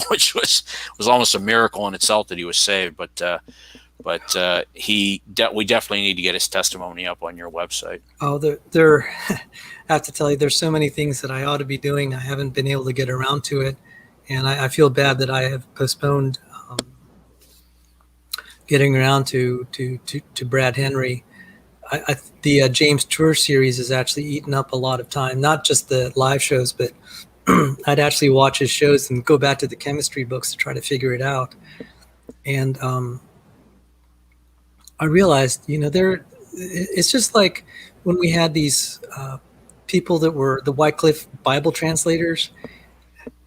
which was almost a miracle in itself that he was saved. But we definitely need to get his testimony up on your website. Oh, I have to tell you, there's so many things that I ought to be doing. I haven't been able to get around to it, and I feel bad that I have postponed getting around to Brad Henry. The James Tour series has actually eaten up a lot of time, not just the live shows, but I'd actually watch his shows and go back to the chemistry books to try to figure it out. And I realized, it's just like when we had these people that were the Wycliffe Bible translators.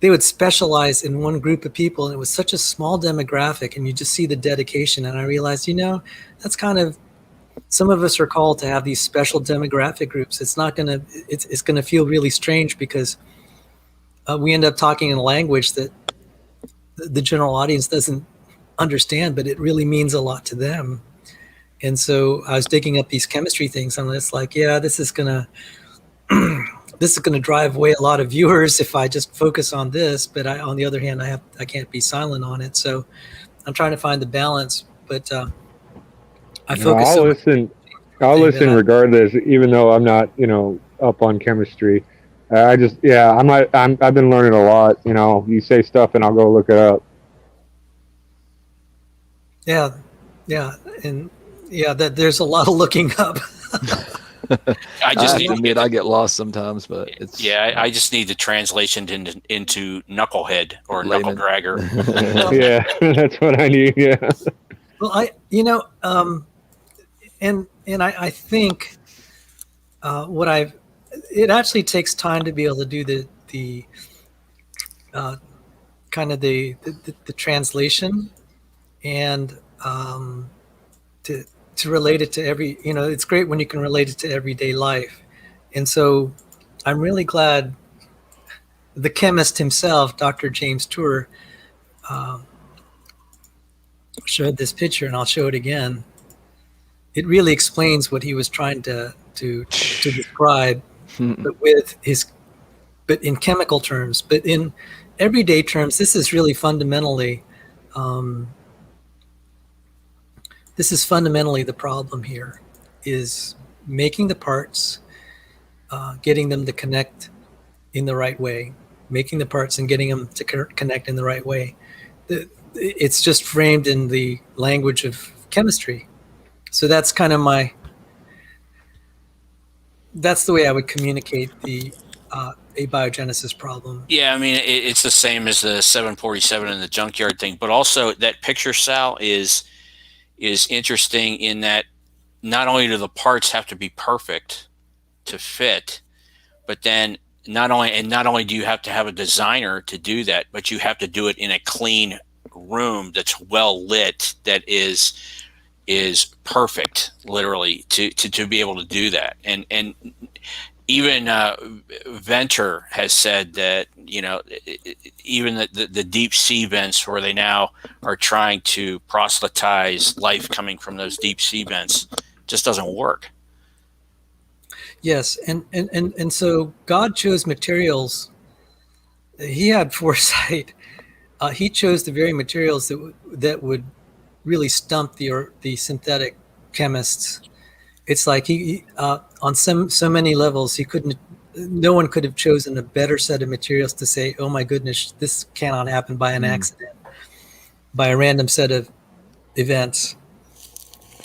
They would specialize in one group of people, and it was such a small demographic, and you just see the dedication. And I realized, that's kind of, some of us are called to have these special demographic groups. It's going to feel really strange because we end up talking in a language that the general audience doesn't understand, but it really means a lot to them. And so I was digging up these chemistry things, and it's like, yeah, this is going to drive away a lot of viewers if I just focus on this. But on the other hand, I can't be silent on it. So I'm trying to find the balance. But I focus. I'll listen regardless, even though I'm not, up on chemistry. I've been learning a lot. You say stuff and I'll go look it up. Yeah, and there's a lot of looking up. I get lost sometimes, but it's I just need the translation into knucklehead or knuckle dragger. Yeah, that's what I need. Yeah. Well, I think it actually takes time to be able to do the kind of the translation and to relate it to every, it's great when you can relate it to everyday life. And so I'm really glad the chemist himself, Dr. James Tour, showed this picture, and I'll show it again. It really explains what he was trying to describe, but in chemical terms. But in everyday terms, this is really fundamentally the problem here, is making the parts, getting them to connect in the right way, making the parts and getting them to connect in the right way. It's just framed in the language of chemistry. So that's kind of that's the way I would communicate the abiogenesis problem. Yeah, I mean, it's the same as the 747 and the junkyard thing, but also that picture, Sal, is interesting in that not only do the parts have to be perfect to fit, but then not only do you have to have a designer to do that, but you have to do it in a clean room that's well lit, that is perfect, literally, to be able to do that. And even Venter has said that, even the deep sea vents, where they now are trying to proselytize life coming from those deep sea vents, just doesn't work. Yes, and so God chose materials. He had foresight. He chose the very materials that would really stump the synthetic chemists. It's like he on so many levels, no one could have chosen a better set of materials to say, oh my goodness, this cannot happen by an accident, by a random set of events.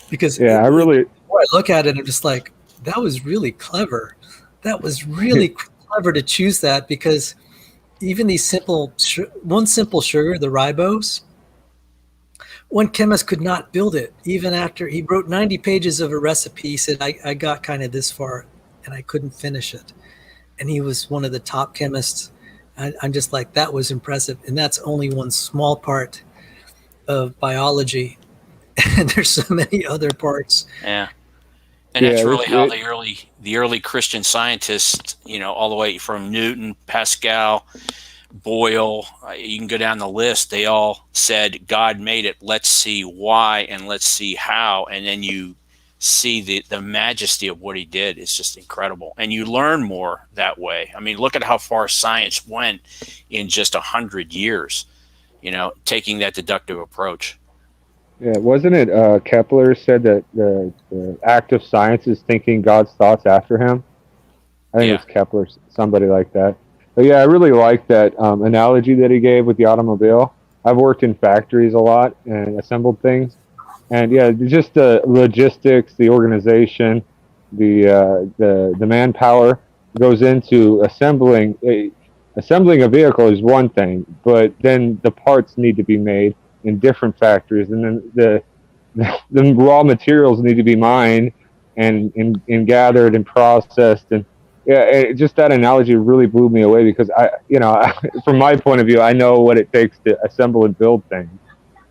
Because I look at it, I'm just like, that was really clever. That was really clever to choose that, because even these one simple sugar, the ribose, one chemist could not build it. Even after he wrote 90 pages of a recipe, he said, I got kind of this far and I couldn't finish it. and he was one of the top chemists. I'm just like, that was impressive. And that's only one small part of biology. And there's so many other parts. Yeah. And that's Yeah, really how the early Christian scientists, all the way from Newton, Pascal, Boyle, you can go down the list. They all said, God made it. Let's see why and let's see how. And then you see the majesty of what he did. It's just incredible. And you learn more that way. I mean, look at how far science went in just 100 years, taking that deductive approach. Yeah, wasn't it Kepler said that the act of science is thinking God's thoughts after him? I think it's Kepler, somebody like that. But yeah, I really like that analogy that he gave with the automobile. I've worked in factories a lot and assembled things. And yeah, just the logistics, the organization, the manpower goes into assembling a vehicle is one thing, but then the parts need to be made in different factories, and then the raw materials need to be mined and gathered and processed. And just that analogy really blew me away, because from my point of view, I know what it takes to assemble and build things,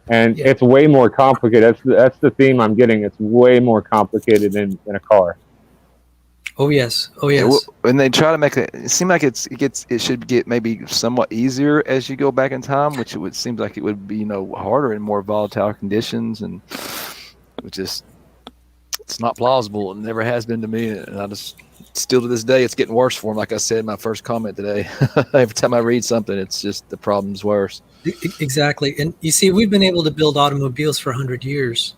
and it's way more complicated. That's the theme I'm getting. It's way more complicated than a car. Oh yes. When they try to make it seem like it should get maybe somewhat easier as you go back in time, which it would seem like it would be harder in more volatile conditions, and it's not plausible. It never has been to me, and I just still to this day it's getting worse for them. Like I said in my first comment today, every time I read something, it's just the problem's worse. Exactly, and you see, we've been able to build automobiles for 100 years.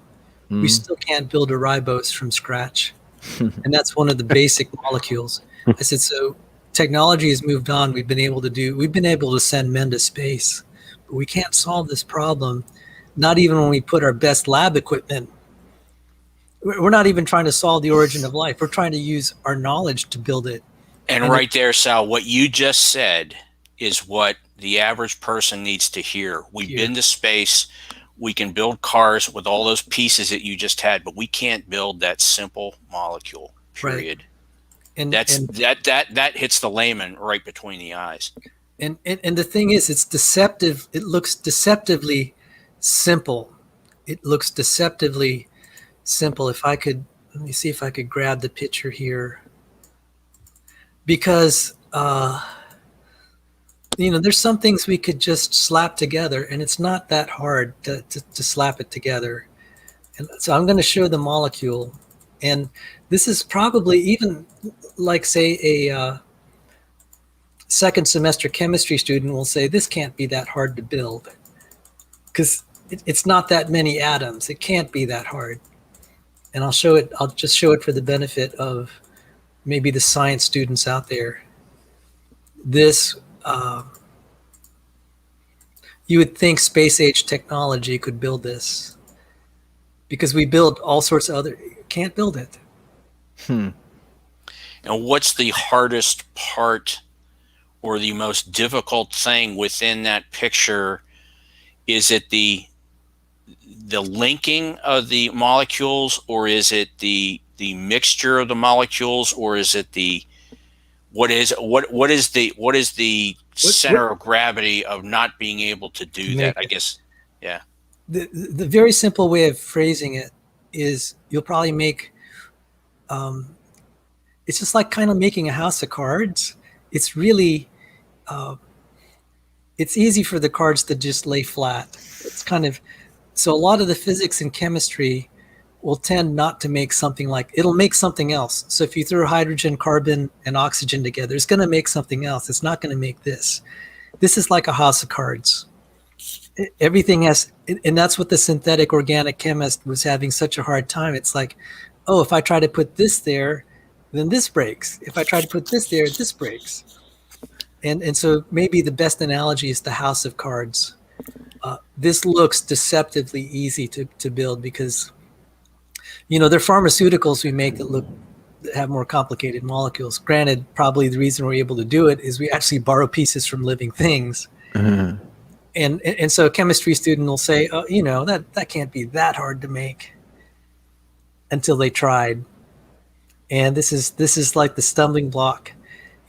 We still can't build a ribose from scratch. And that's one of the basic molecules. I said, so technology has moved on. We've been able to send men to space, but we can't solve this problem. Not even when we put our best lab equipment. We're not even trying to solve the origin of life. We're trying to use our knowledge to build it. And right there, Sal, what you just said is what the average person needs to hear. We've been to space. We can build cars with all those pieces that you just had, but we can't build that simple molecule, period. Right. That hits the layman right between the eyes. And the thing is, it's deceptive. It looks deceptively simple. If I could, let me see if I could grab the picture here. Because, there's some things we could just slap together, and it's not that hard to slap it together. And so I'm going to show the molecule. And this is probably even like, say, a second semester chemistry student will say, this can't be that hard to build, because it's not that many atoms. It can't be that hard. And I'll show it. I'll just show it for the benefit of maybe the science students out there. This, you would think space age technology could build this, because we build all sorts of can't build it. And what's the hardest part or the most difficult thing within that picture? Is it the linking of the molecules, or is it the mixture of the molecules, or is it what is the center of gravity of not being able to do that? I guess, yeah. The very simple way of phrasing it is, you'll probably make, it's just like kind of making a house of cards. It's really, it's easy for the cards to just lay flat. It's kind of, so a lot of the physics and chemistry will tend not to make something like, it'll make something else. So if you throw hydrogen, carbon, and oxygen together, it's going to make something else. It's not going to make this. This is like a house of cards. Everything has, and that's what the synthetic organic chemist was having such a hard time. It's like, oh, if I try to put this there, then this breaks. If I try to put this there, this breaks. And so maybe the best analogy is the house of cards. This looks deceptively easy to build, because they're pharmaceuticals we make that have more complicated molecules. Granted, probably the reason we're able to do it is we actually borrow pieces from living things. Mm-hmm. And so a chemistry student will say, oh, that can't be that hard to make, until they tried. And this is like the stumbling block.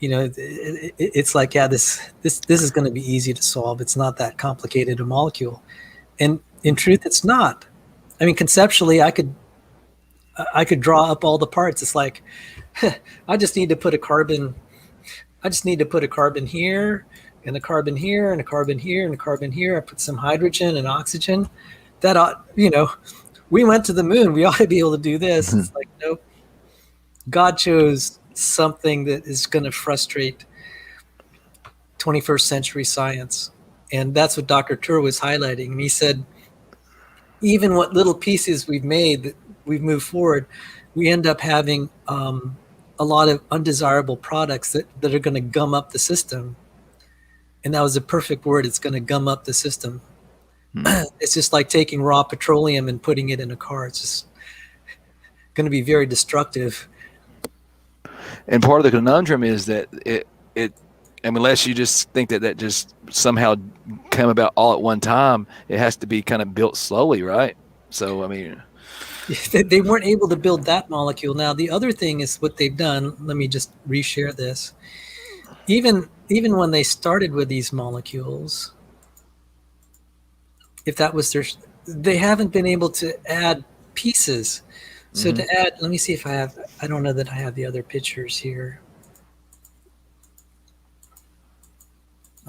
it's like, yeah, this is going to be easy to solve. It's not that complicated a molecule, and in truth, it's not. I mean, conceptually, I could draw up all the parts. It's like, I just need to put a carbon here, and a carbon here, and a carbon here, and a carbon here. I put some hydrogen and oxygen. That ought, we went to the moon. We ought to be able to do this. It's like, nope. God chose something that is going to frustrate 21st century science. And that's what Dr. Tur was highlighting. And he said, even what little pieces we've made that we've moved forward, we end up having a lot of undesirable products that are going to gum up the system. And that was a perfect word. It's going to gum up the system. It's just like taking raw petroleum and putting it in a car. It's just going to be very destructive. And part of the conundrum is that unless you just think that just somehow came about all at one time, it has to be kind of built slowly, right? So, I mean, they weren't able to build that molecule. Now, the other thing is what they've done. Let me just reshare this. Even when they started with these molecules, if that was they haven't been able to add pieces. So to add, let me see if I don't know that I have the other pictures here.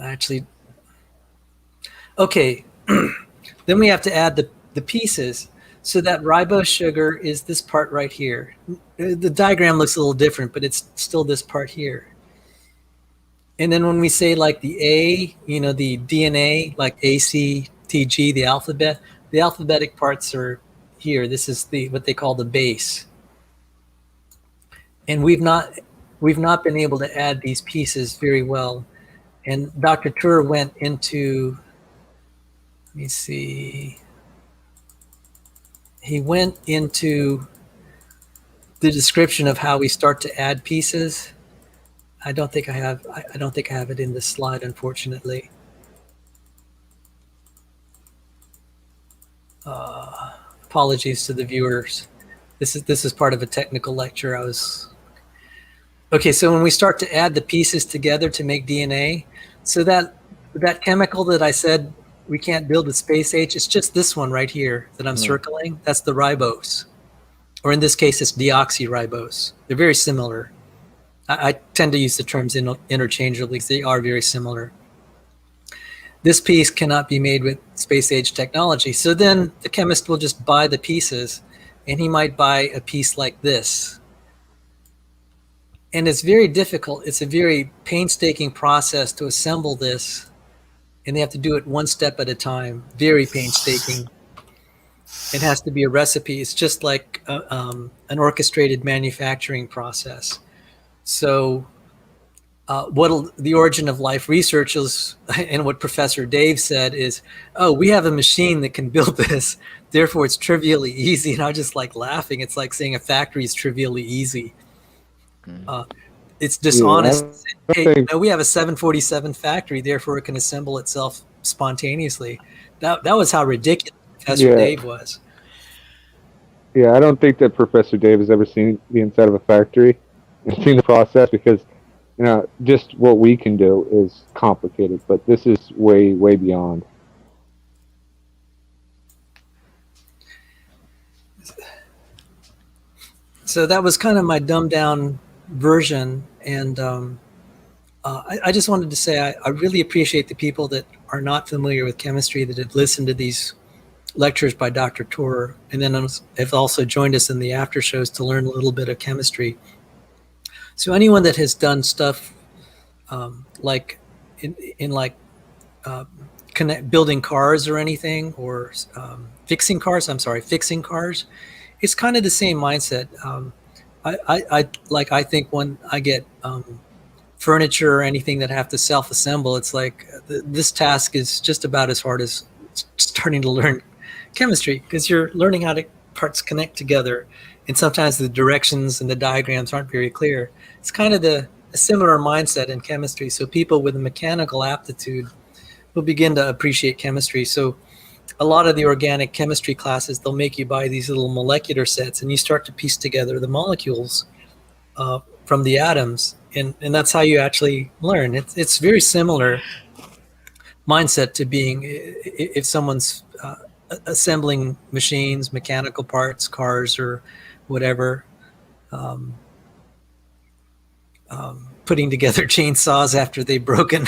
Actually, okay. Then we have to add the pieces. So that ribose sugar is this part right here. The diagram looks a little different, but it's still this part here. And then when we say like the A, the DNA, like A, C, T, G, the alphabetic parts are here. This is what they call the base. And we've not been able to add these pieces very well. And Dr. Tur went into, let me see. He went into the description of how we start to add pieces. I don't think I have it in this slide, unfortunately. Apologies to the viewers. This is part of a technical lecture. Okay, so when we start to add the pieces together to make DNA, so that chemical that I said we can't build with space H, it's just this one right here that I'm circling. That's the ribose. Or in this case, it's deoxyribose. They're very similar. I tend to use the terms interchangeably because they are very similar. This piece cannot be made with space age technology. So then the chemist will just buy the pieces, and he might buy a piece like this. And it's very difficult. It's a very painstaking process to assemble this, and they have to do it one step at a time. Very painstaking. It has to be a recipe. It's just like an orchestrated manufacturing process. So what the origin of life research is, and what Professor Dave said is, we have a machine that can build this, therefore it's trivially easy. And I was just like laughing. It's like saying a factory is trivially easy. It's dishonest. Hey, we have a 747 factory, therefore it can assemble itself spontaneously. That was how ridiculous Professor Dave was. Yeah, I don't think that Professor Dave has ever seen the inside of a factory and seen the process, because just what we can do is complicated, but this is way, way beyond. So that was kind of my dumbed down version. And I just wanted to say I really appreciate the people that are not familiar with chemistry that have listened to these lectures by Dr. Tur, and then have also joined us in the after shows to learn a little bit of chemistry. So anyone that has done stuff like building cars or anything, or fixing cars, it's kind of the same mindset. I think when I get furniture or anything that I have to self-assemble, it's like this task is just about as hard as starting to learn chemistry, because you're learning how parts connect together, and sometimes the directions and the diagrams aren't very clear. It's kind of a similar mindset in chemistry. So people with a mechanical aptitude will begin to appreciate chemistry. So a lot of the organic chemistry classes, they'll make you buy these little molecular sets, and you start to piece together the molecules from the atoms. and that's how you actually learn. It's very similar mindset to being if someone's assembling machines, mechanical parts, cars, or whatever, um, putting together chainsaws after they've broken.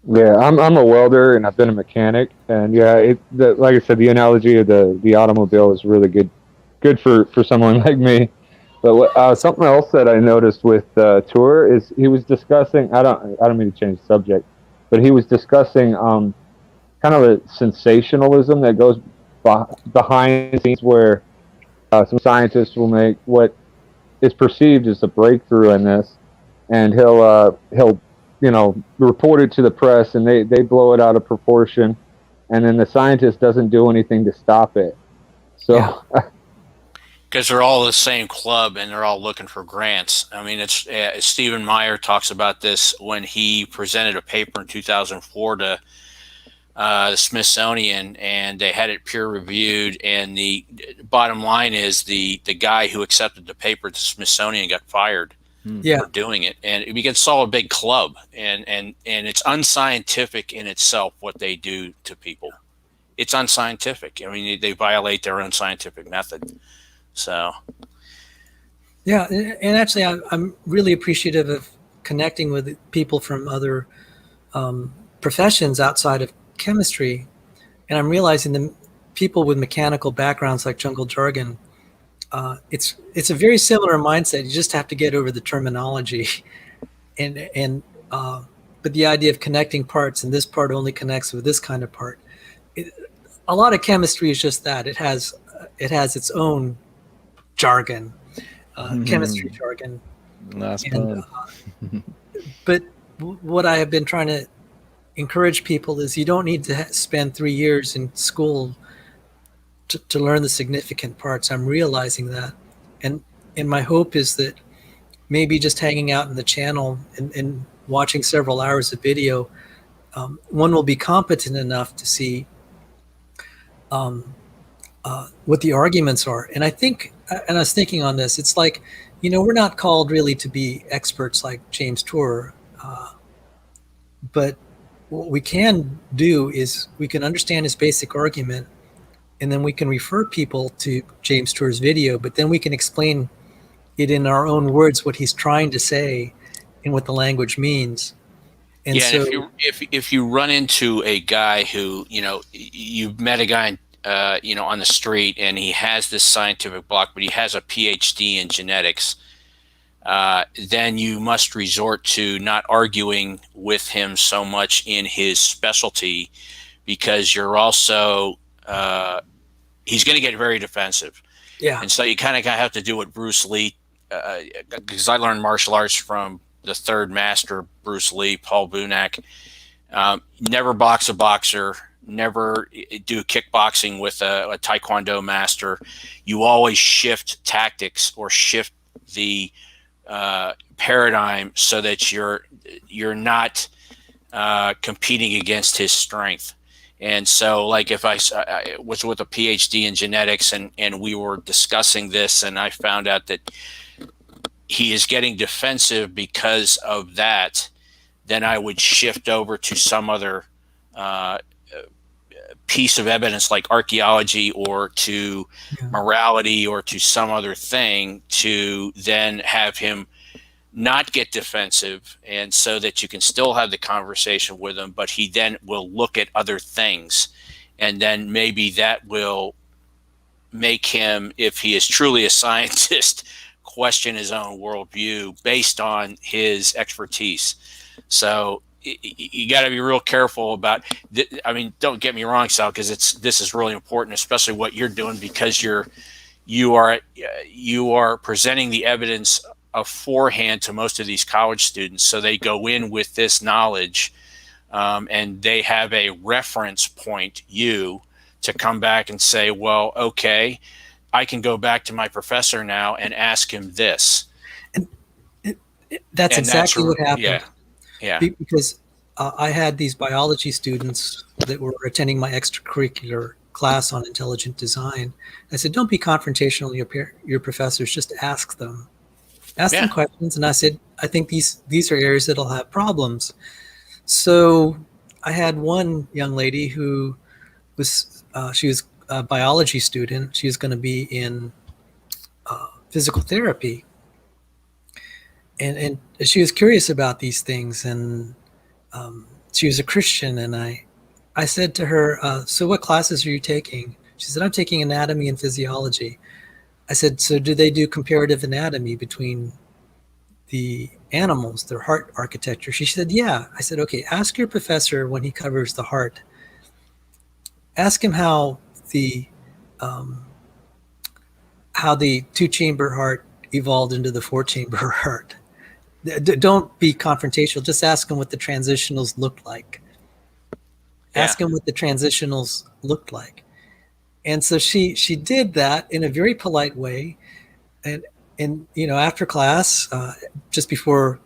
Yeah, I'm a welder and I've been a mechanic, and yeah, like I said, the analogy of the automobile is really good for someone like me. But something else that I noticed with Tour is he was discussing. I don't mean to change the subject, but he was discussing kind of a sensationalism that goes behind the scenes where some scientists will make what is perceived as a breakthrough in this, and he'll report it to the press, and they blow it out of proportion, and then the scientist doesn't do anything to stop it. So. Yeah. Because they're all the same club and they're all looking for grants. I mean, it's Stephen Meyer talks about this when he presented a paper in 2004 to the Smithsonian, and they had it peer reviewed. And the bottom line is the guy who accepted the paper at the Smithsonian got fired for doing it, and it gets all a big club, and it's unscientific in itself what they do to people. It's unscientific. I mean, they violate their own scientific method. So, yeah, and actually, I'm really appreciative of connecting with people from other professions outside of chemistry, and I'm realizing the people with mechanical backgrounds like Jungle Jargon, it's a very similar mindset. You just have to get over the terminology, and but the idea of connecting parts, and this part only connects with this kind of part. A lot of chemistry is just that. It has its own jargon, chemistry jargon. Nice and, but what I have been trying to encourage people is you don't need to spend 3 years in school to learn the significant parts. I'm realizing that, and my hope is that maybe just hanging out in the channel and watching several hours of video, one will be competent enough to see what the arguments are. And I think, and I was thinking on this, it's like, we're not called really to be experts like James Tour, but what we can do is we can understand his basic argument, and then we can refer people to James Tour's video, but then we can explain it in our own words, what he's trying to say and what the language means. And so, if you run into a guy who, you've met a guy, on the street, and he has this scientific block, but he has a PhD in genetics, then you must resort to not arguing with him so much in his specialty, because you're also, he's going to get very defensive. Yeah. And so you kind of have to do what Bruce Lee, because I learned martial arts from the third master, Bruce Lee, Paul Bunak. Never box a boxer, never do kickboxing with a taekwondo master. You always shift tactics or shift the paradigm so that you're not competing against his strength. And so, like, if I was with a PhD in genetics and we were discussing this, and I found out that he is getting defensive because of that, then I would shift over to some other piece of evidence, like archaeology or to morality or to some other thing, to then have him not get defensive, and so that you can still have the conversation with him, but he then will look at other things, and then maybe that will make him, if he is truly a scientist, question his own worldview based on his expertise. So you got to be real careful about. I mean, don't get me wrong, Sal, because this is really important, especially what you're doing, because you are presenting the evidence beforehand to most of these college students, so they go in with this knowledge, and they have a reference point, to come back and say, well, okay, I can go back to my professor now and ask him this. And that's exactly what happened. Yeah. Because I had these biology students that were attending my extracurricular class on intelligent design. I said, don't be confrontational with your professors, just ask them. Ask them questions. And I said, I think these are areas that'll have problems. So I had one young lady who was, she was a biology student. She was going to be in physical therapy. And she was curious about these things. And she was a Christian. And I said to her, so what classes are you taking? She said, I'm taking anatomy and physiology. I said, so do they do comparative anatomy between the animals, their heart architecture? She said, yeah. I said, okay, ask your professor when he covers the heart. Ask him how the two-chamber heart evolved into the four-chamber heart. Don't be confrontational. Just ask him what the transitionals looked like. Ask him what the transitionals looked like. And so she did that in a very polite way. And after class, just before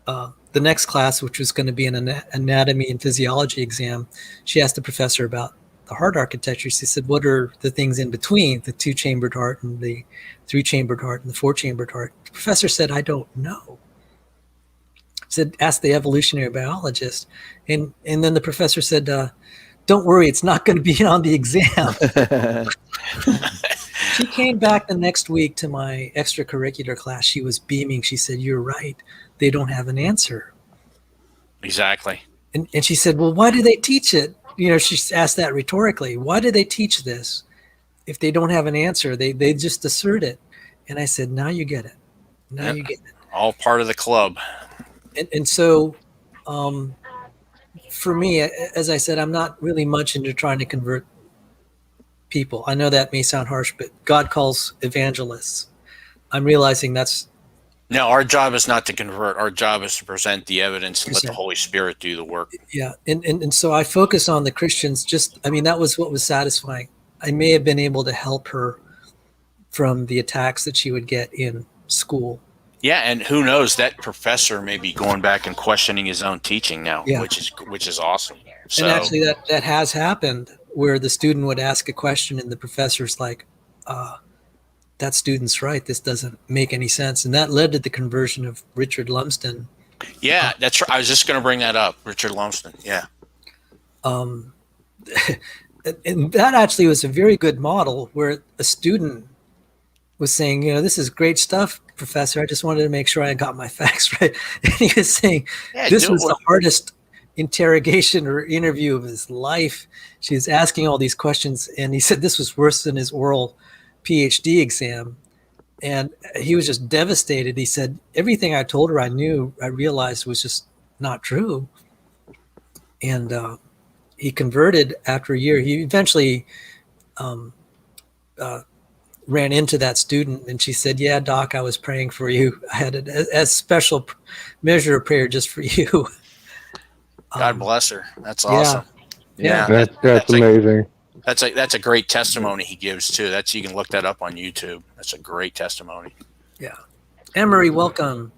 the next class, which was going to be an anatomy and physiology exam, she asked the professor about the heart architecture. She said, what are the things in between the two-chambered heart and the three-chambered heart and the four-chambered heart? The professor said, I don't know. Said, ask the evolutionary biologist. And then the professor said, don't worry, it's not going to be on the exam. She came back the next week to my extracurricular class. She was beaming. She said, you're right. They don't have an answer. Exactly. And she said, well, why do they teach it? She asked that rhetorically. Why do they teach this if they don't have an answer? They just assert it. And I said, now you get it. Now you get it. All part of the club. And so for me, as I said, I'm not really much into trying to convert people. I know that may sound harsh, but God calls evangelists. I'm realizing that's... No, our job is not to convert. Our job is to present the evidence and let the Holy Spirit do the work. Yeah. And so I focus on the Christians. That was what was satisfying. I may have been able to help her from the attacks that she would get in school. Yeah, and who knows, that professor may be going back and questioning his own teaching now, which is awesome. So, and actually that has happened, where the student would ask a question and the professor's like, that student's right, this doesn't make any sense. And that led to the conversion of Richard Lumsden. Yeah, that's right. I was just going to bring that up, Richard Lumsden. Yeah. And that actually was a very good model, where a student was saying, this is great stuff, Professor. I just wanted to make sure I got my facts right. And he was saying, this was the hardest interrogation or interview of his life. She was asking all these questions, and he said this was worse than his oral PhD exam. And he was just devastated. He said, everything I told her I realized was just not true. And he converted after a year. He eventually ran into that student, and she said, yeah, Doc, I was praying for you. I had a special measure of prayer just for you. God bless her. That's awesome. Yeah. That's amazing. That's a great testimony he gives too. You can look that up on YouTube. That's a great testimony. Yeah. Emery, welcome.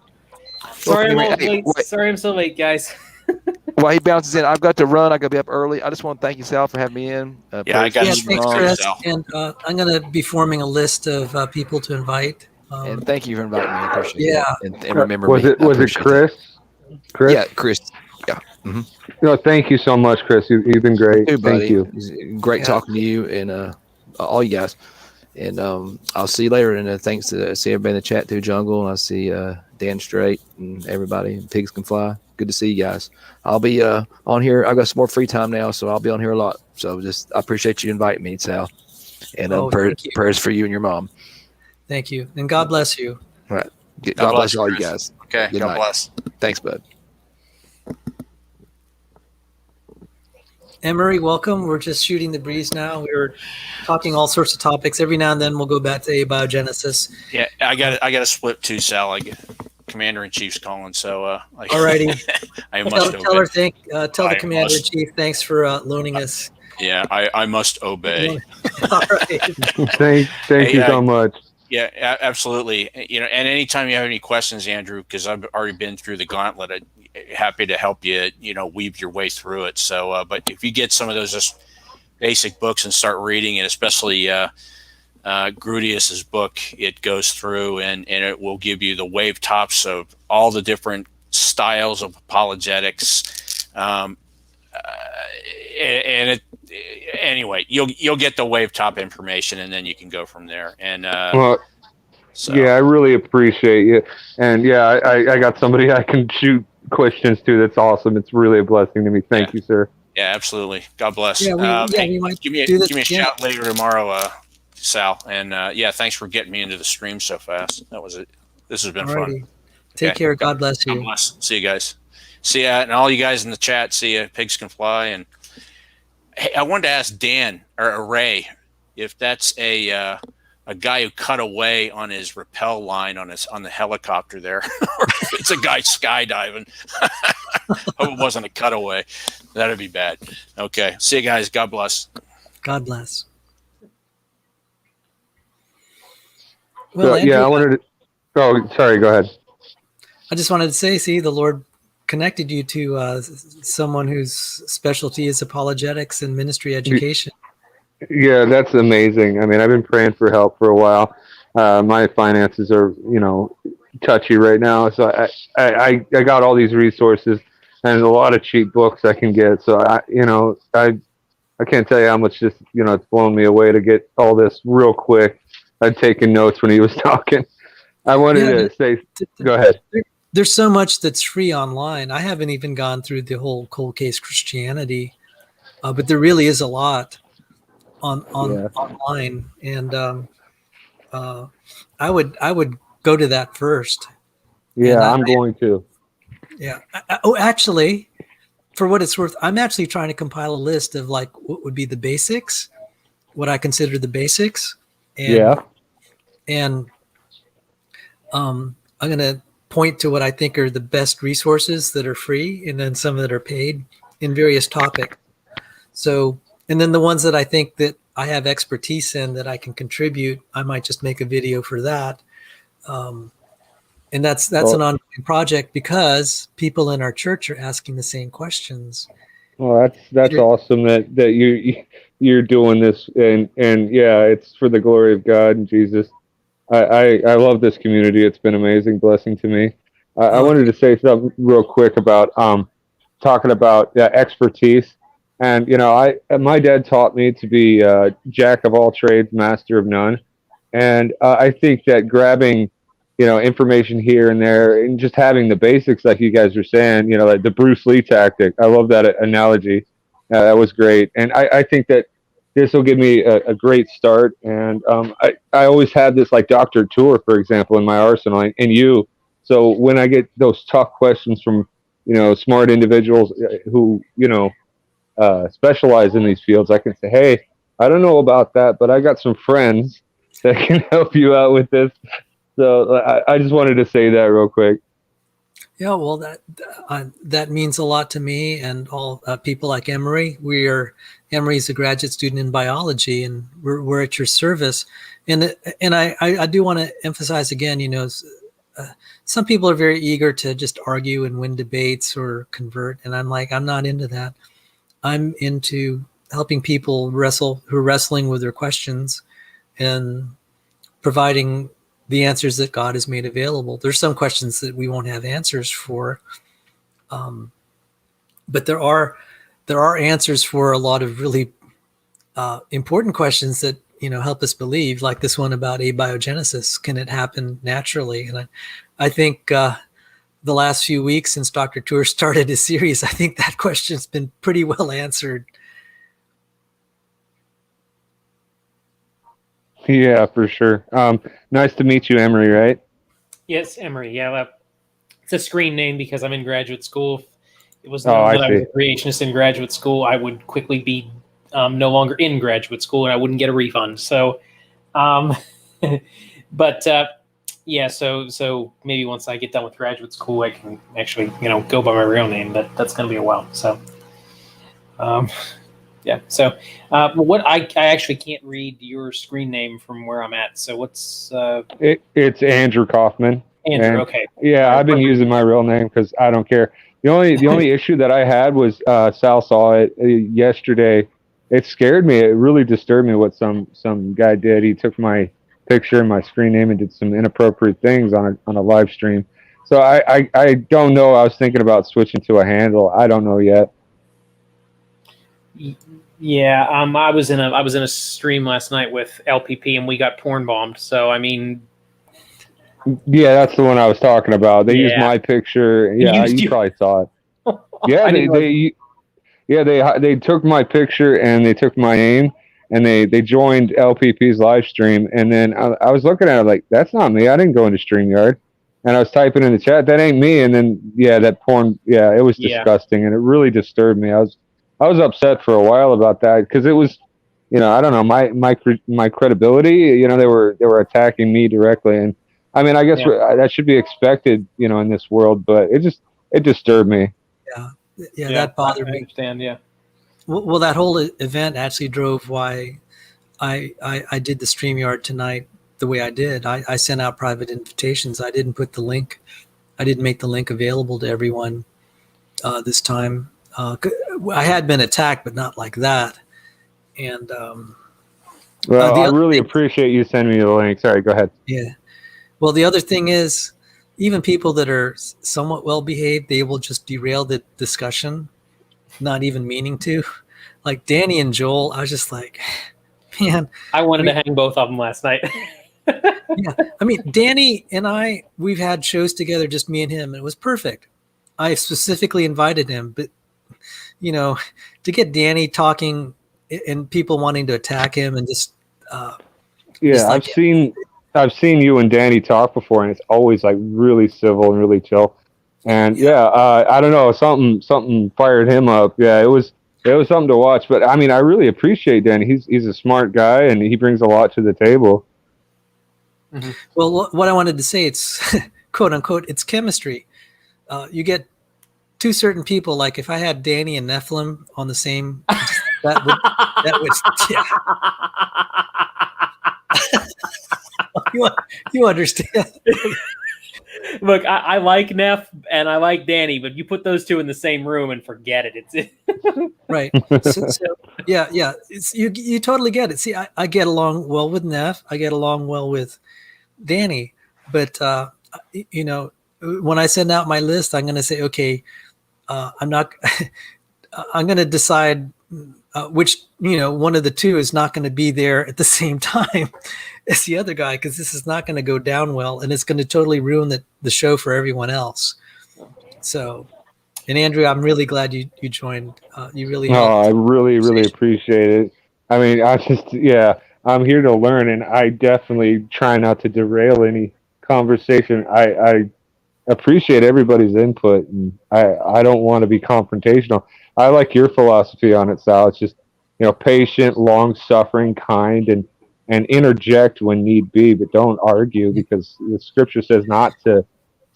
Sorry I'm so late, guys. While he bounces in, I've got to run. I got to be up early. I just want to thank you, Sal, for having me in. I got thanks, Chris. And I'm going to be forming a list of people to invite. And thank you for inviting me. I appreciate it. And remember was me. Was it Chris? Chris? Yeah, Chris. Yeah. Mm-hmm. No, thank you so much, Chris. You've been great. Too, thank you. Great talking to you and all you guys. And I'll see you later. And thanks to see everybody in the chat too, Jungle. And I see Dan Straight and everybody. Pigs Can Fly. Good to see you guys. I'll be on here. I've got some more free time now, so I'll be on here a lot. So I appreciate you inviting me, Sal. And prayers for you and your mom. Thank you. And God bless you. All right. God bless all you guys. Okay. Good God night. bless. Thanks, bud. Emery, welcome. We're just shooting the breeze now. We were talking all sorts of topics. Every now and then we'll go back to abiogenesis. Yeah, I got to split too, Sal. I get Commander-in-Chief's calling, so alrighty. I must tell the Commander-in-Chief thanks for loaning us. Yeah, I must obey. All right. Thank you so much. Yeah, absolutely. And anytime you have any questions, Andrew, because I've already been through the gauntlet, I'm happy to help you, weave your way through it. So, but if you get some of those, just basic books and start reading, and especially Grudius's book, it goes through and it will give you the wave tops of all the different styles of apologetics. Anyway, you'll get the wave top information, and then you can go from there. And well, yeah, I really appreciate you. And yeah, I got somebody I can shoot questions to. That's awesome. It's really a blessing to me. Thank you, sir. Yeah, absolutely. God bless. We might give me a shout later tomorrow, Sal. And yeah, thanks for getting me into the stream so fast. That was it. This has been fun. Take care. God bless you. God bless. See you guys. See ya, and all you guys in the chat. See ya. Pigs can fly. And hey, I wanted to ask Dan or Ray if that's a guy who cut away on his rappel line on the helicopter there, or if it's a guy skydiving. Hope it wasn't a cutaway. That'd be bad. Okay. See you guys. God bless. God bless. Well, Andrew, I wanted to. Oh, sorry. Go ahead. I just wanted to say, see, the Lord connected you to someone whose specialty is apologetics and ministry education. Yeah, that's amazing. I mean, I've been praying for help for a while. My finances are, touchy right now. So I got all these resources and a lot of cheap books I can get. So I can't tell you how much just, it's blown me away to get all this real quick. I'd taken notes when he was talking. I wanted to say, go ahead. There's so much that's free online. I haven't even gone through the whole cold case Christianity, but there really is a lot online, and I would go to that first. Yeah, I'm going to. Yeah. Actually, for what it's worth, I'm actually trying to compile a list of like what would be the basics, what I consider the basics, and I'm going to point to what I think are the best resources that are free, and then some that are paid in various topics. So, and then the ones that I think that I have expertise in that I can contribute, I might just make a video for that. And that's an ongoing project because people in our church are asking the same questions. Well, that's awesome that you're doing this, and yeah, it's for the glory of God and Jesus. I love this community. It's been amazing blessing to me. I wanted to say something real quick about talking about expertise. And my dad taught me to be jack of all trades, master of none. And I think that grabbing information here and there and just having the basics, like you guys were saying, like the Bruce Lee tactic. I love that analogy. That was great. And I think that this will give me a great start. And I always have this like Dr. Tour, for example, in my arsenal, and you. So when I get those tough questions from, smart individuals who, specialize in these fields, I can say, hey, I don't know about that, but I got some friends that can help you out with this. So I just wanted to say that real quick. Yeah, well, that means a lot to me and all people like Emery. Emery's a graduate student in biology, and we're at your service. And I do want to emphasize again, some people are very eager to just argue and win debates or convert, and I'm not into that. I'm into helping people who are wrestling with their questions and providing the answers that God has made available. There's some questions that we won't have answers for, but there are answers for a lot of really important questions that help us believe, like this one about abiogenesis. Can it happen naturally? And I think the last few weeks since Dr. Tour started his series, I think that question's been pretty well answered. Yeah, for sure. Nice to meet you, Emery, right? Yes, Emery. Yeah, it's a screen name because I'm in graduate school. If it was I was a creationist in graduate school, I would quickly be no longer in graduate school, and I wouldn't get a refund. So, but yeah, so maybe once I get done with graduate school, I can actually go by my real name, but that's going to be a while. So, yeah. So, what I actually can't read your screen name from where I'm at. So what's it's Andrew Kaufman. Andrew. Okay. Yeah, I've been using my real name because I don't care. The only issue that I had was Sal saw it yesterday. it scared me. It really disturbed me what some guy did. He took my picture and my screen name and did some inappropriate things on a live stream. So I don't know. I was thinking about switching to a handle. I don't know yet. Yeah, I was in a stream last night with LPP and we got porn bombed. So I mean, Yeah, that's the one I was talking about. They used my picture. Yeah, you probably saw it. Yeah, they took my picture and they took my name and they joined LPP's live stream. And then I was looking at it like, that's not me. I didn't go into StreamYard. And I was typing in the chat, that ain't me. And then that porn. Yeah, it was disgusting and it really disturbed me. I was upset for a while about that because it was, I don't know, my credibility. They were attacking me directly, and I mean, I guess that should be expected, in this world. But it disturbed me. Yeah, that bothered me. I understand. Yeah. Well, that whole event actually drove why I did the StreamYard tonight the way I did. I sent out private invitations. I didn't put the link. I didn't make the link available to everyone this time. I had been attacked, but not like that. And well, I really appreciate you sending me the link. Sorry, go ahead. Yeah. Well, the other thing is, even people that are somewhat well behaved, they will just derail the discussion, not even meaning to. Like Danny and Joel, I was just like, man. I wanted to hang both of them last night. Yeah, I mean, Danny and we've had shows together, just me and him, and it was perfect. I specifically invited him, but to get Danny talking and people wanting to attack him and just I've seen you and Danny talk before, and it's always like really civil and really chill. And I don't know, something fired him up. Yeah, it was something to watch. But I mean, I really appreciate Danny. He's a smart guy and he brings a lot to the table. Mm-hmm. Well, what I wanted to say, it's quote unquote, it's chemistry. You get two certain people, like if I had Danny and Nephilim on the same, that would you understand? Look, I like Neff and I like Danny, but you put those two in the same room and forget it. It's right. So yeah. It's, you totally get it. See, I get along well with Neff. I get along well with Danny, but when I send out my list, I'm going to say, okay, I'm going to decide which, one of the two is not going to be there at the same time as the other guy, because this is not going to go down well, and it's going to totally ruin the show for everyone else. So, and Andrew, I'm really glad you joined. You really helped. I really appreciate it. I mean, I'm here to learn, and I definitely try not to derail any conversation. I appreciate everybody's input, and I don't want to be confrontational. I like your philosophy on it, Sal. It's just, patient, long-suffering, kind, and interject when need be, but don't argue, because the scripture says not to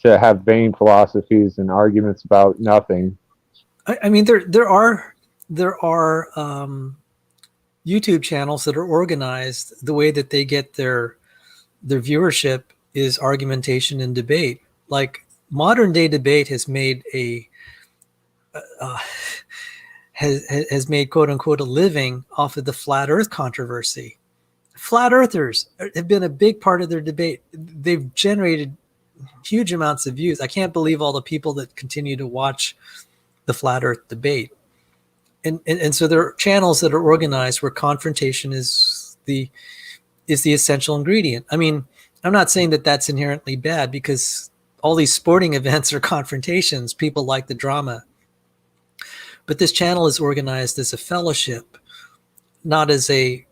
have vain philosophies and arguments about nothing. I mean, there are YouTube channels that are organized. The way that they get their viewership is argumentation and debate. Like modern day debate has made has made quote unquote a living off of the flat earth controversy. Flat earthers have been a big part of their debate. They've generated huge amounts of views. I can't believe all the people that continue to watch the flat earth debate. And so there are channels that are organized where confrontation is the essential ingredient. I mean, I'm not saying that that's inherently bad, because all these sporting events are confrontations. People like the drama. But this channel is organized as a fellowship, not as a,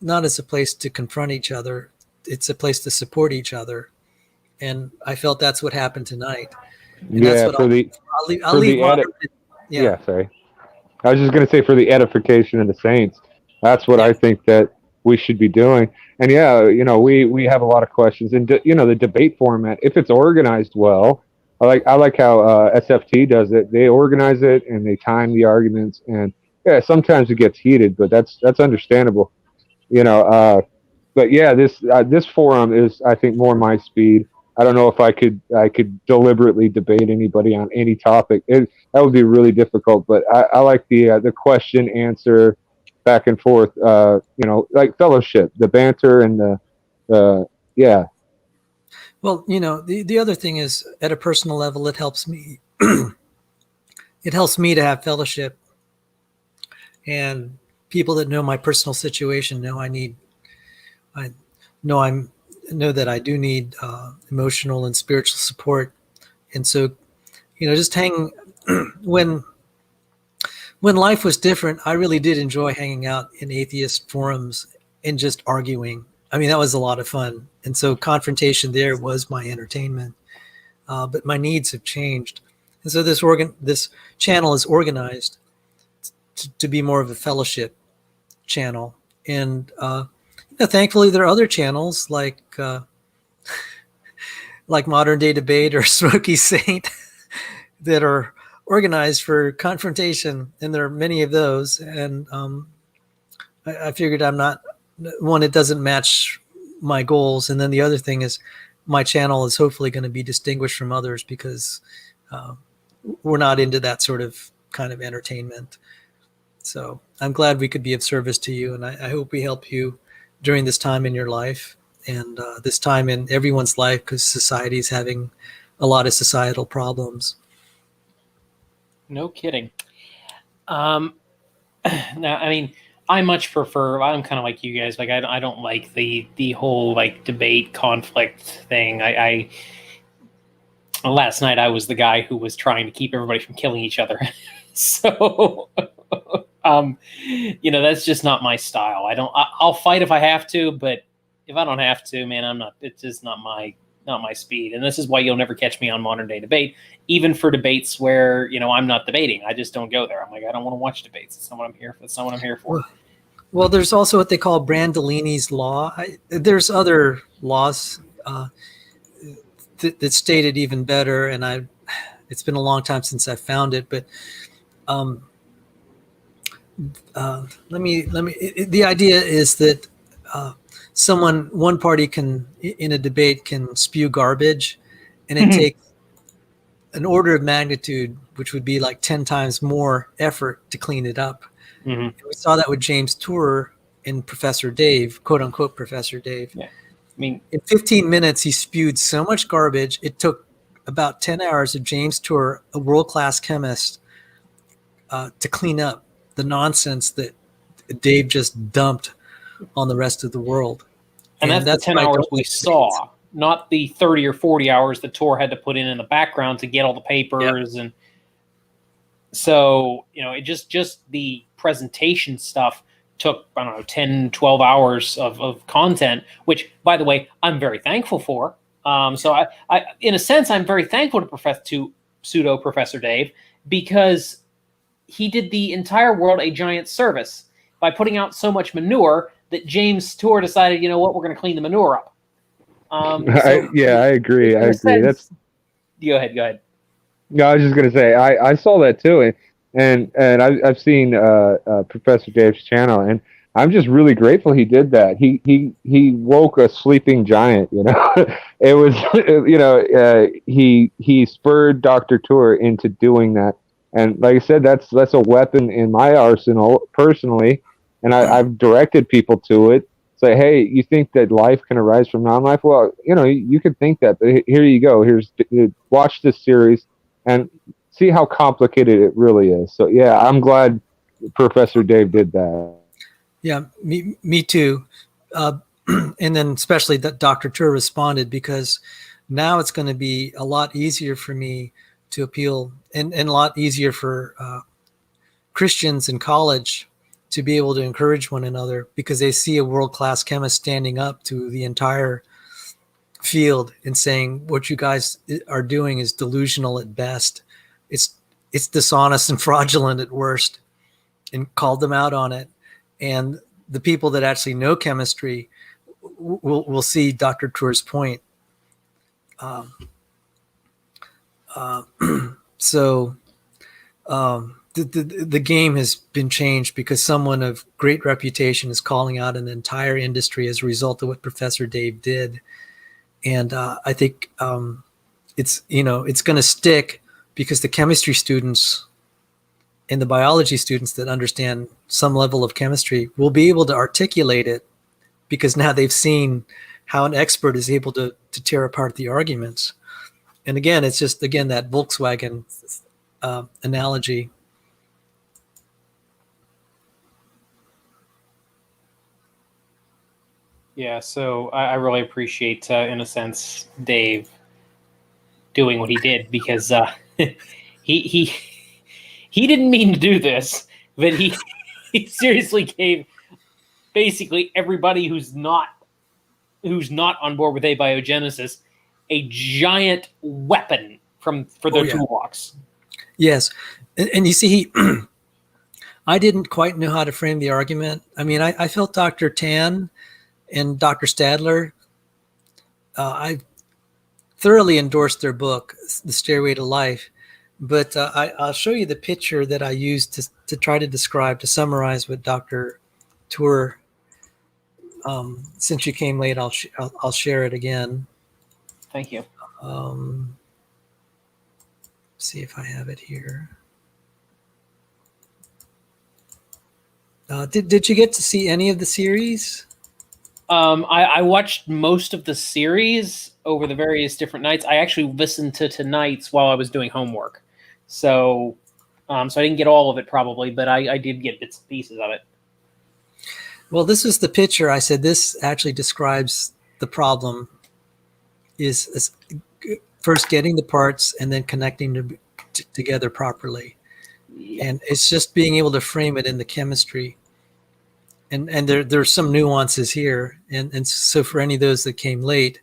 not as a place to confront each other. It's a place to support each other. And I felt that's what happened tonight. And that's what I'll leave sorry. I was just going to say, for the edification of the saints, that's what I think that we should be doing. And we have a lot of questions, and the debate format, if it's organized well, I like how SFT does it. They organize it and they time the arguments, and sometimes it gets heated, but that's understandable. But yeah, this forum is, I think, more my speed. I don't know if I could deliberately debate anybody on any topic. That would be really difficult. But I like the question answer back and forth. Like fellowship, the banter, and the yeah. Well, the other thing is, at a personal level, it helps me. It helps me to have fellowship, and people that know my personal situation know I know that I do need emotional and spiritual support, and so just hang when life was different, I really did enjoy hanging out in atheist forums and just arguing. I mean, that was a lot of fun, and so confrontation there was my entertainment. But my needs have changed, and so this channel is organized to be more of a fellowship channel, and thankfully there are other channels like Modern Day Debate or Smoky Saint that are organized for confrontation, and there are many of those. And I figured I'm not one. It doesn't match my goals, and then the other thing is my channel is hopefully going to be distinguished from others because we're not into that sort of kind of entertainment. So I'm glad we could be of service to you, and I hope we help you during this time in your life and this time in everyone's life, because society is having a lot of societal problems. No kidding. Now, I mean, I much prefer. I'm kind of like you guys. Like, I don't like the whole like debate conflict thing. I last night I was the guy who was trying to keep everybody from killing each other. So, that's just not my style. I'll fight if I have to, but if I don't have to, man, I'm not. It's just not my speed. And this is why you'll never catch me on Modern Day Debate, even for debates where I'm not debating. I just don't go there. I'm like, I don't want to watch debates. It's not what I'm here for. That's not what I'm here for. Well, there's also what they call Brandolini's law. There's other laws that state it even better, and it's been a long time since I found it, but the idea is that one party in a debate can spew garbage, and it takes an order of magnitude, which would be like 10 times more effort to clean it up. Mm-hmm. We saw that with James Tour and Professor Dave, quote unquote Professor Dave. Yeah. I mean, in 15 minutes, he spewed so much garbage. It took about 10 hours of James Tour, a world-class chemist, to clean up the nonsense that Dave just dumped on the rest of the world. And that's the 10 hours we saw, not the 30 or 40 hours that Tor had to put in the background to get all the papers. Yep. And so, it just the presentation stuff took, 10, 12 hours of content, which, by the way, I'm very thankful for. So I in a sense, I'm very thankful to pseudo Professor Dave, because he did the entire world a giant service by putting out so much manure that James Tour decided, we're going to clean the manure up. I agree. I agree. Go ahead. No, I was just going to say, I saw that too. And I've seen Professor Dave's channel, and I'm just really grateful he did that. He woke a sleeping giant, It was, he spurred Dr. Tour into doing that. And like I said, that's a weapon in my arsenal personally. And I've directed people to it. Say, hey, you think that life can arise from non-life? Well, you could think that, but here you go. Watch this series and see how complicated it really is. So yeah, I'm glad Professor Dave did that. Yeah, me too. And then especially that Dr. Tour responded, because now it's going to be a lot easier for me to appeal, and a lot easier for Christians in college to be able to encourage one another, because they see a world-class chemist standing up to the entire field and saying, what you guys are doing is delusional at best. It's dishonest and fraudulent at worst, and called them out on it. And the people that actually know chemistry will see Dr. Tour's point. The game has been changed, because someone of great reputation is calling out an entire industry as a result of what Professor Dave did. And I think it's going to stick because the chemistry students and the biology students that understand some level of chemistry will be able to articulate it, because now they've seen how an expert is able to tear apart the arguments. And again, it's just, again, that Volkswagen analogy. Yeah, so I really appreciate, in a sense, Dave doing what he did, because he he didn't mean to do this, but he seriously gave basically everybody who's not on board with abiogenesis a giant weapon for their toolbox. Yes, and you see, I didn't quite know how to frame the argument. I mean, I felt Dr. Tan and Dr. Stadler, I thoroughly endorsed their book, The Stairway to Life. But I'll show you the picture that I used to try to describe, to summarize what Dr. Tour. Since you came late, I'll share it again. Thank you. See if I have it here. Did you get to see any of the series? I watched most of the series over the various different nights. I actually listened to tonight's while I was doing homework. So I didn't get all of it probably, but I did get bits and pieces of it. Well, this is the picture. I said this actually describes the problem, is first getting the parts and then connecting them together properly. Yeah. And it's just being able to frame it in the chemistry. And there's some nuances here. And so for any of those that came late,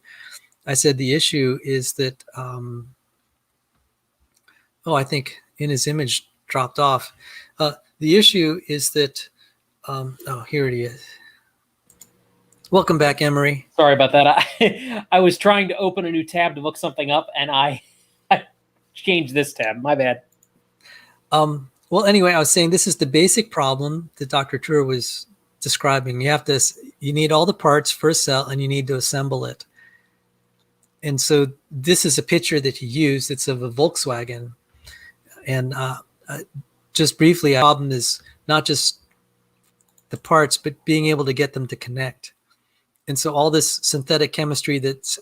I said the issue is that, I think in his image dropped off. The issue is that, here it is. Welcome back, Emery. Sorry about that. I was trying to open a new tab to look something up, and I changed this tab. My bad. Well, anyway, I was saying this is the basic problem that Dr. Tour was describing. You need all the parts for a cell, and you need to assemble it. And so this is a picture that he used. It's of a Volkswagen. And just briefly, the problem is not just the parts, but being able to get them to connect. And so all this synthetic chemistry that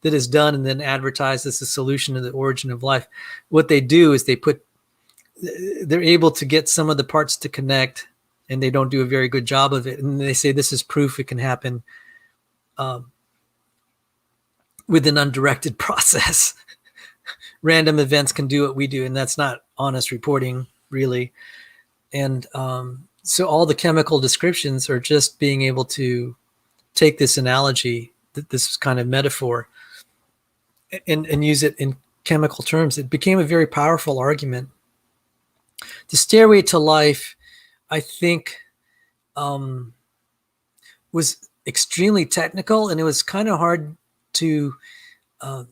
is done and then advertised as the solution to the origin of life, what they do is they're able to get some of the parts to connect, and they don't do a very good job of it. And they say this is proof it can happen with an undirected process. Random events can do what we do, and that's not honest reporting, really. And so all the chemical descriptions are just being able to take this analogy, this kind of metaphor, and use it in chemical terms. It became a very powerful argument. The Stairway to Life, I think, was extremely technical, and it was kind of hard to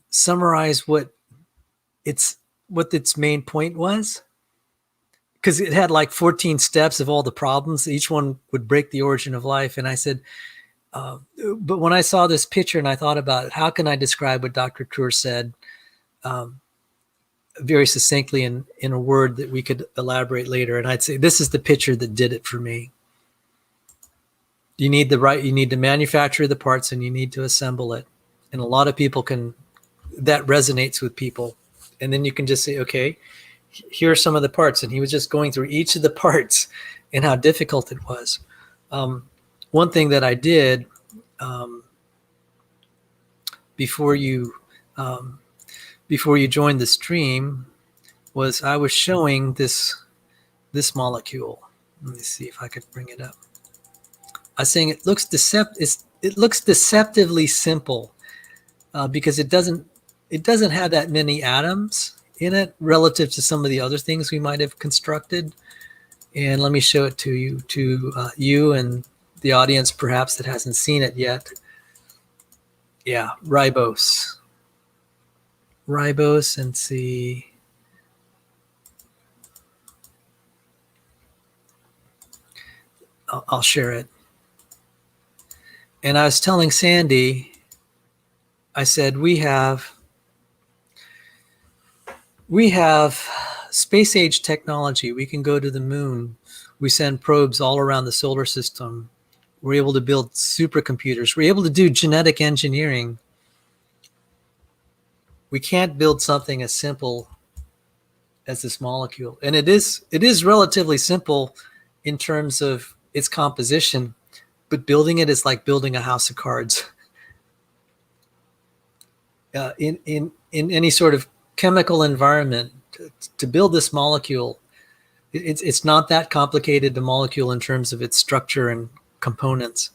summarize what its main point was, because it had like 14 steps of all the problems. Each one would break the origin of life. And I said, but when I saw this picture and I thought about it, how can I describe what Dr. Tour said very succinctly in a word that we could elaborate later? And I'd say, this is the picture that did it for me. You need to manufacture the parts, and you need to assemble it. And a lot of people that resonates with people. And then you can just say, okay, here are some of the parts. And he was just going through each of the parts and how difficult it was. One thing that I did before you joined the stream was I was showing this molecule. Let me see if I could bring it up. I was saying it looks deceptively simple because it doesn't have that many atoms in it relative to some of the other things we might have constructed. And let me show it to you and the audience perhaps that hasn't seen it yet. Yeah, ribose, and see. I'll share it. And I was telling Sandy I said, we have space age technology. We can go to the moon. We send probes all around the solar system. We're able to build supercomputers. We're able to do genetic engineering. We can't build something as simple as this molecule. And it is relatively simple in terms of its composition, but building it is like building a house of cards. In any sort of chemical environment, to build this molecule, it's not that complicated, the molecule, in terms of its structure and components,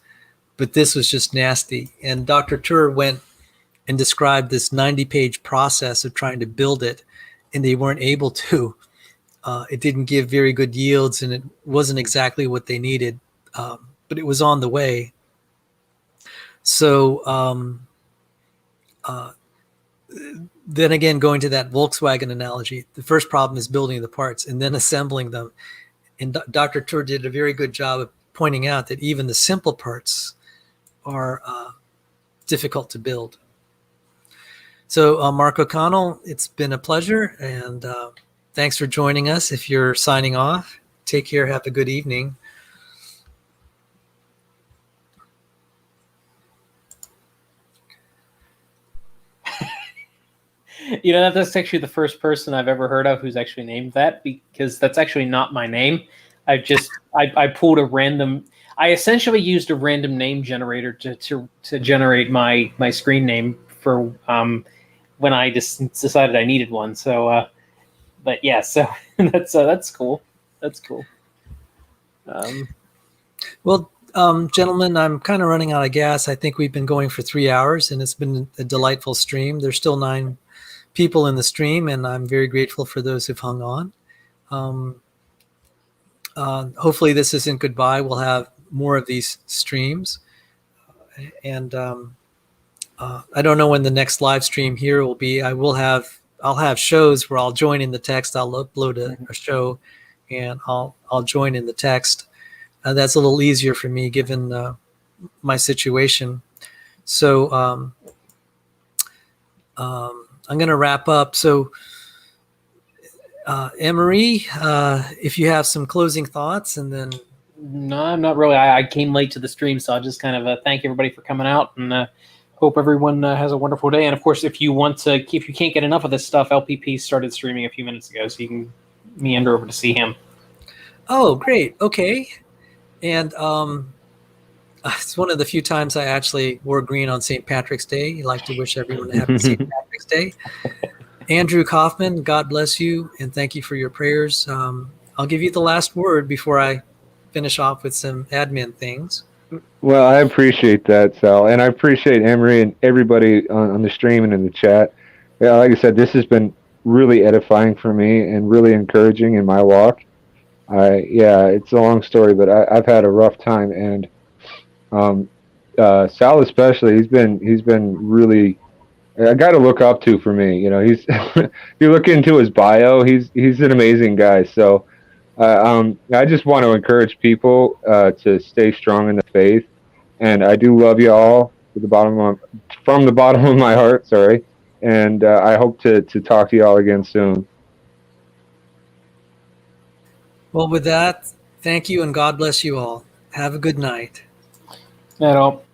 but this was just nasty. And Dr. Tur went and described this 90-page process of trying to build it, and they weren't able to. It didn't give very good yields, and it wasn't exactly what they needed, but it was on the way. So then again, going to that Volkswagen analogy, the first problem is building the parts and then assembling them. And Dr. Tur did a very good job of pointing out that even the simple parts are difficult to build. So Mark O'Connell, it's been a pleasure, and thanks for joining us. If you're signing off, take care, have a good evening. You know, that's actually the first person I've ever heard of who's actually named that, because that's actually not my name. I pulled a random. I essentially used a random name generator to generate my screen name for when I just decided I needed one. So, but yeah, so that's cool. That's cool. Well, gentlemen, I'm kind of running out of gas. I think we've been going for 3 hours, and it's been a delightful stream. There's still 9 people in the stream, and I'm very grateful for those who've hung on. Hopefully this isn't goodbye. We'll have more of these streams, and I don't know when the next live stream here will be. I'll have shows where I'll join in the text. I'll upload a show, and I'll join in the text. That's a little easier for me given my situation. So I'm going to wrap up. So, Emery, if you have some closing thoughts, and then. No, I'm not really. I came late to the stream, so I'll just kind of thank everybody for coming out, and hope everyone has a wonderful day. And of course, if you can't get enough of this stuff, LPP started streaming a few minutes ago, so you can meander over to see him. Oh, great. Okay. And it's one of the few times I actually wore green on St. Patrick's Day. I'd like to wish everyone a happy St. Patrick's Day. Andrew Kaufman, God bless you, and thank you for your prayers. I'll give you the last word before I finish off with some admin things. Well, I appreciate that, Sal, and I appreciate Emery and everybody on the stream and in the chat. Yeah, like I said, this has been really edifying for me and really encouraging in my walk. It's a long story, but I've had a rough time, and Sal especially, he's been really a guy to look up to for me. You know, he's if you look into his bio, he's an amazing guy. So I just want to encourage people to stay strong in the faith, and I do love you all from the bottom of my heart. Sorry, and I hope to talk to you all again soon. Well, with that, thank you, and God bless you all. Have a good night. At all.